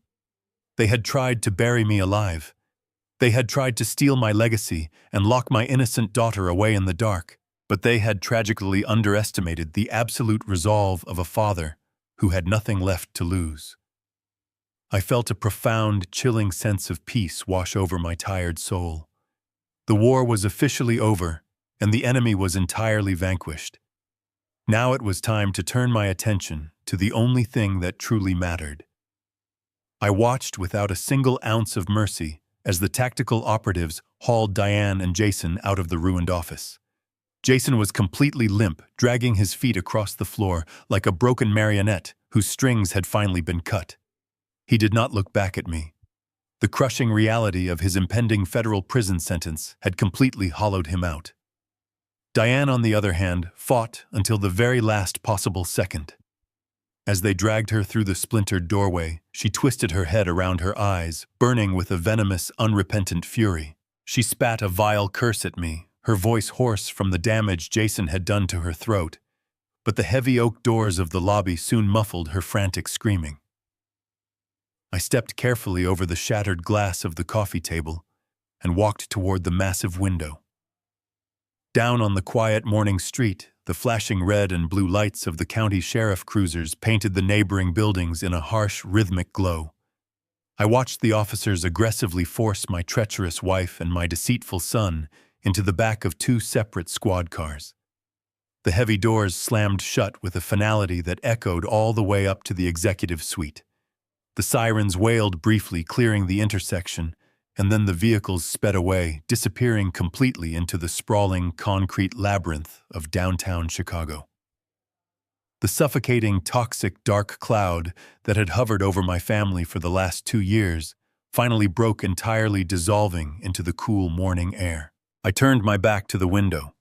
They had tried to bury me alive. They had tried to steal my legacy and lock my innocent daughter away in the dark. But they had tragically underestimated the absolute resolve of a father who had nothing left to lose. I felt a profound, chilling sense of peace wash over my tired soul. The war was officially over, and the enemy was entirely vanquished. Now it was time to turn my attention to the only thing that truly mattered. I watched without a single ounce of mercy as the tactical operatives hauled Diane and Jason out of the ruined office. Jason was completely limp, dragging his feet across the floor like a broken marionette whose strings had finally been cut. He did not look back at me. The crushing reality of his impending federal prison sentence had completely hollowed him out. Diane, on the other hand, fought until the very last possible second. As they dragged her through the splintered doorway, she twisted her head around her eyes, burning with a venomous, unrepentant fury. She spat a vile curse at me, her voice hoarse from the damage Jason had done to her throat, but the heavy oak doors of the lobby soon muffled her frantic screaming. I stepped carefully over the shattered glass of the coffee table and walked toward the massive window. Down on the quiet morning street, the flashing red and blue lights of the county sheriff cruisers painted the neighboring buildings in a harsh, rhythmic glow. I watched the officers aggressively force my treacherous wife and my deceitful son into the back of two separate squad cars. The heavy doors slammed shut with a finality that echoed all the way up to the executive suite. The sirens wailed briefly, clearing the intersection, and then the vehicles sped away, disappearing completely into the sprawling concrete labyrinth of downtown Chicago. The suffocating, toxic, dark cloud that had hovered over my family for the last 2 years finally broke, entirely dissolving into the cool morning air. I turned my back to the window.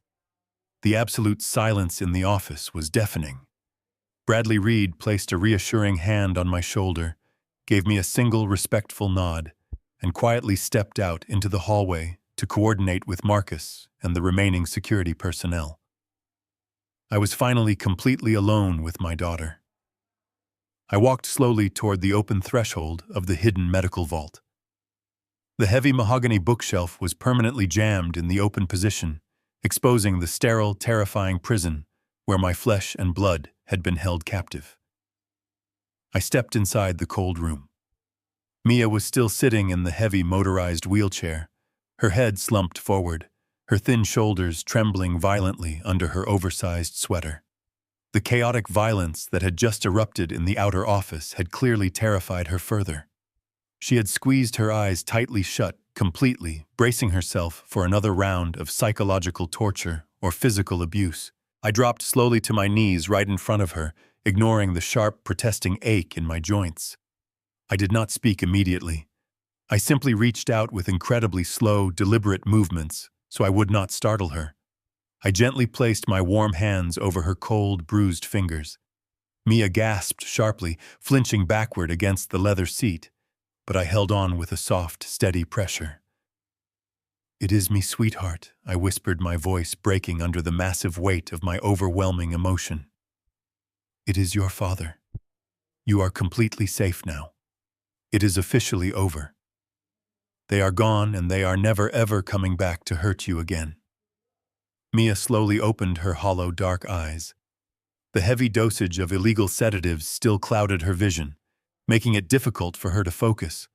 The absolute silence in the office was deafening. Bradley Reed placed a reassuring hand on my shoulder, gave me a single respectful nod, and quietly stepped out into the hallway to coordinate with Marcus and the remaining security personnel. I was finally completely alone with my daughter. I walked slowly toward the open threshold of the hidden medical vault. The heavy mahogany bookshelf was permanently jammed in the open position, exposing the sterile, terrifying prison where my flesh and blood had been held captive. I stepped inside the cold room. Mia was still sitting in the heavy motorized wheelchair, her head slumped forward, her thin shoulders trembling violently under her oversized sweater. The chaotic violence that had just erupted in the outer office had clearly terrified her further. She had squeezed her eyes tightly shut, completely, bracing herself for another round of psychological torture or physical abuse. I dropped slowly to my knees right in front of her, ignoring the sharp, protesting ache in my joints. I did not speak immediately. I simply reached out with incredibly slow, deliberate movements, so I would not startle her. I gently placed my warm hands over her cold, bruised fingers. Mia gasped sharply, flinching backward against the leather seat, but I held on with a soft, steady pressure. "It is me, sweetheart," I whispered, my voice breaking under the massive weight of my overwhelming emotion. "It is your father. You are completely safe now. It is officially over. They are gone, and they are never ever coming back to hurt you again." Mia slowly opened her hollow, dark eyes. The heavy dosage of illegal sedatives still clouded her vision, making it difficult for her to focus.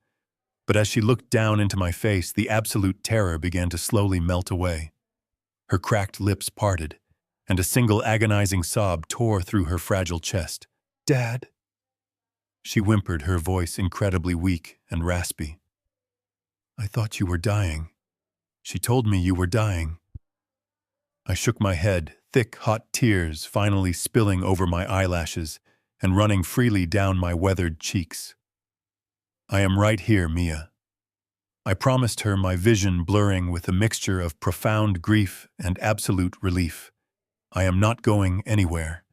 But as she looked down into my face, the absolute terror began to slowly melt away. Her cracked lips parted, and a single agonizing sob tore through her fragile chest. "Dad," she whimpered, her voice incredibly weak and raspy. "I thought you were dying. She told me you were dying." I shook my head, thick, hot tears finally spilling over my eyelashes and running freely down my weathered cheeks. "I am right here, Mia." I promised her, my vision blurring with a mixture of profound grief and absolute relief. "I am not going anywhere.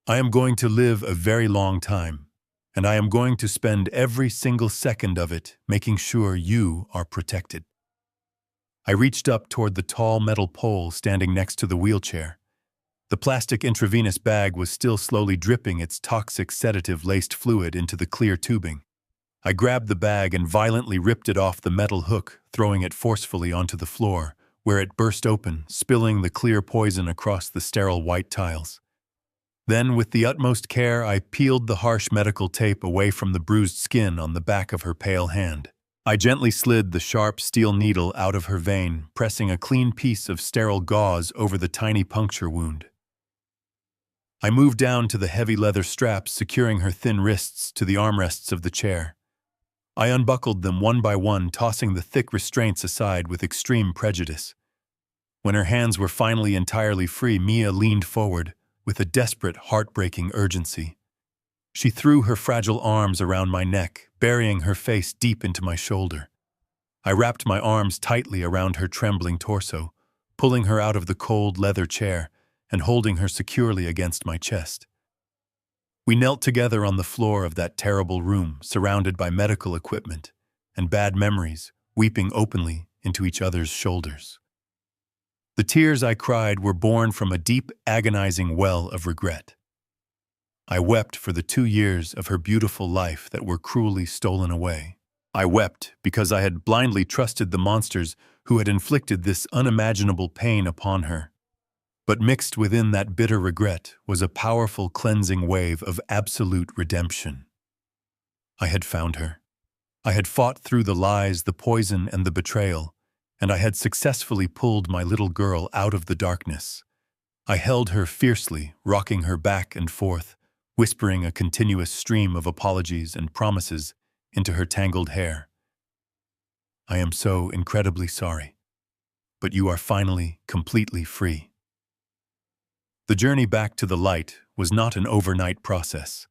I am going to live a very long time, and I am going to spend every single second of it making sure you are protected." I reached up toward the tall metal pole standing next to the wheelchair. The plastic intravenous bag was still slowly dripping its toxic sedative-laced fluid into the clear tubing. I grabbed the bag and violently ripped it off the metal hook, throwing it forcefully onto the floor, where it burst open, spilling the clear poison across the sterile white tiles. Then, with the utmost care, I peeled the harsh medical tape away from the bruised skin on the back of her pale hand. I gently slid the sharp steel needle out of her vein, pressing a clean piece of sterile gauze over the tiny puncture wound. I moved down to the heavy leather straps securing her thin wrists to the armrests of the chair. I unbuckled them one by one, tossing the thick restraints aside with extreme prejudice. When her hands were finally entirely free, Mia leaned forward with a desperate, heartbreaking urgency. She threw her fragile arms around my neck, burying her face deep into my shoulder. I wrapped my arms tightly around her trembling torso, pulling her out of the cold leather chair and holding her securely against my chest. We knelt together on the floor of that terrible room, surrounded by medical equipment and bad memories, weeping openly into each other's shoulders. The tears I cried were born from a deep, agonizing well of regret. I wept for the 2 years of her beautiful life that were cruelly stolen away. I wept because I had blindly trusted the monsters who had inflicted this unimaginable pain upon her. But mixed within that bitter regret was a powerful cleansing wave of absolute redemption. I had found her. I had fought through the lies, the poison, and the betrayal, and I had successfully pulled my little girl out of the darkness. I held her fiercely, rocking her back and forth, whispering a continuous stream of apologies and promises into her tangled hair. I am so incredibly sorry, but you are finally completely free. The journey back to the light was not an overnight process.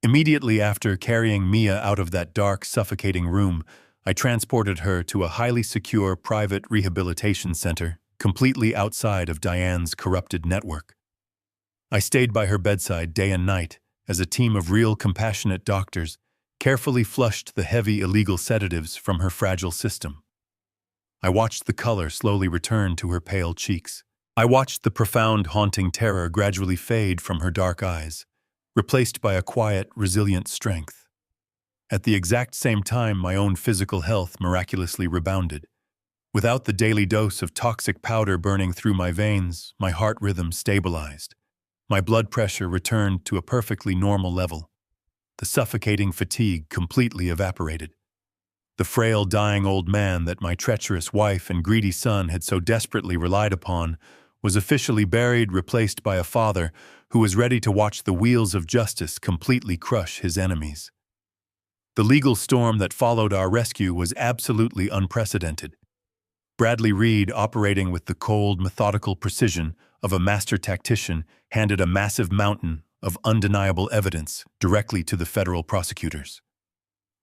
Immediately after carrying Mia out of that dark, suffocating room, I transported her to a highly secure private rehabilitation center, completely outside of Diane's corrupted network. I stayed by her bedside day and night as a team of real, compassionate doctors carefully flushed the heavy, illegal sedatives from her fragile system. I watched the color slowly return to her pale cheeks. I watched the profound, haunting terror gradually fade from her dark eyes, replaced by a quiet, resilient strength. At the exact same time, my own physical health miraculously rebounded. Without the daily dose of toxic powder burning through my veins, my heart rhythm stabilized. My blood pressure returned to a perfectly normal level. The suffocating fatigue completely evaporated. The frail, dying old man that my treacherous wife and greedy son had so desperately relied upon was officially buried, replaced by a father who was ready to watch the wheels of justice completely crush his enemies. The legal storm that followed our rescue was absolutely unprecedented. Bradley Reed, operating with the cold, methodical precision of a master tactician, handed a massive mountain of undeniable evidence directly to the federal prosecutors.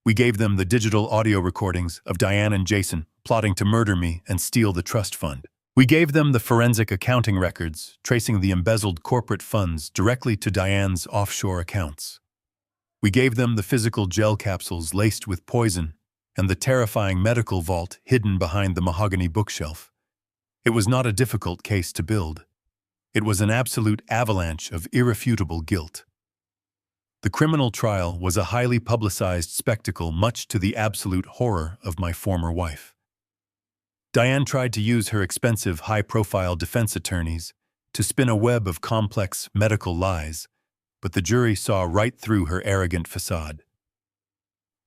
We gave them the digital audio recordings of Diane and Jason plotting to murder me and steal the trust fund. We gave them the forensic accounting records tracing the embezzled corporate funds directly to Diane's offshore accounts. We gave them the physical gel capsules laced with poison and the terrifying medical vault hidden behind the mahogany bookshelf. It was not a difficult case to build. It was an absolute avalanche of irrefutable guilt. The criminal trial was a highly publicized spectacle, much to the absolute horror of my former wife. Diane tried to use her expensive, high-profile defense attorneys to spin a web of complex medical lies, but the jury saw right through her arrogant facade.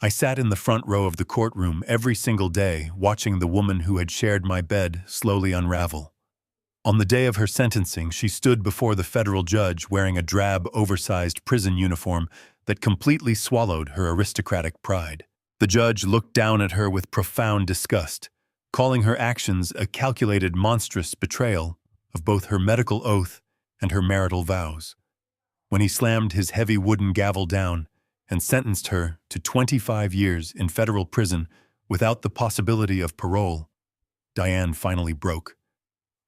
I sat in the front row of the courtroom every single day, watching the woman who had shared my bed slowly unravel. On the day of her sentencing, she stood before the federal judge wearing a drab, oversized prison uniform that completely swallowed her aristocratic pride. The judge looked down at her with profound disgust, calling her actions a calculated, monstrous betrayal of both her medical oath and her marital vows. When he slammed his heavy wooden gavel down and sentenced her to 25 years in federal prison without the possibility of parole, Diane finally broke.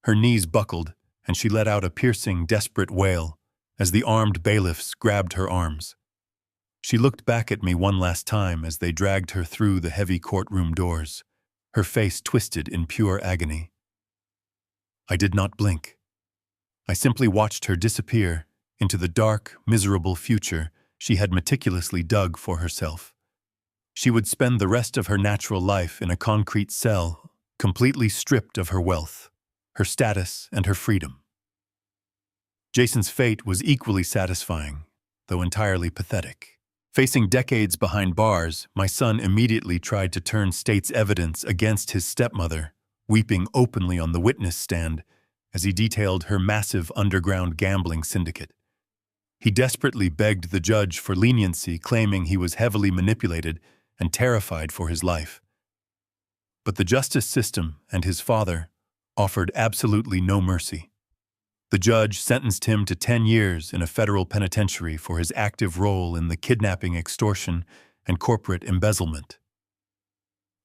Her knees buckled, and she let out a piercing, desperate wail as the armed bailiffs grabbed her arms. She looked back at me one last time as they dragged her through the heavy courtroom doors, her face twisted in pure agony. I did not blink. I simply watched her disappear into the dark, miserable future she had meticulously dug for herself. She would spend the rest of her natural life in a concrete cell, completely stripped of her wealth, her status, and her freedom. Jason's fate was equally satisfying, though entirely pathetic. Facing decades behind bars, my son immediately tried to turn state's evidence against his stepmother, weeping openly on the witness stand as he detailed her massive underground gambling syndicate. He desperately begged the judge for leniency, claiming he was heavily manipulated and terrified for his life. But the justice system and his father offered absolutely no mercy. The judge sentenced him to 10 years in a federal penitentiary for his active role in the kidnapping, extortion, and corporate embezzlement.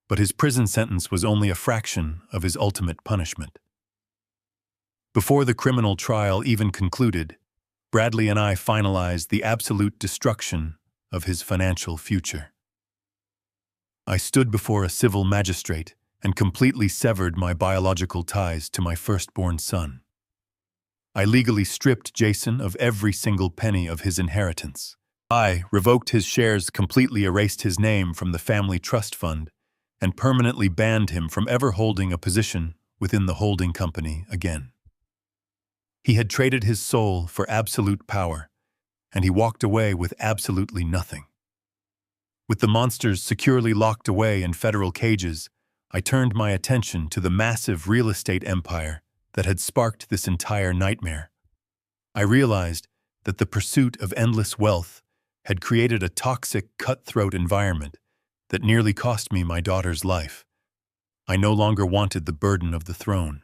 But his prison sentence was only a fraction of his ultimate punishment. Before the criminal trial even concluded, Bradley and I finalized the absolute destruction of his financial future. I stood before a civil magistrate and completely severed my biological ties to my firstborn son. I legally stripped Jason of every single penny of his inheritance. I revoked his shares, completely erased his name from the family trust fund, and permanently banned him from ever holding a position within the holding company again. He had traded his soul for absolute power, and he walked away with absolutely nothing. With the monsters securely locked away in federal cages, I turned my attention to the massive real estate empire that had sparked this entire nightmare. I realized that the pursuit of endless wealth had created a toxic, cutthroat environment that nearly cost me my daughter's life. I no longer wanted the burden of the throne.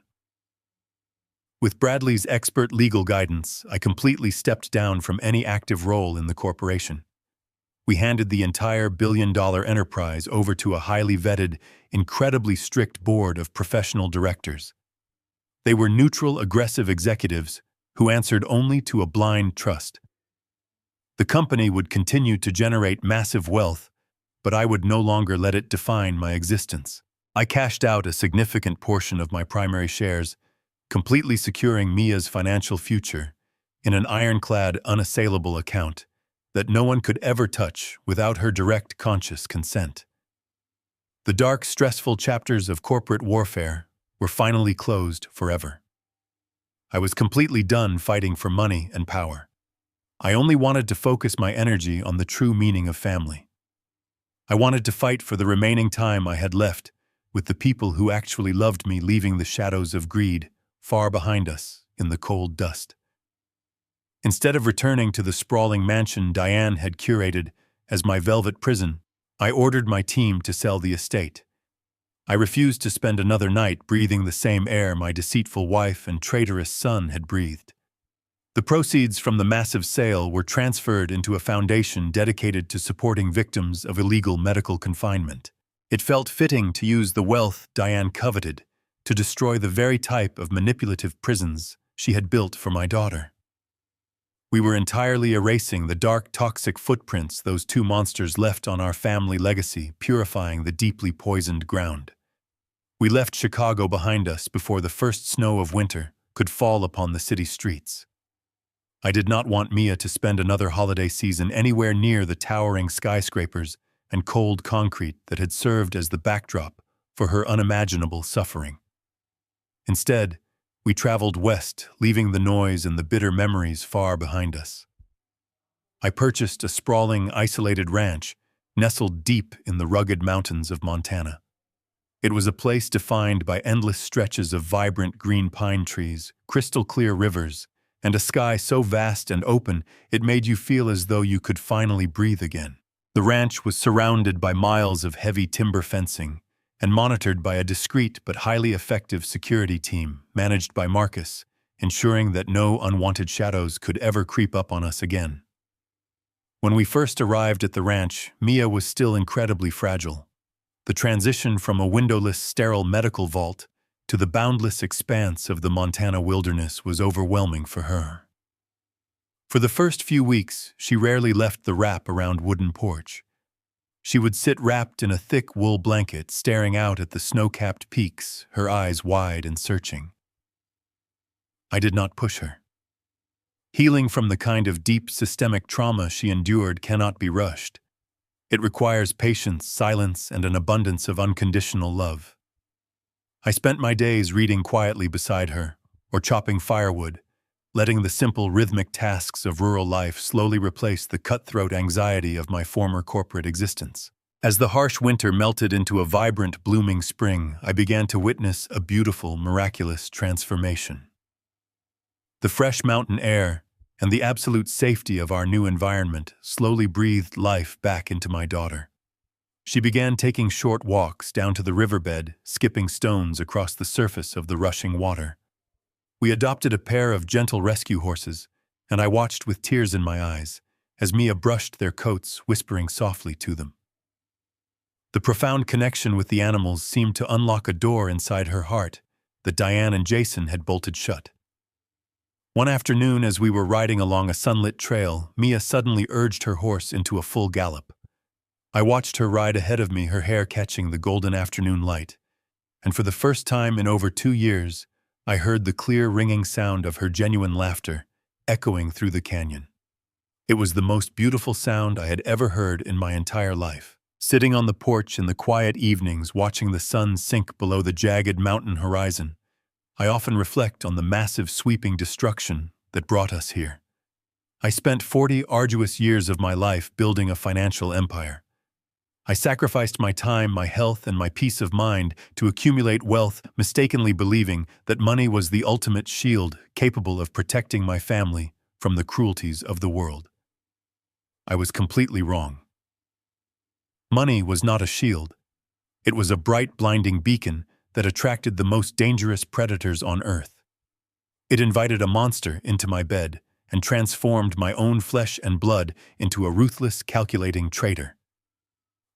With Bradley's expert legal guidance, I completely stepped down from any active role in the corporation. We handed the entire billion-dollar enterprise over to a highly vetted, incredibly strict board of professional directors. They were neutral, aggressive executives who answered only to a blind trust. The company would continue to generate massive wealth, but I would no longer let it define my existence. I cashed out a significant portion of my primary shares, completely securing Mia's financial future in an ironclad, unassailable account that no one could ever touch without her direct, conscious consent. The dark, stressful chapters of corporate warfare were finally closed forever. I was completely done fighting for money and power. I only wanted to focus my energy on the true meaning of family. I wanted to fight for the remaining time I had left with the people who actually loved me, leaving the shadows of greed far behind us in the cold dust. Instead of returning to the sprawling mansion Diane had curated as my velvet prison, I ordered my team to sell the estate. I refused to spend another night breathing the same air my deceitful wife and traitorous son had breathed. The proceeds from the massive sale were transferred into a foundation dedicated to supporting victims of illegal medical confinement. It felt fitting to use the wealth Diane coveted to destroy the very type of manipulative prisons she had built for my daughter. We were entirely erasing the dark, toxic footprints those two monsters left on our family legacy, purifying the deeply poisoned ground. We left Chicago behind us before the first snow of winter could fall upon the city streets. I did not want Mia to spend another holiday season anywhere near the towering skyscrapers and cold concrete that had served as the backdrop for her unimaginable suffering. Instead, we traveled west, leaving the noise and the bitter memories far behind us. I purchased a sprawling, isolated ranch nestled deep in the rugged mountains of Montana. It was a place defined by endless stretches of vibrant green pine trees, crystal-clear rivers, and a sky so vast and open it made you feel as though you could finally breathe again. The ranch was surrounded by miles of heavy timber fencing and monitored by a discreet but highly effective security team managed by Marcus, ensuring that no unwanted shadows could ever creep up on us again. When we first arrived at the ranch, Mia was still incredibly fragile. The transition from a windowless, sterile medical vault to the boundless expanse of the Montana wilderness was overwhelming for her. For the first few weeks, she rarely left the wrap-around wooden porch. She would sit wrapped in a thick wool blanket, staring out at the snow-capped peaks, her eyes wide and searching. I did not push her. Healing from the kind of deep systemic trauma she endured cannot be rushed. It requires patience, silence, and an abundance of unconditional love. I spent my days reading quietly beside her, or chopping firewood, letting the simple rhythmic tasks of rural life slowly replace the cutthroat anxiety of my former corporate existence. As the harsh winter melted into a vibrant, blooming spring, I began to witness a beautiful, miraculous transformation. The fresh mountain air and the absolute safety of our new environment slowly breathed life back into my daughter. She began taking short walks down to the riverbed, skipping stones across the surface of the rushing water. We adopted a pair of gentle rescue horses, and I watched with tears in my eyes as Mia brushed their coats, whispering softly to them. The profound connection with the animals seemed to unlock a door inside her heart that Diane and Jason had bolted shut. One afternoon, as we were riding along a sunlit trail, Mia suddenly urged her horse into a full gallop. I watched her ride ahead of me, her hair catching the golden afternoon light, and for the first time in over 2 years, I heard the clear, ringing sound of her genuine laughter echoing through the canyon. It was the most beautiful sound I had ever heard in my entire life. Sitting on the porch in the quiet evenings, watching the sun sink below the jagged mountain horizon, I often reflect on the massive, sweeping destruction that brought us here. I spent 40 arduous years of my life building a financial empire. I sacrificed my time, my health, and my peace of mind to accumulate wealth, mistakenly believing that money was the ultimate shield capable of protecting my family from the cruelties of the world. I was completely wrong. Money was not a shield. It was a bright, blinding beacon that attracted the most dangerous predators on earth. It invited a monster into my bed and transformed my own flesh and blood into a ruthless, calculating traitor.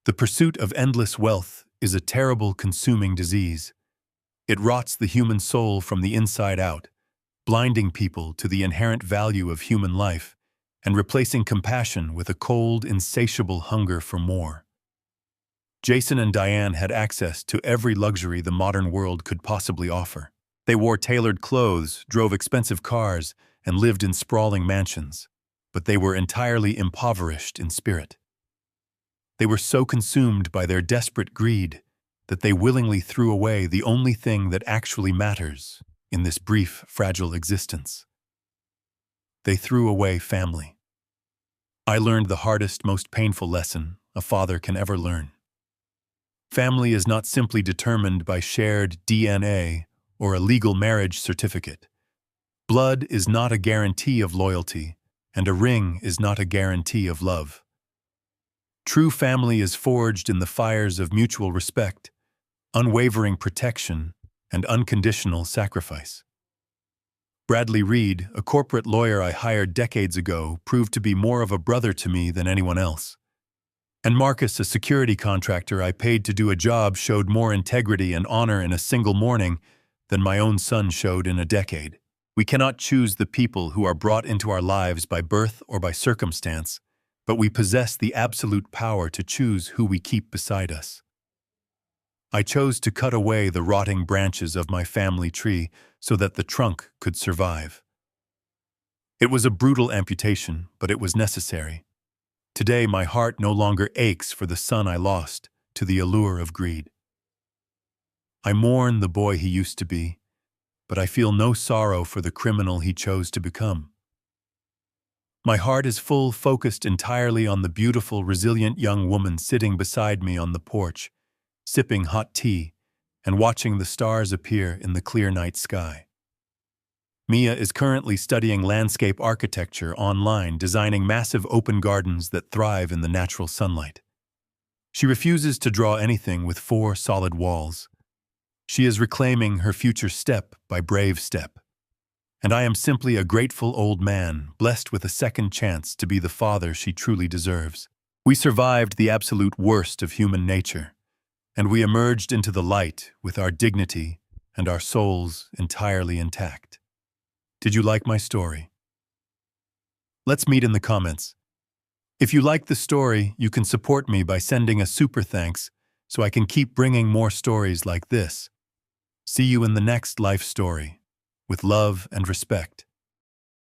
The pursuit of endless wealth is a terrible, consuming disease. It rots the human soul from the inside out, blinding people to the inherent value of human life and replacing compassion with a cold, insatiable hunger for more. Jason and Diane had access to every luxury the modern world could possibly offer. They wore tailored clothes, drove expensive cars, and lived in sprawling mansions, but they were entirely impoverished in spirit. They were so consumed by their desperate greed that they willingly threw away the only thing that actually matters in this brief, fragile existence. They threw away family. I learned the hardest, most painful lesson a father can ever learn. Family is not simply determined by shared DNA or a legal marriage certificate. Blood is not a guarantee of loyalty, and a ring is not a guarantee of love. True family is forged in the fires of mutual respect, unwavering protection, and unconditional sacrifice. Bradley Reed, a corporate lawyer I hired decades ago, proved to be more of a brother to me than anyone else. And Marcus, a security contractor I paid to do a job, showed more integrity and honor in a single morning than my own son showed in a decade. We cannot choose the people who are brought into our lives by birth or by circumstance, but we possess the absolute power to choose who we keep beside us. I chose to cut away the rotting branches of my family tree so that the trunk could survive. It was a brutal amputation, but it was necessary. Today, my heart no longer aches for the son I lost to the allure of greed. I mourn the boy he used to be, but I feel no sorrow for the criminal he chose to become. My heart is full, focused entirely on the beautiful, resilient young woman sitting beside me on the porch, sipping hot tea and watching the stars appear in the clear night sky. Mia is currently studying landscape architecture online, designing massive open gardens that thrive in the natural sunlight. She refuses to draw anything with 4 solid walls. She is reclaiming her future step by brave step. And I am simply a grateful old man, blessed with a second chance to be the father she truly deserves. We survived the absolute worst of human nature, and we emerged into the light with our dignity and our souls entirely intact. Did you like my story? Let's meet in the comments. If you like the story, you can support me by sending a super thanks so I can keep bringing more stories like this. See you in the next life story. With love and respect.